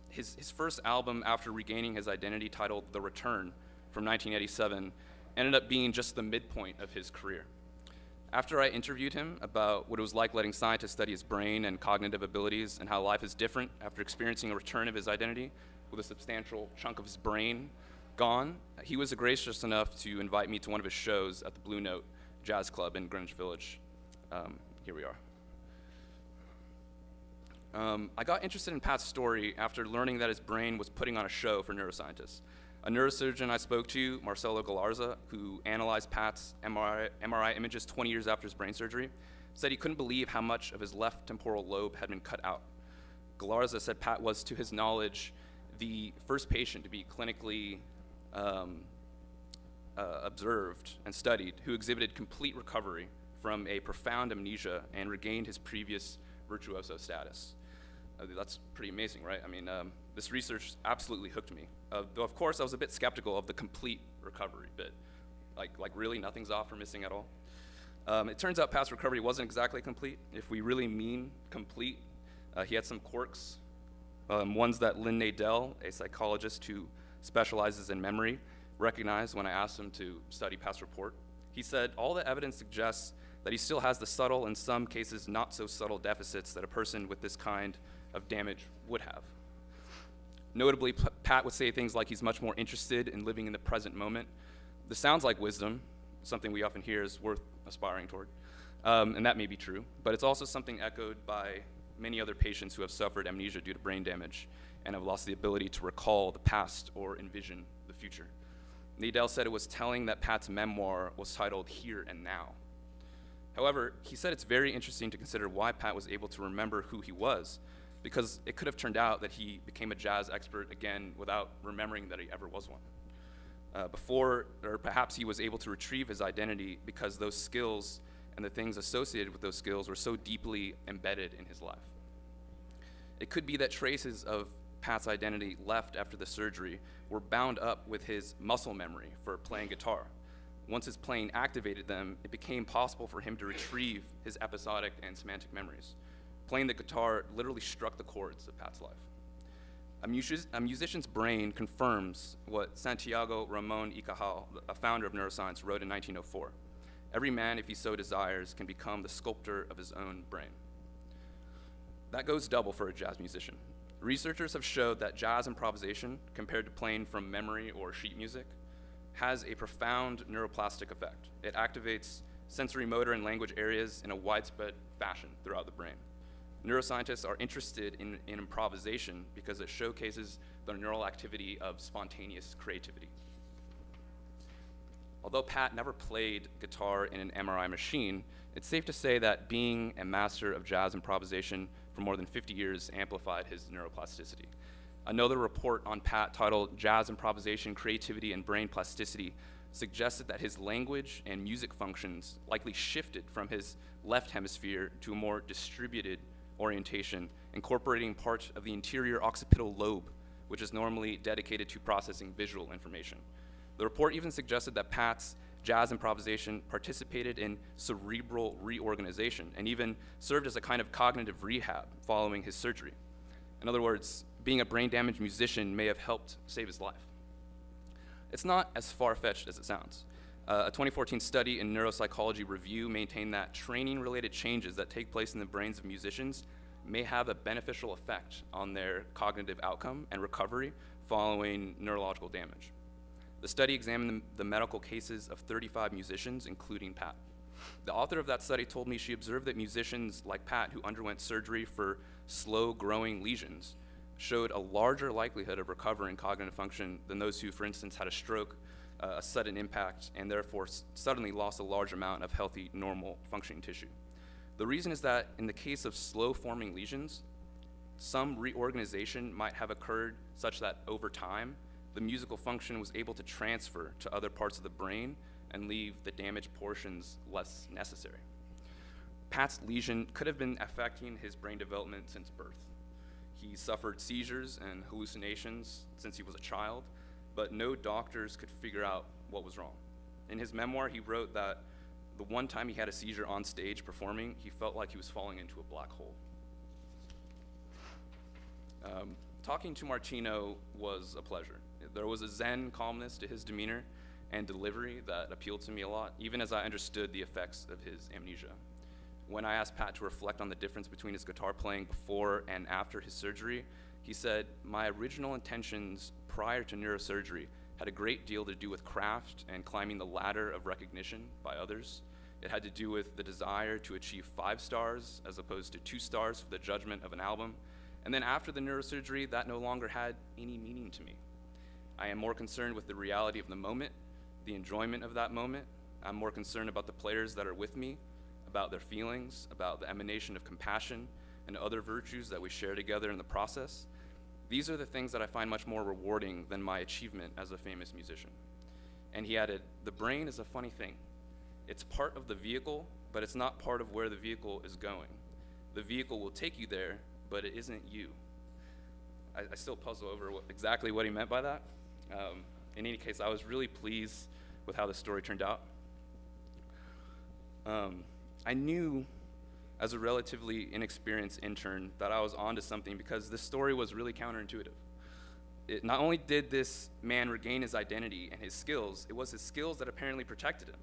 His first album after regaining his identity, titled The Return from 1987, ended up being just the midpoint of his career. After I interviewed him about what it was like letting scientists study his brain and cognitive abilities and how life is different after experiencing a return of his identity with a substantial chunk of his brain gone, he was gracious enough to invite me to one of his shows at the Blue Note Jazz Club in Greenwich Village. Here we are. I got interested in Pat's story after learning that his brain was putting on a show for neuroscientists. A neurosurgeon I spoke to, Marcelo Galarza, who analyzed Pat's MRI images 20 years after his brain surgery, said he couldn't believe how much of his left temporal lobe had been cut out. Galarza said Pat was, to his knowledge, the first patient to be clinically observed and studied who exhibited complete recovery from a profound amnesia and regained his previous virtuoso status. That's pretty amazing, right? I mean, this research absolutely hooked me. Though, of course, I was a bit skeptical of the complete recovery bit. Like really, nothing's off or missing at all. It turns out Pat's recovery wasn't exactly complete. If we really mean complete, he had some quirks, ones that Lynn Nadell, a psychologist who specializes in memory, recognized when I asked him to study Pat's report. He said, all the evidence suggests that he still has the subtle, in some cases not so subtle, deficits that a person with this kind of damage would have. Notably, Pat would say things like he's much more interested in living in the present moment. This sounds like wisdom, something we often hear is worth aspiring toward, and that may be true, but it's also something echoed by many other patients who have suffered amnesia due to brain damage and have lost the ability to recall the past or envision the future. Nadell said it was telling that Pat's memoir was titled Here and Now. However, he said it's very interesting to consider why Pat was able to remember who he was, because it could have turned out that he became a jazz expert again without remembering that he ever was one. Or perhaps he was able to retrieve his identity because those skills and the things associated with those skills were so deeply embedded in his life. It could be that traces of Pat's identity left after the surgery were bound up with his muscle memory for playing guitar. Once his playing activated them, it became possible for him to retrieve his episodic and semantic memories. Playing the guitar literally struck the chords of Pat's life. A musician's brain confirms what Santiago Ramon y Cajal, a founder of neuroscience, wrote in 1904. Every man, if he so desires, can become the sculptor of his own brain. That goes double for a jazz musician. Researchers have showed that jazz improvisation, compared to playing from memory or sheet music, has a profound neuroplastic effect. It activates sensory motor and language areas in a widespread fashion throughout the brain. Neuroscientists are interested in improvisation because it showcases the neural activity of spontaneous creativity. Although Pat never played guitar in an MRI machine, it's safe to say that being a master of jazz improvisation for more than 50 years amplified his neuroplasticity. Another report on Pat titled Jazz Improvisation, Creativity, and Brain Plasticity suggested that his language and music functions likely shifted from his left hemisphere to a more distributed orientation, incorporating part of the interior occipital lobe, which is normally dedicated to processing visual information. The report even suggested that Pat's jazz improvisation participated in cerebral reorganization and even served as a kind of cognitive rehab following his surgery. In other words, being a brain-damaged musician may have helped save his life. It's not as far-fetched as it sounds. A 2014 study in Neuropsychology Review maintained that training-related changes that take place in the brains of musicians may have a beneficial effect on their cognitive outcome and recovery following neurological damage. The study examined the medical cases of 35 musicians, including Pat. The author of that study told me she observed that musicians like Pat who underwent surgery for slow-growing lesions showed a larger likelihood of recovering cognitive function than those who, for instance, had a stroke, a sudden impact, and therefore suddenly lost a large amount of healthy, normal functioning tissue. The reason is that in the case of slow-forming lesions, some reorganization might have occurred such that over time, the musical function was able to transfer to other parts of the brain and leave the damaged portions less necessary. Pat's lesion could have been affecting his brain development since birth. He suffered seizures and hallucinations since he was a child, but no doctors could figure out what was wrong. In his memoir, he wrote that the one time he had a seizure on stage performing, he felt like he was falling into a black hole. Talking to Martino was a pleasure. There was a zen calmness to his demeanor and delivery that appealed to me a lot, even as I understood the effects of his amnesia. When I asked Pat to reflect on the difference between his guitar playing before and after his surgery, he said, "My original intentions prior to neurosurgery had a great deal to do with craft and climbing the ladder of recognition by others. It had to do with the desire to achieve 5 stars as opposed to 2 stars for the judgment of an album. And then after the neurosurgery, that no longer had any meaning to me. I am more concerned with the reality of the moment, the enjoyment of that moment. I'm more concerned about the players that are with me, about their feelings, about the emanation of compassion and other virtues that we share together in the process. These are the things that I find much more rewarding than my achievement as a famous musician." And he added, "The brain is a funny thing. It's part of the vehicle, but it's not part of where the vehicle is going. The vehicle will take you there, but it isn't you." I still puzzle over exactly what he meant by that. In any case, I was really pleased with how the story turned out. I knew as a relatively inexperienced intern that I was onto something because this story was really counterintuitive. Not only did this man regain his identity and his skills, it was his skills that apparently protected him,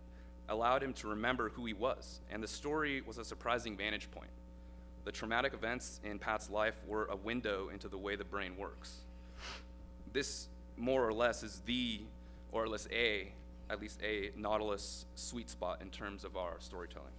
allowed him to remember who he was, and the story was a surprising vantage point. The traumatic events in Pat's life were a window into the way the brain works. This, more or less, is at least a Nautilus sweet spot in terms of our storytelling.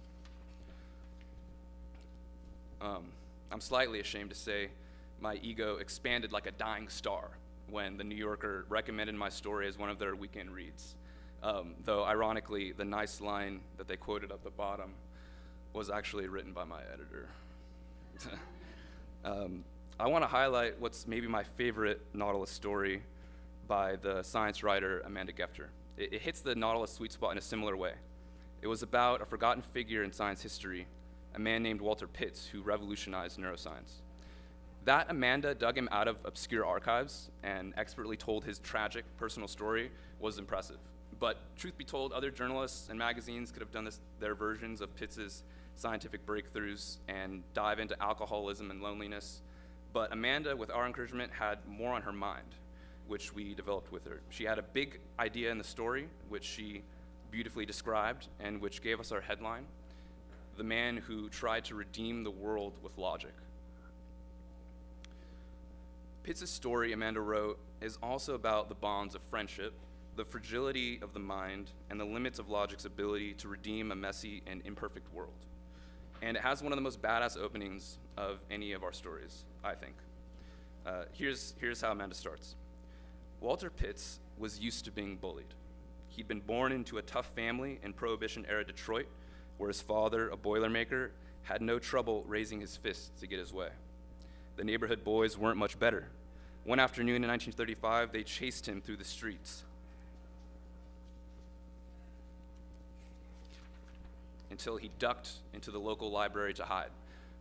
I'm slightly ashamed to say my ego expanded like a dying star when the New Yorker recommended my story as one of their weekend reads. Though ironically, the nice line that they quoted at the bottom was actually written by my editor. I want to highlight what's maybe my favorite Nautilus story by the science writer Amanda Gefter. It hits the Nautilus sweet spot in a similar way. It was about a forgotten figure in science history, a man named Walter Pitts, who revolutionized neuroscience. That Amanda dug him out of obscure archives and expertly told his tragic personal story was impressive. But truth be told, other journalists and magazines could have done their versions of Pitts's scientific breakthroughs and dive into alcoholism and loneliness. But Amanda, with our encouragement, had more on her mind, which we developed with her. She had a big idea in the story, which she beautifully described and which gave us our headline, "The Man Who Tried to Redeem the World with Logic." Pitts' story, Amanda wrote, is also about the bonds of friendship the fragility of the mind, and the limits of logic's ability to redeem a messy and imperfect world. And it has one of the most badass openings of any of our stories, I think. Here's how Amanda starts. Walter Pitts was used to being bullied. He'd been born into a tough family in Prohibition-era Detroit, where his father, a Boilermaker, had no trouble raising his fists to get his way. The neighborhood boys weren't much better. One afternoon in 1935, they chased him through the streets until he ducked into the local library to hide.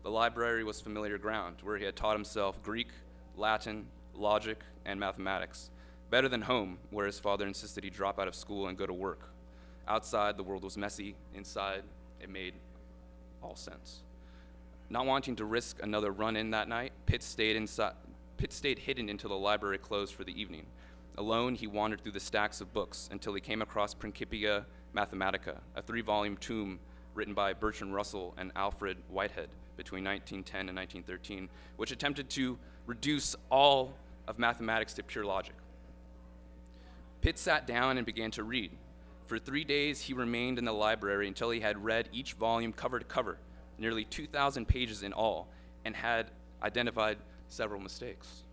The library was familiar ground, where he had taught himself Greek, Latin, logic, and mathematics, better than home, where his father insisted he drop out of school and go to work. Outside, the world was messy. Inside, it made all sense. Not wanting to risk another run-in that night, Pitt stayed hidden until the library closed for the evening. Alone, he wandered through the stacks of books until he came across Principia Mathematica, a 3-volume tome written by Bertrand Russell and Alfred Whitehead between 1910 and 1913, which attempted to reduce all of mathematics to pure logic. Pitt sat down and began to read. For 3 days, he remained in the library until he had read each volume cover to cover, nearly 2,000 pages in all, and had identified several mistakes.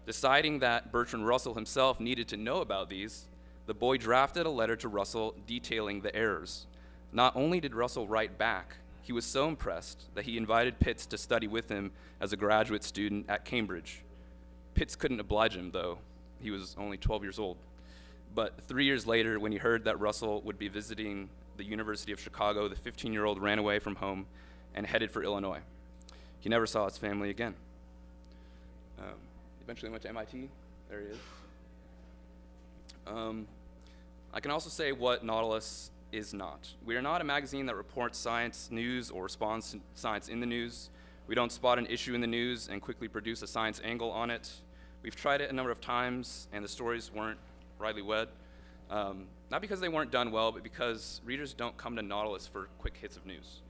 Deciding that Bertrand Russell himself needed to know about these, the boy drafted a letter to Russell detailing the errors. Not only did Russell write back, he was so impressed that he invited Pitts to study with him as a graduate student at Cambridge. Pitts couldn't oblige him, though. He was only 12 years old. But 3 years later, when he heard that Russell would be visiting the University of Chicago, the 15-year-old ran away from home and headed for Illinois. He never saw his family again. Eventually went to MIT. There he is. I can also say what Nautilus is not. We are not a magazine that reports science news or responds to science in the news. We don't spot an issue in the news and quickly produce a science angle on it. We've tried it a number of times, and the stories weren't rightly read. Not because they weren't done well, but because readers don't come to Nautilus for quick hits of news.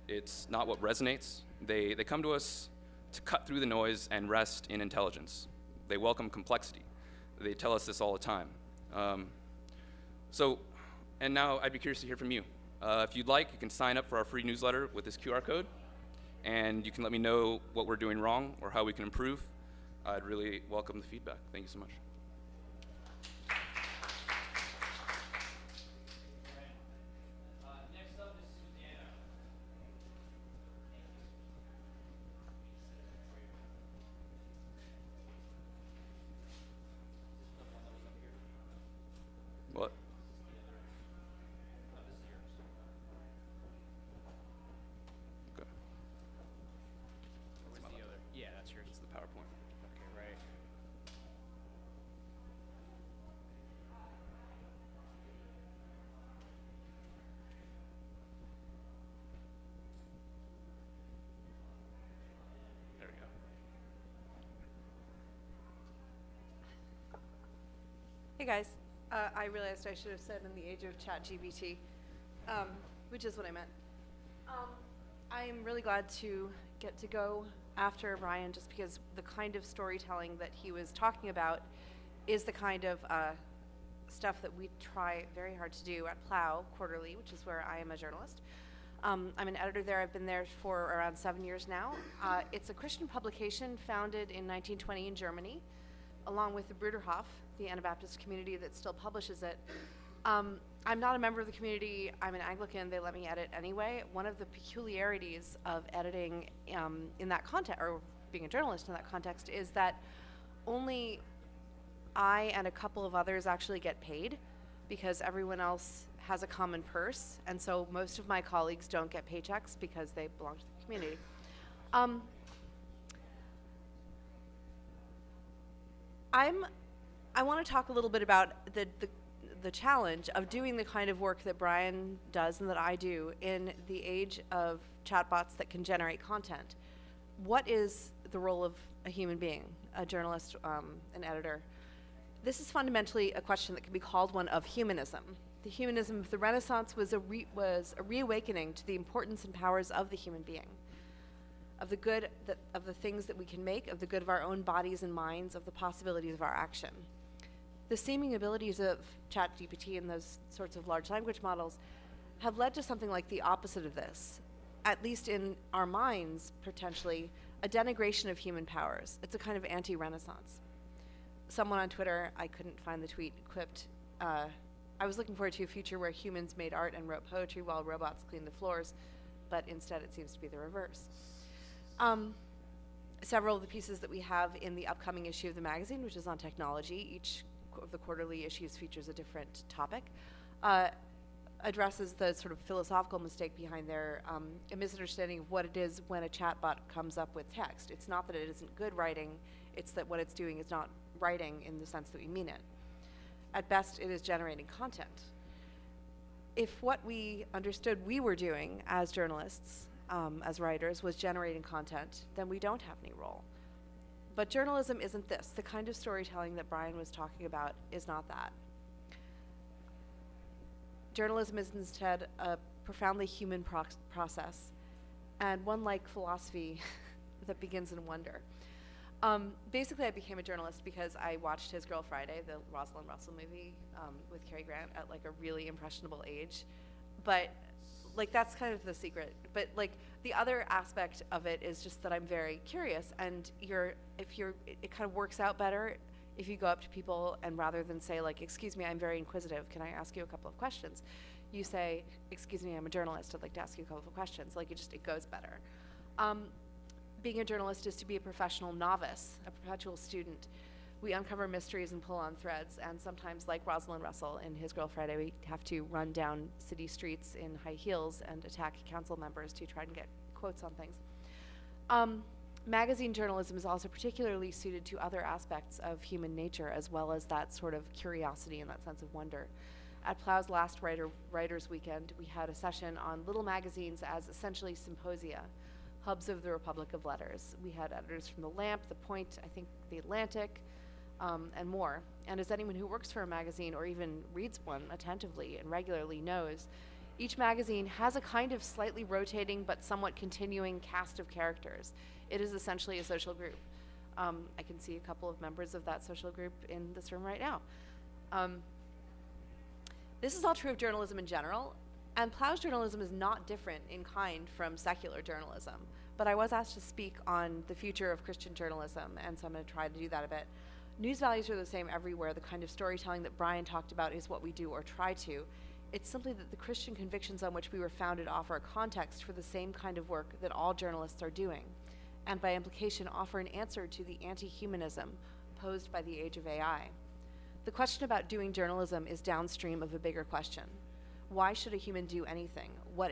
It's not what resonates. They come to us to cut through the noise and rest in intelligence. They welcome complexity. They tell us this all the time. And now I'd be curious to hear from you. If you'd like, you can sign up for our free newsletter with this QR code, and you can let me know what we're doing wrong or how we can improve. I'd really welcome the feedback. Thank you so much. Next up is Susannah. What? Okay. Where's the other? Yeah, that's yours. It's the PowerPoint. Okay, right. There we go. Hey guys, I realized I should have said in the age of ChatGPT, which is what I meant. I am really glad to get to go after Brian, just because the kind of storytelling that he was talking about is the kind of stuff that we try very hard to do at Plough Quarterly, which is where I am a journalist. I'm an editor there. I've been there for around 7 years now. It's a Christian publication founded in 1920 in Germany, along with the Bruderhof, the Anabaptist community that still publishes it. I'm not a member of the community. I'm an Anglican. They let me edit anyway. One of the peculiarities of editing in that context, or being a journalist in that context, is that only I and a couple of others actually get paid, because everyone else has a common purse, and so most of my colleagues don't get paychecks because they belong to the community. I want to talk a little bit about the challenge of doing the kind of work that Brian does and that I do in the age of chatbots that can generate content. What is the role of a human being, a journalist, an editor? This is fundamentally a question that can be called one of humanism. The humanism of the Renaissance was a reawakening to the importance and powers of the human being, of the good, of the things that we can make, of the good of our own bodies and minds, of the possibilities of our action. the seeming abilities of ChatGPT and those sorts of large language models have led to something like the opposite of this, at least in our minds, potentially, a denigration of human powers. It's a kind of anti-Renaissance. Someone on Twitter, I couldn't find the tweet, quipped, I was looking forward to a future where humans made art and wrote poetry while robots cleaned the floors, but instead it seems to be the reverse. Several of the pieces that we have in the upcoming issue of the magazine, which is on technology, each of the quarterly issues features a different topic, addresses the sort of philosophical mistake behind their a misunderstanding of what it is when a chatbot comes up with text. It's not that it isn't good writing, it's that what it's doing is not writing in the sense that we mean it. At best, it is generating content. If what we understood we were doing as journalists, as writers, was generating content, then we don't have any role. But journalism isn't this. The kind of storytelling that Brian was talking about is not that. Journalism is instead a profoundly human process, and one like philosophy that begins in wonder. Basically, I became a journalist because I watched His Girl Friday, the Rosalind Russell movie with Cary Grant at like a really impressionable age. But like that's kind of the secret. But like the other aspect of it is just that I'm very curious, and it kind of works out better if you go up to people and rather than say like, excuse me, I'm very inquisitive, can I ask you a couple of questions? You say, excuse me, I'm a journalist, I'd like to ask you a couple of questions. Like it goes better. Being a journalist is to be a professional novice, a perpetual student. We uncover mysteries and pull on threads, and sometimes, like Rosalind Russell in His Girl Friday, we have to run down city streets in high heels and attack council members to try and get quotes on things. Magazine journalism is also particularly suited to other aspects of human nature, as well as that sort of curiosity and that sense of wonder. At Plough's last Writers' Weekend, we had a session on little magazines as essentially symposia, hubs of the Republic of Letters. We had editors from The Lamp, The Point, I think The Atlantic, and more. And as anyone who works for a magazine or even reads one attentively and regularly knows, each magazine has a kind of slightly rotating but somewhat continuing cast of characters. It is essentially a social group. I can see a couple of members of that social group in this room right now. This is all true of journalism in general, and Plough's journalism is not different in kind from secular journalism. But I was asked to speak on the future of Christian journalism, and so I'm going to try to do that a bit. News values are the same everywhere. The kind of storytelling that Brian talked about is what we do or try to. It's simply that the Christian convictions on which we were founded offer a context for the same kind of work that all journalists are doing, and by implication offer an answer to the anti-humanism posed by the age of AI. The question about doing journalism is downstream of a bigger question. Why should a human do anything? What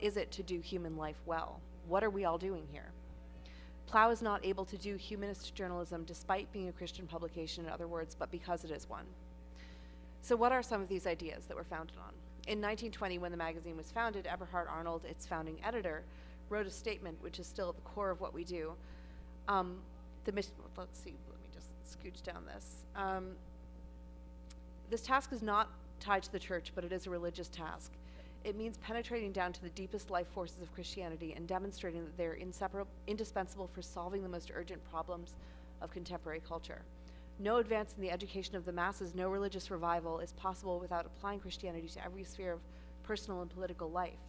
is it to do human life well? What are we all doing here? Plough is not able to do humanist journalism despite being a Christian publication, in other words, but because it is one. So what are some of these ideas that we're founded on? In 1920, when the magazine was founded, Eberhard Arnold, its founding editor, wrote a statement which is still at the core of what we do. Let's see, let me just scooch down this. This task is not tied to the church, but it is a religious task. It means penetrating down to the deepest life forces of Christianity and demonstrating that they're indispensable for solving the most urgent problems of contemporary culture. No advance in the education of the masses, no religious revival is possible without applying Christianity to every sphere of personal and political life.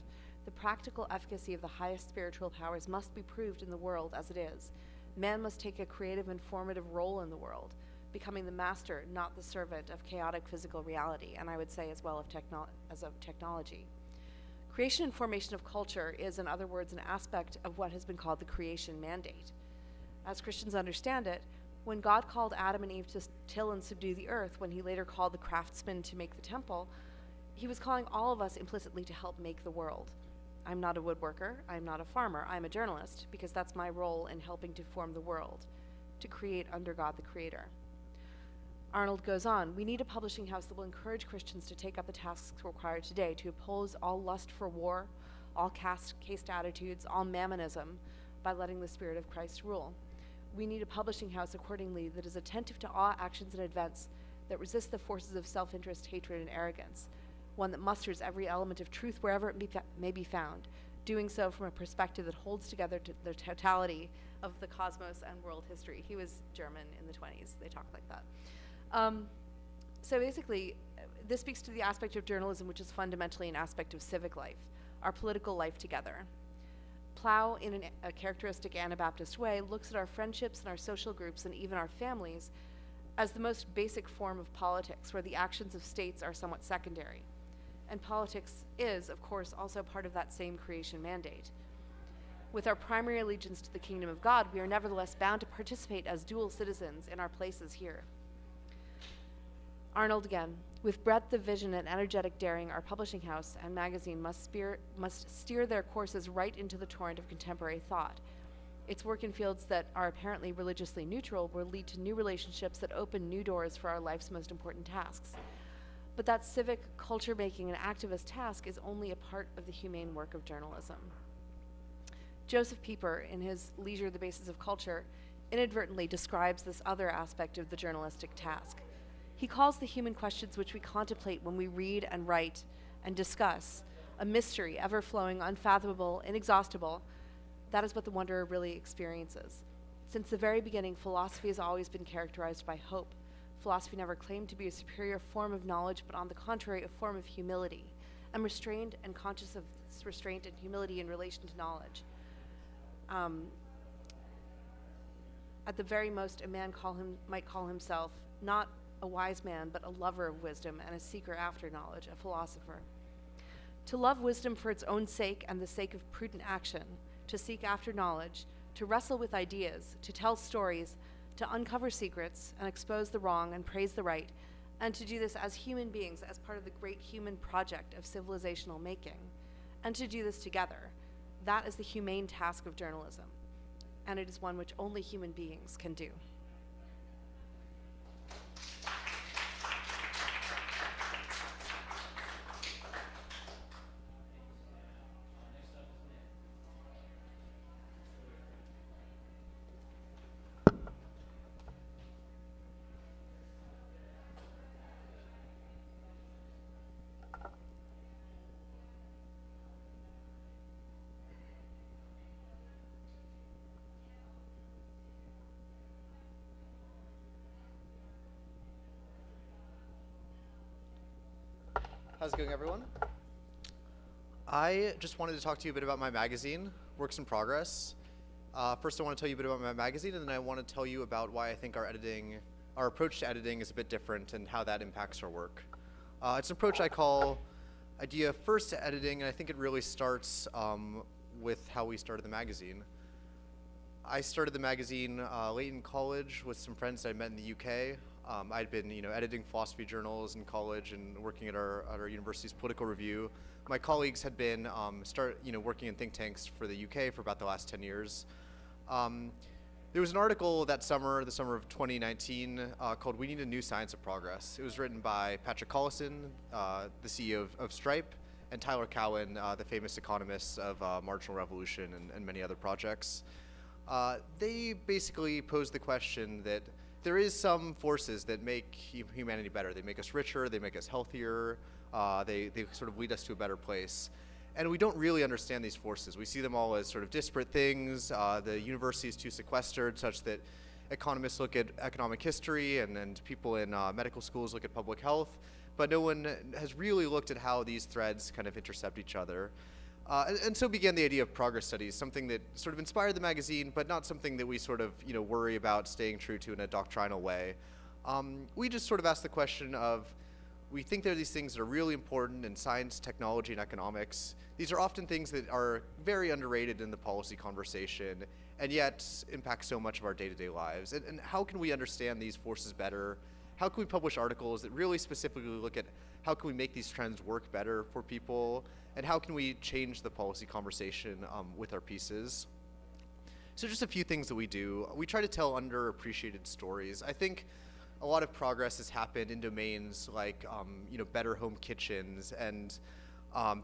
The practical efficacy of the highest spiritual powers must be proved in the world as it is. Man must take a creative and formative role in the world, becoming the master, not the servant, of chaotic physical reality, and I would say as well of technology. Creation and formation of culture is, in other words, an aspect of what has been called the creation mandate. As Christians understand it, when God called Adam and Eve to till and subdue the earth, when he later called the craftsmen to make the temple, he was calling all of us implicitly to help make the world. I'm not a woodworker, I'm not a farmer, I'm a journalist, because that's my role in helping to form the world, to create under God the Creator. Arnold goes on, we need a publishing house that will encourage Christians to take up the tasks required today to oppose all lust for war, all caste attitudes, all mammonism, by letting the Spirit of Christ rule. We need a publishing house, accordingly, that is attentive to all actions and events that resist the forces of self-interest, hatred, and arrogance, one that musters every element of truth wherever it may be found, doing so from a perspective that holds together the totality of the cosmos and world history. He was German in the 20s. They talked like that. So basically, this speaks to the aspect of journalism which is fundamentally an aspect of civic life, our political life together. Plough, in a characteristic Anabaptist way, looks at our friendships and our social groups and even our families as the most basic form of politics, where the actions of states are somewhat secondary. And politics is, of course, also part of that same creation mandate. With our primary allegiance to the kingdom of God, we are nevertheless bound to participate as dual citizens in our places here. Arnold again, with breadth of vision and energetic daring, our publishing house and magazine must steer their courses right into the torrent of contemporary thought. Its work in fields that are apparently religiously neutral will lead to new relationships that open new doors for our life's most important tasks. But that civic, culture-making, and activist task is only a part of the humane work of journalism. Joseph Pieper, in his Leisure, the Basis of Culture, inadvertently describes this other aspect of the journalistic task. He calls the human questions which we contemplate when we read and write and discuss a mystery, ever-flowing, unfathomable, inexhaustible. That is what the wanderer really experiences. Since the very beginning, philosophy has always been characterized by hope. Philosophy never claimed to be a superior form of knowledge, but on the contrary, a form of humility. I'm restrained and conscious of this restraint and humility in relation to knowledge. At the very most, a man might call himself not a wise man, but a lover of wisdom and a seeker after knowledge, a philosopher. To love wisdom for its own sake and the sake of prudent action, to seek after knowledge, to wrestle with ideas, to tell stories, to uncover secrets and expose the wrong and praise the right, and to do this as human beings, as part of the great human project of civilizational making, and to do this together. That is the humane task of journalism, and it is one which only human beings can do. How's it going, everyone? I just wanted to talk to you a bit about my magazine, Works in Progress. First, I want to tell you a bit about my magazine, and then I want to tell you about why I think our approach to editing is a bit different and how that impacts our work. It's an approach I call idea first to editing, and I think it really starts with how we started the magazine. I started the magazine late in college with some friends that I met in the UK. I'd been, editing philosophy journals in college and working at our university's political review. My colleagues had been working in think tanks for the UK for about the last 10 years. There was an article that summer, the summer of 2019, called "We Need a New Science of Progress." It was written by Patrick Collison, the CEO of Stripe, and Tyler Cowen, the famous economist of Marginal Revolution and many other projects. They basically posed the question that there is some forces that make humanity better. They make us richer, they make us healthier, they sort of lead us to a better place. And we don't really understand these forces. We see them all as sort of disparate things. The university is too sequestered such that economists look at economic history and people in medical schools look at public health, but no one has really looked at how these threads kind of intercept each other. And so began the idea of progress studies, something that sort of inspired the magazine, but not something that we sort of worry about staying true to in a doctrinal way. We just sort of asked the question of, we think there are these things that are really important in science, technology, and economics. These are often things that are very underrated in the policy conversation, and yet impact so much of our day-to-day lives. And how can we understand these forces better? How can we publish articles that really specifically look at how can we make these trends work better for people? And how can we change the policy conversation with our pieces? So just a few things that we do. We try to tell underappreciated stories. I think a lot of progress has happened in domains like better home kitchens and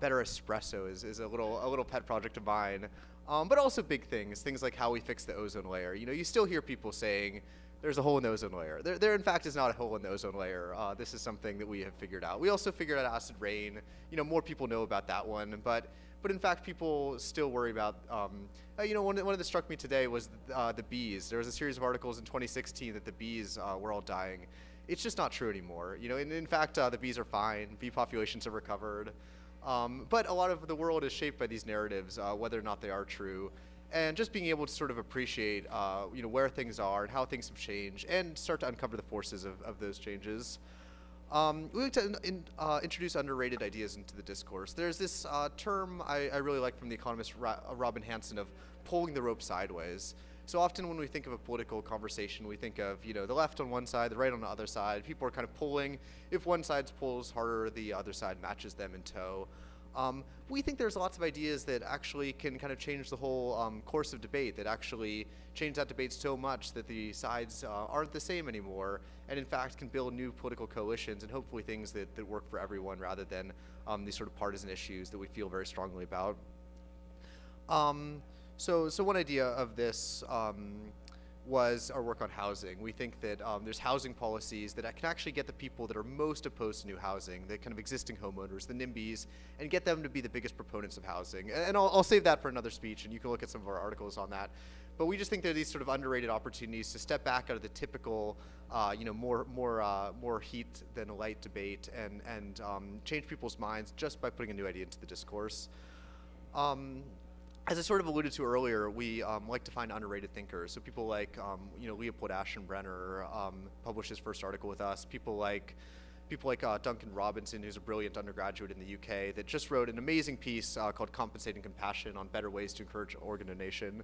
better espresso is a little pet project of mine. But also big things like how we fix the ozone layer. You still hear people saying there's a hole in the ozone layer. There in fact is not a hole in the ozone layer. This is something that we have figured out. We also figured out acid rain. More people know about that one, but in fact people still worry about, one that struck me today was the bees. There was a series of articles in 2016 that the bees were all dying. it's just not true anymore. You know, in fact, the bees are fine. Bee populations have recovered. But a lot of the world is shaped by these narratives, whether or not they are true. And just being able to sort of appreciate, you know, where things are and how things have changed, and start to uncover the forces of those changes. We like to introduce underrated ideas into the discourse. There's this term I really like from the economist Robin Hanson of pulling the rope sideways. So often when we think of a political conversation, we think of, you know, the left on one side, the right on the other side. People are kind of pulling. If one side pulls harder, the other side matches them in tow. We think there's lots of ideas that actually can kind of change the whole course of debate, that actually change that debate so much that the sides aren't the same anymore, and in fact can build new political coalitions and hopefully things that work for everyone rather than these sort of partisan issues that we feel very strongly about. So one idea of this was our work on housing. We think that there's housing policies that can actually get the people that are most opposed to new housing, the kind of existing homeowners, the NIMBYs, and get them to be the biggest proponents of housing. And I'll save that for another speech, and you can look at some of our articles on that. But we just think there are these sort of underrated opportunities to step back out of the typical, you know, more heat than light debate, and change people's minds just by putting a new idea into the discourse. As I sort of alluded to earlier, we like to find underrated thinkers. So people like, you know, Leopold Aschenbrenner published his first article with us. People like Duncan Robinson, who's a brilliant undergraduate in the UK, that just wrote an amazing piece called Compensating Compassion on Better Ways to Encourage Organ Donation.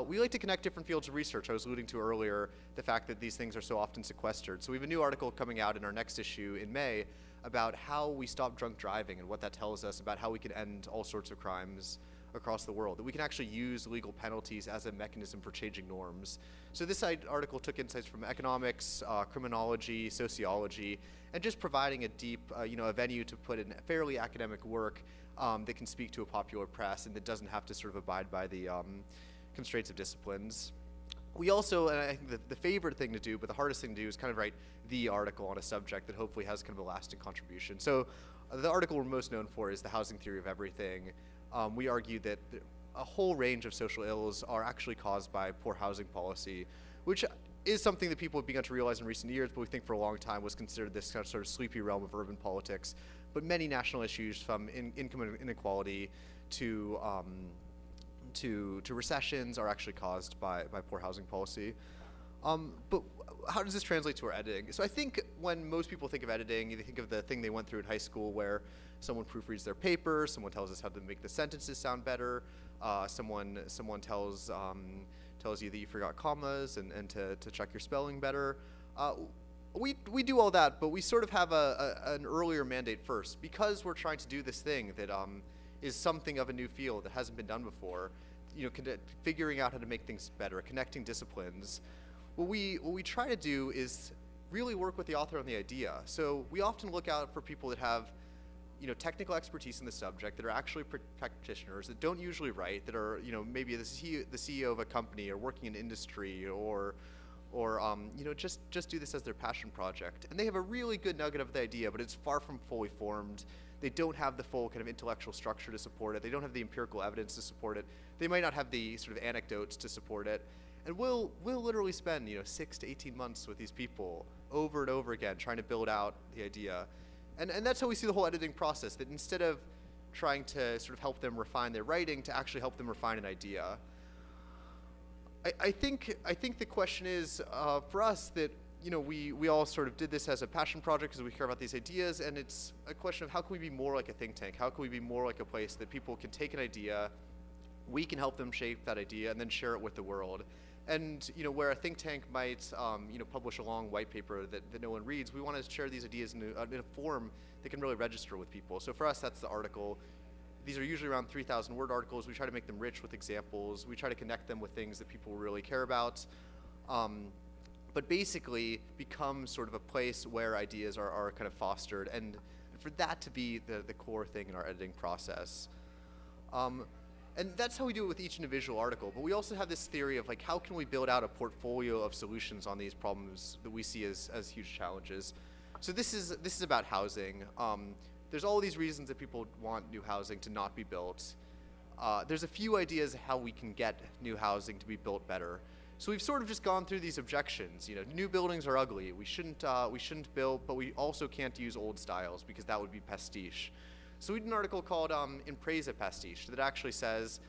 We like to connect different fields of research. I was alluding to earlier the fact that these things are so often sequestered. So we have a new article coming out in our next issue in May about how we stop drunk driving and what that tells us about how we can end all sorts of crimes across the world, that we can actually use legal penalties as a mechanism for changing norms. So this article took insights from economics, criminology, sociology, and just providing a deep, you know, a venue to put in fairly academic work that can speak to a popular press and that doesn't have to sort of abide by the constraints of disciplines. We also, and I think the favorite thing to do, but the hardest thing to do, is kind of write the article on a subject that hopefully has kind of a lasting contribution. So the article we're most known for is The Housing Theory of Everything. We argue that a whole range of social ills are actually caused by poor housing policy, which is something that people have begun to realize in recent years, but we think for a long time was considered this kind of sort of sleepy realm of urban politics. But many national issues, from income inequality to recessions, are actually caused by poor housing policy. But how does this translate to our editing? So I think when most people think of editing, they think of the thing they went through in high school where someone proofreads their paper, someone tells us how to make the sentences sound better, someone tells you that you forgot commas and to check your spelling better. We do all that, but we sort of have an earlier mandate first. Because we're trying to do this thing that is something of a new field that hasn't been done before, you know, figuring out how to make things better, connecting disciplines. What we try to do is really work with the author on the idea. So we often look out for people that have, you know, technical expertise in the subject, that are actually practitioners, that don't usually write, that are, you know, maybe the CEO of a company or working in industry, or you know, just do this as their passion project. And they have a really good nugget of the idea, but it's far from fully formed. They don't have the full kind of intellectual structure to support it. They don't have the empirical evidence to support it. They might not have the sort of anecdotes to support it. And we'll literally spend, you know, 6 to 18 months with these people over and over again trying to build out the idea. And that's how we see the whole editing process, that instead of trying to sort of help them refine their writing, to actually help them refine an idea. I think the question is, for us, that, you know, we all sort of did this as a passion project because we care about these ideas, and it's a question of how can we be more like a think tank? How can we be more like a place that people can take an idea, we can help them shape that idea, and then share it with the world. And, you know, where a think tank might, you know, publish a long white paper that no one reads, we want to share these ideas in a form that can really register with people. So for us, that's the article. These are usually around 3,000 word articles. We try to make them rich with examples. We try to connect them with things that people really care about. But basically become sort of a place where ideas are kind of fostered, and for that to be the core thing in our editing process. And that's how we do it with each individual article. But we also have this theory of, like, how can we build out a portfolio of solutions on these problems that we see as huge challenges. So this is about housing. There's all these reasons that people want new housing to not be built. There's a few ideas how we can get new housing to be built better. So we've sort of just gone through these objections. You know, new buildings are ugly. We shouldn't build, but we also can't use old styles because that would be pastiche. So we did an article called In Praise of Pastiche that actually says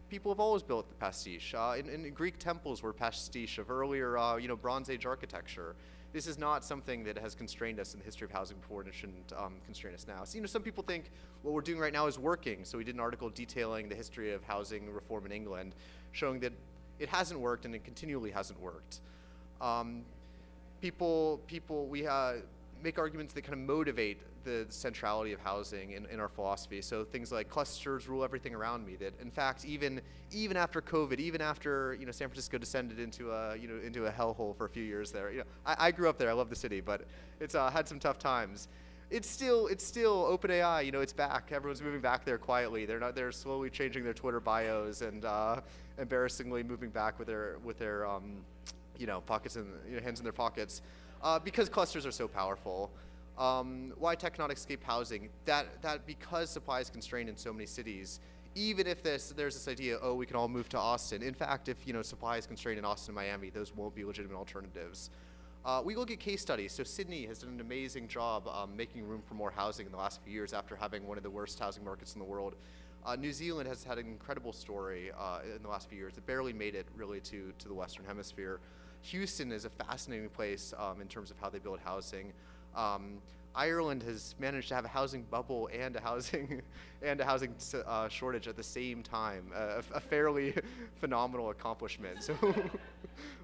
people have always built the pastiche. In Greek temples were pastiche of earlier, Bronze Age architecture. This is not something that has constrained us in the history of housing before, and it shouldn't constrain us now. So, some people think what we're doing right now is working. So we did an article detailing the history of housing reform in England, showing that it hasn't worked and it continually hasn't worked. We make arguments that kind of motivate the centrality of housing in our philosophy. So things like clusters rule everything around me. That in fact, even after COVID, even after San Francisco descended into a hellhole for a few years there. I grew up there. I love the city, but it's had some tough times. It's still OpenAI. It's back. Everyone's moving back there quietly. They're slowly changing their Twitter bios and embarrassingly moving back with their pockets and hands in their pockets because clusters are so powerful. Why tectonic scape housing? That because supply is constrained in so many cities, even if there's this idea, we can all move to Austin. In fact, if supply is constrained in Austin and Miami, those won't be legitimate alternatives. We look at case studies. So Sydney has done an amazing job making room for more housing in the last few years after having one of the worst housing markets in the world. New Zealand has had an incredible story in the last few years. It barely made it really to the Western Hemisphere. Houston is a fascinating place in terms of how they build housing. Ireland has managed to have a housing bubble and a housing shortage at the same time, a fairly phenomenal accomplishment. So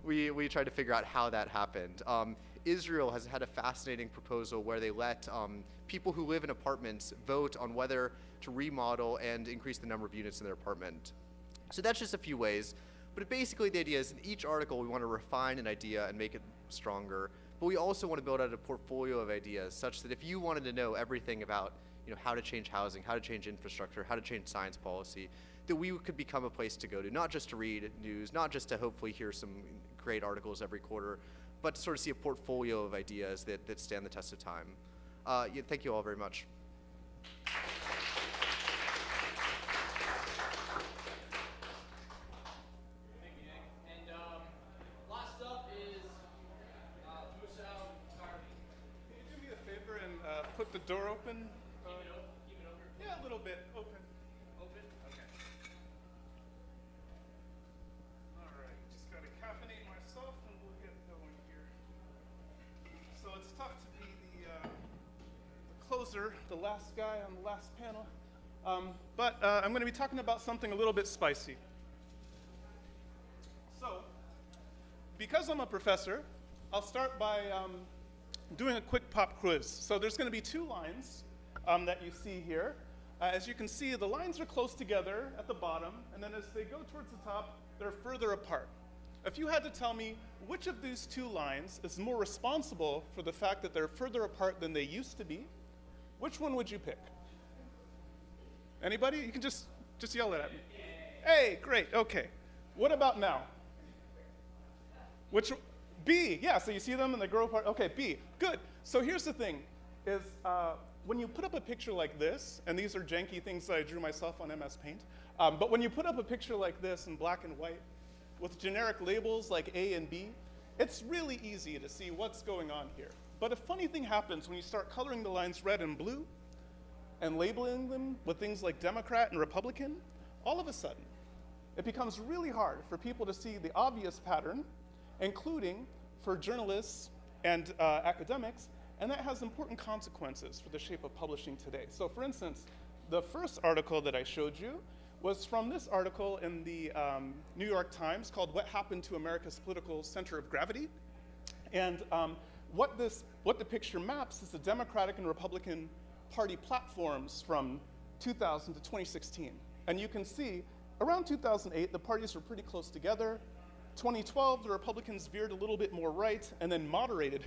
we tried to figure out how that happened. Israel has had a fascinating proposal where they let people who live in apartments vote on whether to remodel and increase the number of units in their apartment. So that's just a few ways. But basically the idea is in each article we want to refine an idea and make it stronger. But we also want to build out a portfolio of ideas such that if you wanted to know everything about how to change housing, how to change infrastructure, how to change science policy, that we could become a place to go to, not just to read news, not just to hopefully hear some great articles every quarter, but to sort of see a portfolio of ideas that stand the test of time. Thank you all very much. Put the door open. Yeah, a little bit open. Open? Okay. All right, just got to caffeinate myself and we'll get going here. So it's tough to be the closer, the last guy on the last panel. But I'm going to be talking about something a little bit spicy. So, because I'm a professor, I'll start by doing a quick pop quiz. So there's going to be two lines that you see here. As you can see, the lines are close together at the bottom, and then as they go towards the top, they're further apart. If you had to tell me which of these two lines is more responsible for the fact that they're further apart than they used to be, which one would you pick? Anybody? You can just yell it at me. A, great, okay. What about now? Which? B, yeah, so you see them and they grow apart. Okay, B, good. So here's the thing, is when you put up a picture like this, and these are janky things that I drew myself on MS Paint, but when you put up a picture like this in black and white with generic labels like A and B, it's really easy to see what's going on here. But a funny thing happens when you start coloring the lines red and blue and labeling them with things like Democrat and Republican. All of a sudden, it becomes really hard for people to see the obvious pattern, including for journalists and academics, and that has important consequences for the shape of publishing today. So for instance, the first article that I showed you was from this article in the New York Times called What Happened to America's Political Center of Gravity. And what the picture maps is the Democratic and Republican Party platforms from 2000 to 2016. And you can see around 2008, the parties were pretty close together. 2012, the Republicans veered a little bit more right and then moderated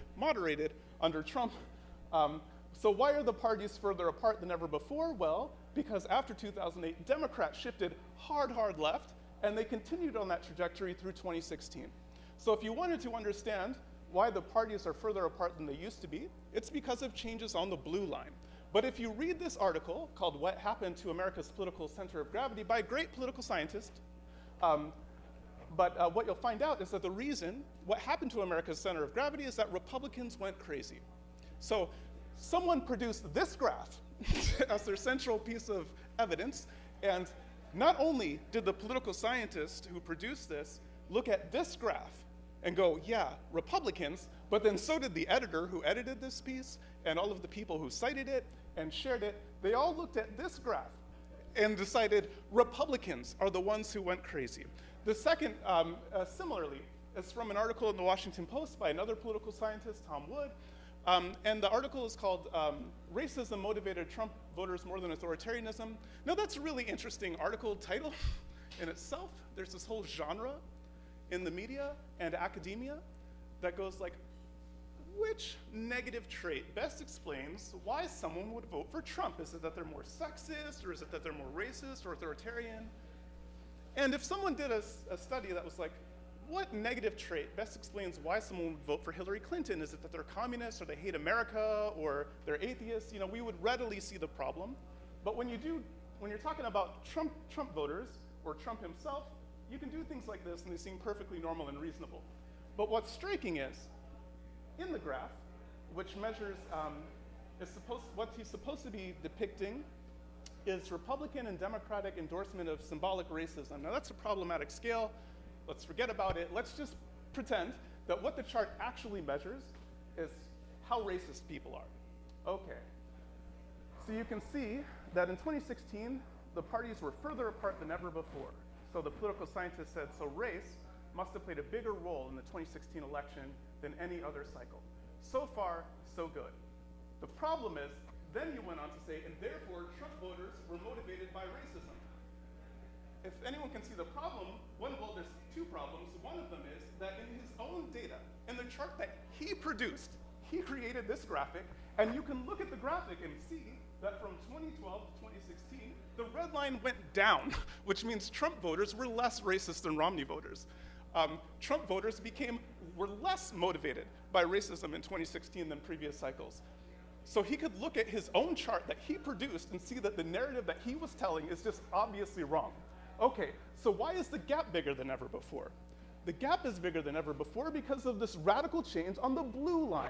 under Trump. So why are the parties further apart than ever before? Well, because after 2008, Democrats shifted hard left, and they continued on that trajectory through 2016. So if you wanted to understand why the parties are further apart than they used to be, it's because of changes on the blue line. But if you read this article called What Happened to America's Political Center of Gravity by a great political scientist, But what you'll find out is that the reason, what happened to America's center of gravity is that Republicans went crazy. So someone produced this graph as their central piece of evidence, and not only did the political scientist who produced this look at this graph and go, yeah, Republicans, but then so did the editor who edited this piece and all of the people who cited it and shared it. They all looked at this graph and decided Republicans are the ones who went crazy. The second, similarly, is from an article in the Washington Post by another political scientist, Tom Wood. And the article is called Racism Motivated Trump Voters More Than Authoritarianism. Now that's a really interesting article title in itself. There's this whole genre in the media and academia that goes like, which negative trait best explains why someone would vote for Trump? Is it that they're more sexist, or is it that they're more racist or authoritarian? And if someone did a study that was like, what negative trait best explains why someone would vote for Hillary Clinton? Is it that they're communists, or they hate America, or they're atheists? You know, we would readily see the problem. But when you're talking about Trump voters, or Trump himself, you can do things like this and they seem perfectly normal and reasonable. But what's striking is, in the graph, which measures, what he's supposed to be depicting is Republican and Democratic endorsement of symbolic racism. Now that's a problematic scale. Let's forget about it. Let's just pretend that what the chart actually measures is how racist people are. Okay. So you can see that in 2016, the parties were further apart than ever before. So the political scientist said, so race must have played a bigger role in the 2016 election than any other cycle. So far, so good. The problem is, then you went on to say, and therefore Trump voters were motivated by racism. If anyone can see the problem, well, there's two problems. One of them is that in his own data, in the chart that he produced, he created this graphic, and you can look at the graphic and see that from 2012 to 2016, the red line went down, which means Trump voters were less racist than Romney voters. Trump voters were less motivated by racism in 2016 than previous cycles. So he could look at his own chart that he produced and see that the narrative that he was telling is just obviously wrong. Okay, so why is the gap bigger than ever before? The gap is bigger than ever before because of this radical change on the blue line.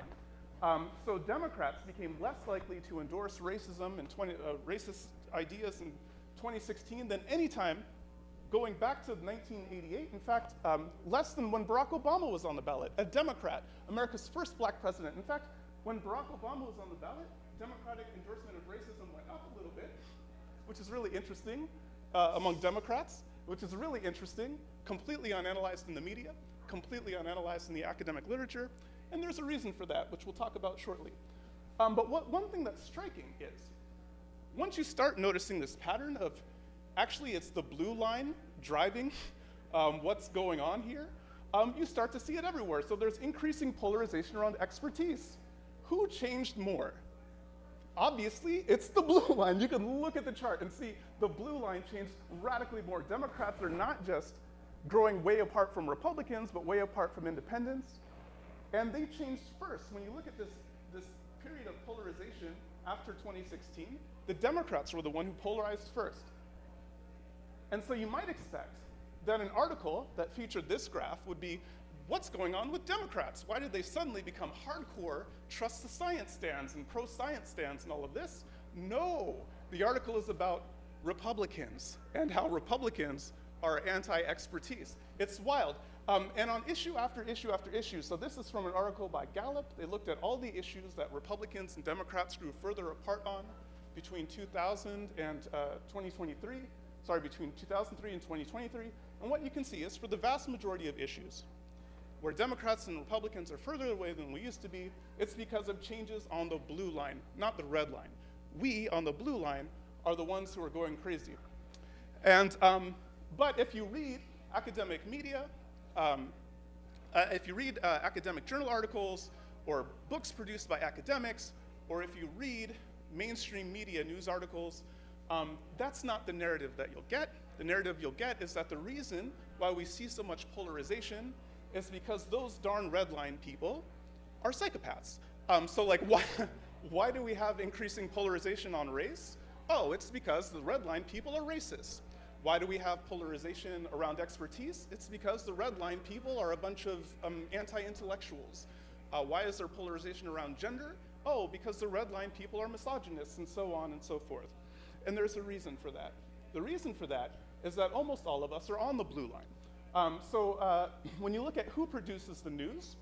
So Democrats became less likely to endorse racism and racist ideas in 2016 than any time going back to 1988. In fact, less than when Barack Obama was on the ballot, a Democrat, America's first black president. In fact, when Barack Obama was on the ballot, Democratic endorsement of racism went up a little bit, which is really interesting among Democrats, which is really interesting, completely unanalyzed in the media, completely unanalyzed in the academic literature, and there's a reason for that, which we'll talk about shortly. But one thing that's striking is, once you start noticing this pattern of, actually it's the blue line driving what's going on here, you start to see it everywhere. So there's increasing polarization around expertise. Who changed more? Obviously, it's the blue line. You can look at the chart and see the blue line changed radically more. Democrats are not just growing way apart from Republicans, but way apart from independents. And they changed first. When you look at this period of polarization after 2016, the Democrats were the one who polarized first. And so you might expect that an article that featured this graph would be, what's going on with Democrats? Why did they suddenly become hardcore trust the science stands and pro-science stands and all of this? No, the article is about Republicans and how Republicans are anti-expertise. It's wild. And on issue after issue after issue, so this is from an article by Gallup. They looked at all the issues that Republicans and Democrats grew further apart on between 2000 and 2023. Sorry, between 2003 and 2023. And what you can see is for the vast majority of issues, where Democrats and Republicans are further away than we used to be, it's because of changes on the blue line, not the red line. We, on the blue line, are the ones who are going crazy. And, but if you read academic media, if you read academic journal articles or books produced by academics, or if you read mainstream media news articles, that's not the narrative that you'll get. The narrative you'll get is that the reason why we see so much polarization is because those darn red line people are psychopaths. So like, why do we have increasing polarization on race? Oh, it's because the red line people are racist. Why do we have polarization around expertise? It's because the red line people are a bunch of anti-intellectuals. Why is there polarization around gender? Oh, because the red line people are misogynists, and so on and so forth. And there's a reason for that. The reason for that is that almost all of us are on the blue line. When you look at who produces the news,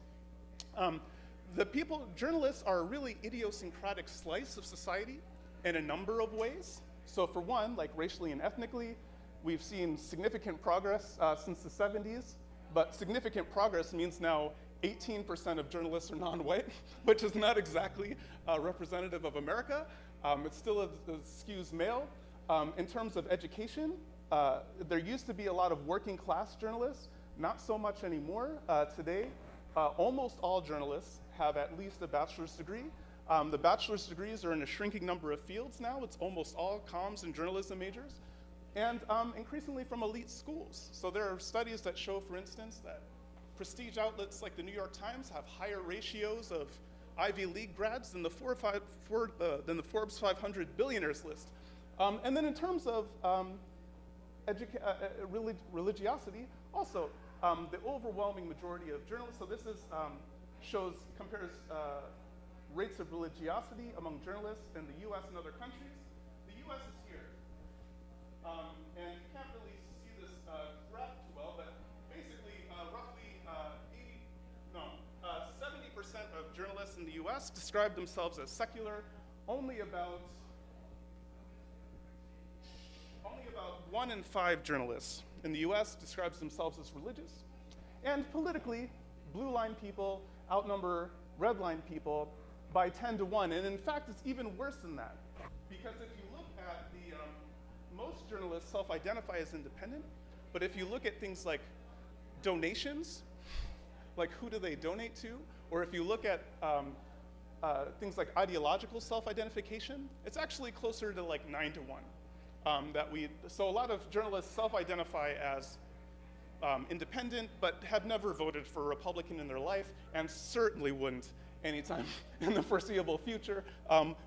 journalists are a really idiosyncratic slice of society in a number of ways. So for one, like racially and ethnically, we've seen significant progress since the 70s, but significant progress means now 18% of journalists are non-white, which is not exactly representative of America. It still skews male. In terms of education, there used to be a lot of working class journalists, not so much anymore. Today, almost all journalists have at least a bachelor's degree. The bachelor's degrees are in a shrinking number of fields now. It's almost all comms and journalism majors, and increasingly from elite schools. So there are studies that show, for instance, that prestige outlets like the New York Times have higher ratios of Ivy League grads than the Forbes 500 billionaires list. And then in terms of religiosity, also the overwhelming majority of journalists, so this is, compares rates of religiosity among journalists in the US and other countries. The US is here. And you can't really see this graph too well, but basically roughly 70% of journalists in the US describe themselves as secular. Only about 1 in 5 journalists in the US describes themselves as religious. And politically, blue line people outnumber red line people by 10 to 1. And in fact, it's even worse than that. Because if you look at most journalists self-identify as independent, but if you look at things like donations, like who do they donate to, or if you look at things like ideological self-identification, it's actually closer to like 9 to 1. So a lot of journalists self-identify as independent, but have never voted for a Republican in their life, and certainly wouldn't anytime in the foreseeable future.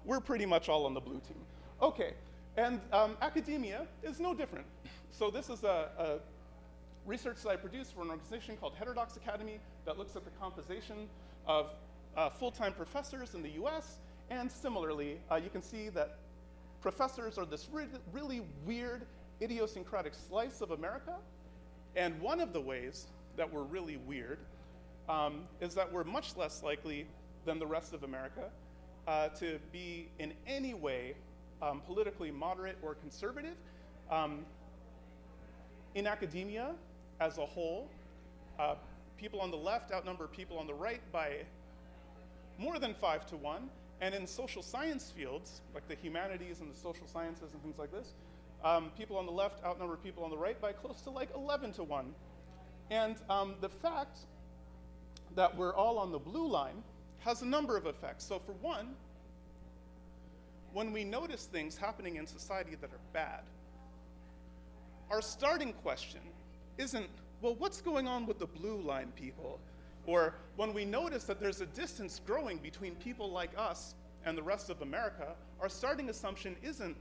We're pretty much all on the blue team. Okay, and academia is no different. So this is a research that I produced for an organization called Heterodox Academy that looks at the composition of full-time professors in the US, and similarly, you can see that professors are this really weird, idiosyncratic slice of America, and one of the ways that we're really weird is that we're much less likely than the rest of America to be in any way politically moderate or conservative. In academia as a whole, people on the left outnumber people on the right by more than 5 to 1. And in social science fields, like the humanities and the social sciences and things like this, people on the left outnumber people on the right by close to like 11 to 1. And the fact that we're all on the blue line has a number of effects. So for one, when we notice things happening in society that are bad, our starting question isn't, well, what's going on with the blue line people? Or when we notice that there's a distance growing between people like us and the rest of America, our starting assumption isn't,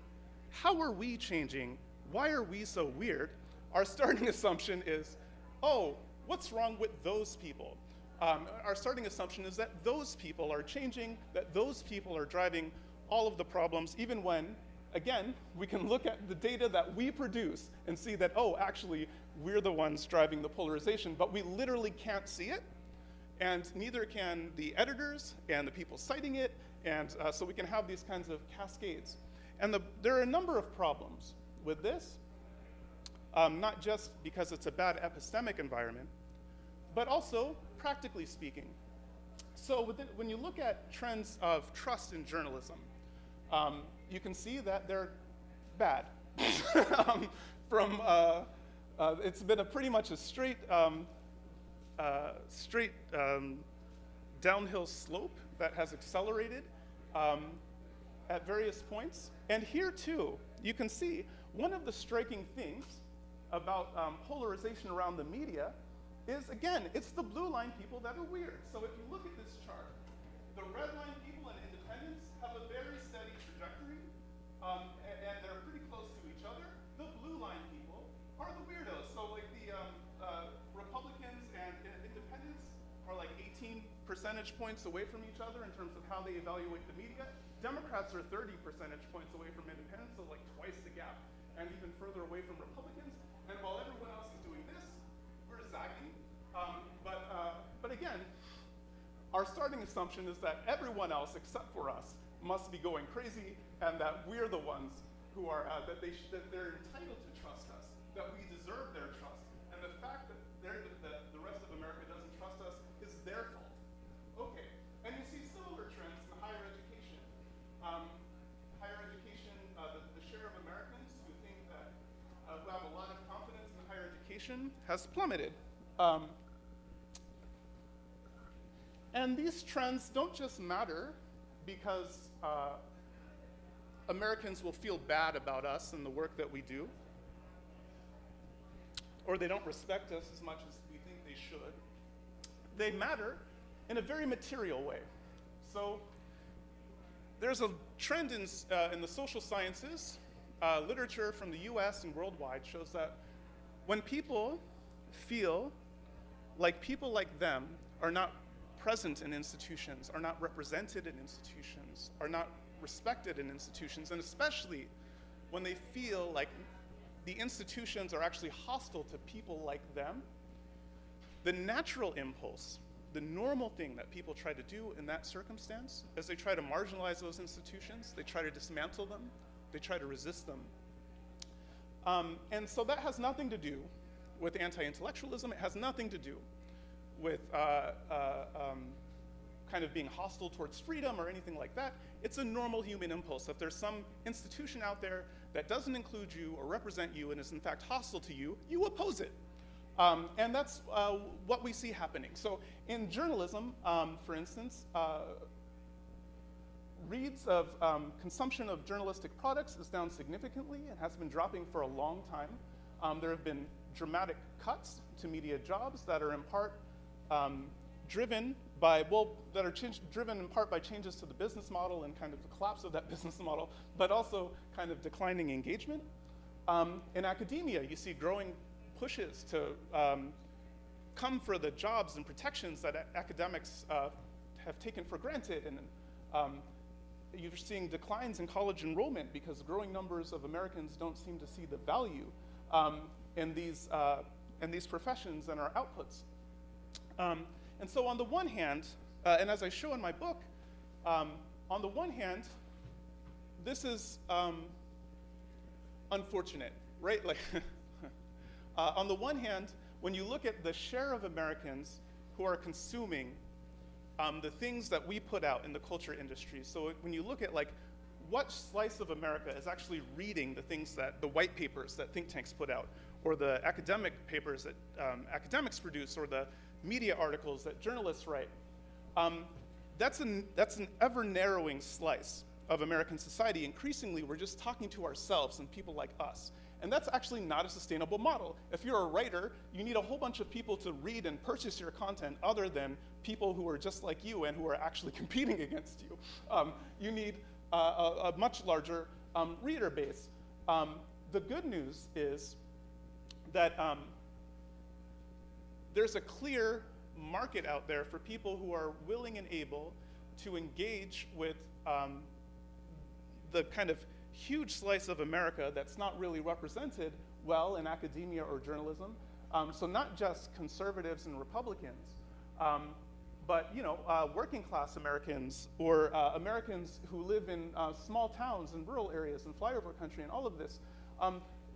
how are we changing? Why are we so weird? Our starting assumption is, oh, what's wrong with those people? Our starting assumption is that those people are changing, that those people are driving all of the problems, even when, again, we can look at the data that we produce and see that, oh, actually, we're the ones driving the polarization, but we literally can't see it. And neither can the editors and the people citing it, and so we can have these kinds of cascades. And there are a number of problems with this, not just because it's a bad epistemic environment, but also practically speaking. So when you look at trends of trust in journalism, you can see that they're bad. It's been pretty much a straight downhill slope that has accelerated at various points. And here too, you can see one of the striking things about polarization around the media is, again, it's the blue line people that are weird. So if you look at this chart, the red line people and independents have a very steady trajectory, and they're pretty close to each other. The blue line people percentage points away from each other in terms of how they evaluate the media. Democrats are 30 percentage points away from independents, so like twice the gap, and even further away from Republicans. And while everyone else is doing this, we're zagging. But again, our starting assumption is that everyone else except for us must be going crazy, and that we're the ones who are, that they're entitled to trust us, that we deserve their trust. And the fact that the rest of America doesn't trust us is their fault. Okay, and you see similar trends in higher education. The share of Americans who think that, who have a lot of confidence in higher education has plummeted. And these trends don't just matter because Americans will feel bad about us and the work that we do, or they don't respect us as much as we think they should. They matter in a very material way. So there's a trend in the social sciences. Literature from the US and worldwide shows that when people feel like people like them are not present in institutions, are not represented in institutions, are not respected in institutions, and especially when they feel like the institutions are actually hostile to people like them, the natural impulse, the normal thing that people try to do in that circumstance is they try to marginalize those institutions, they try to dismantle them, they try to resist them. And so that has nothing to do with anti-intellectualism. It has nothing to do with kind of being hostile towards freedom or anything like that. It's a normal human impulse. If there's some institution out there that doesn't include you or represent you and is in fact hostile to you, you oppose it. And that's what we see happening. So in journalism, for instance, reads of consumption of journalistic products is down significantly. It has been dropping for a long time. There have been dramatic cuts to media jobs that are in part driven by, driven in part by changes to the business model and kind of the collapse of that business model, but also kind of declining engagement. In academia, you see growing pushes to come for the jobs and protections that academics have taken for granted. And you're seeing declines in college enrollment because growing numbers of Americans don't seem to see the value in these professions and our outputs. And so on the one hand, and as I show in my book, on the one hand, this is unfortunate, right? Like, on the one hand, when you look at the share of Americans who are consuming the things that we put out in the culture industry, so when you look at like what slice of America is actually reading the things that the white papers that think tanks put out, or the academic papers that academics produce, or the media articles that journalists write, that's an ever narrowing slice of American society. Increasingly, we're just talking to ourselves and people like us. And that's actually not a sustainable model. If you're a writer, you need a whole bunch of people to read and purchase your content other than people who are just like you and who are actually competing against you. You need a much larger reader base. The good news is that there's a clear market out there for people who are willing and able to engage with the kind of huge slice of America that's not really represented well in academia or journalism. So not just conservatives and Republicans, but working class Americans, or Americans who live in small towns and rural areas and flyover country and all of this.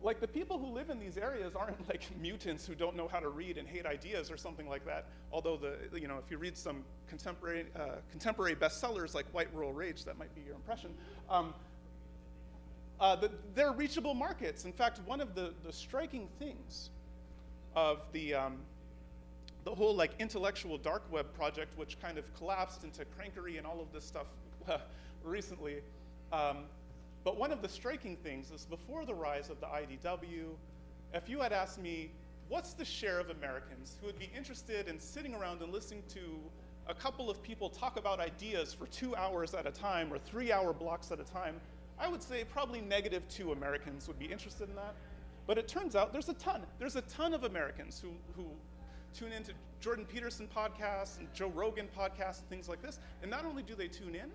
Like, the people who live in these areas aren't like mutants who don't know how to read and hate ideas or something like that. Although if you read some contemporary bestsellers like White Rural Rage, that might be your impression. They're reachable markets. In fact, one of the striking things of the whole like intellectual dark web project, which kind of collapsed into crankery and all of this stuff recently. But one of the striking things is before the rise of the IDW, if you had asked me, what's the share of Americans who would be interested in sitting around and listening to a couple of people talk about ideas for 2 hours at a time or 3-hour blocks at a time, I would say probably -2 Americans would be interested in that. But it turns out there's a ton. There's a ton of Americans who tune into Jordan Peterson podcasts and Joe Rogan podcasts and things like this. And not only do they tune in,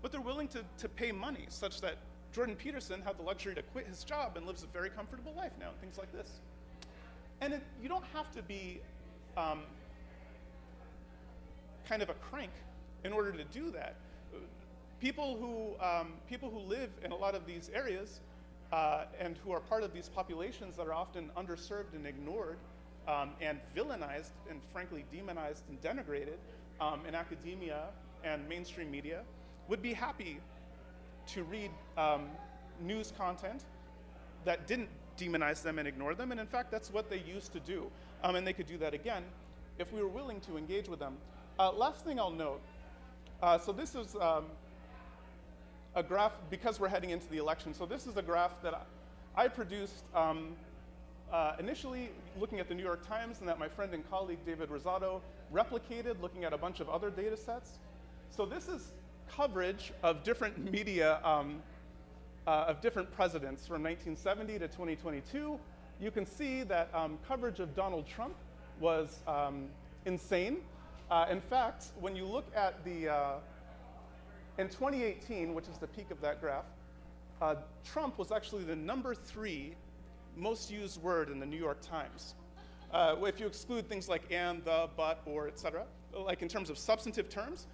but they're willing to pay money such that Jordan Peterson had the luxury to quit his job and lives a very comfortable life now, and things like this. And you don't have to be kind of a crank in order to do that. People who live in a lot of these areas and who are part of these populations that are often underserved and ignored and villainized and frankly demonized and denigrated in academia and mainstream media would be happy to read news content that didn't demonize them and ignore them, and in fact that's what they used to do, and they could do that again if we were willing to engage with them. Last thing I'll note, so this is a graph, because we're heading into the election, so this is a graph that I produced initially looking at the New York Times, and that my friend and colleague David Rosado replicated looking at a bunch of other data sets. So this is coverage of different media of different presidents from 1970 to 2022. You can see that coverage of Donald Trump was insane. In fact, when you look at the, in 2018, which is the peak of that graph, Trump was actually the #3 most used word in the New York Times. If you exclude things like and, the, but, or, et cetera, like in terms of substantive terms,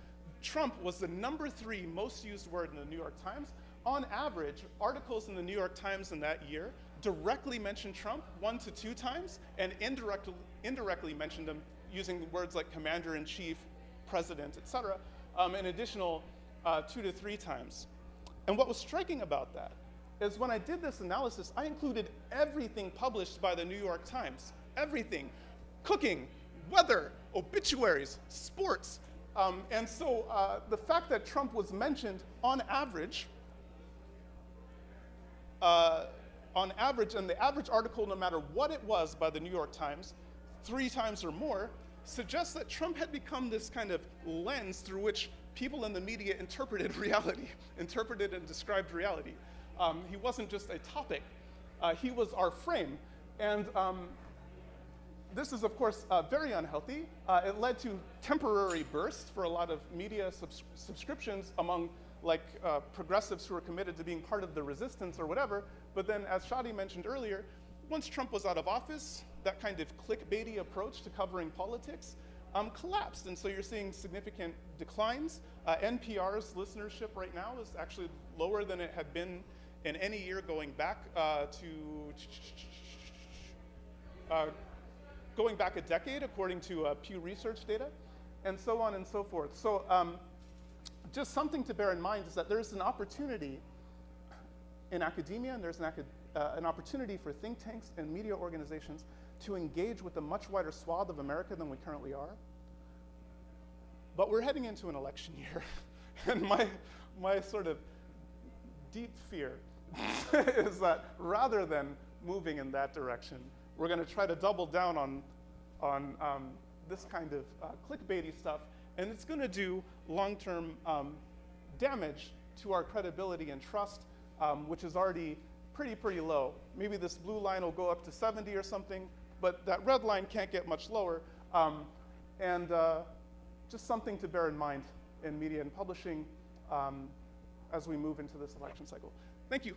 Trump was the #3 most used word in the New York Times. On average, articles in the New York Times in that year directly mentioned Trump 1 to 2 times and indirectly mentioned him using words like commander-in-chief, president, et cetera, an additional 2 to 3 times. And what was striking about that is when I did this analysis, I included everything published by the New York Times, everything, cooking, weather, obituaries, sports. And so the fact that Trump was mentioned on average, and the average article, no matter what it was by the New York Times, 3 times or more, suggests that Trump had become this kind of lens through which people in the media interpreted reality, interpreted and described reality. He wasn't just a topic, he was our frame. And this is, of course, very unhealthy. It led to temporary bursts for a lot of media subscriptions among progressives who are committed to being part of the resistance or whatever. But then, as Shadi mentioned earlier, once Trump was out of office, that kind of clickbaity approach to covering politics collapsed. And so you're seeing significant declines. NPR's listenership right now is actually lower than it had been in any year going back going back a decade, according to Pew Research data, and so on and so forth. So just something to bear in mind is that there's an opportunity in academia, and there's an opportunity for think tanks and media organizations to engage with a much wider swath of America than we currently are. But we're heading into an election year, and my sort of deep fear is that rather than moving in that direction, we're going to try to double down on this kind of clickbaity stuff, and it's going to do long-term damage to our credibility and trust, which is already pretty low. Maybe this blue line will go up to 70 or something, but that red line can't get much lower. And just something to bear in mind in media and publishing as we move into this election cycle. Thank you.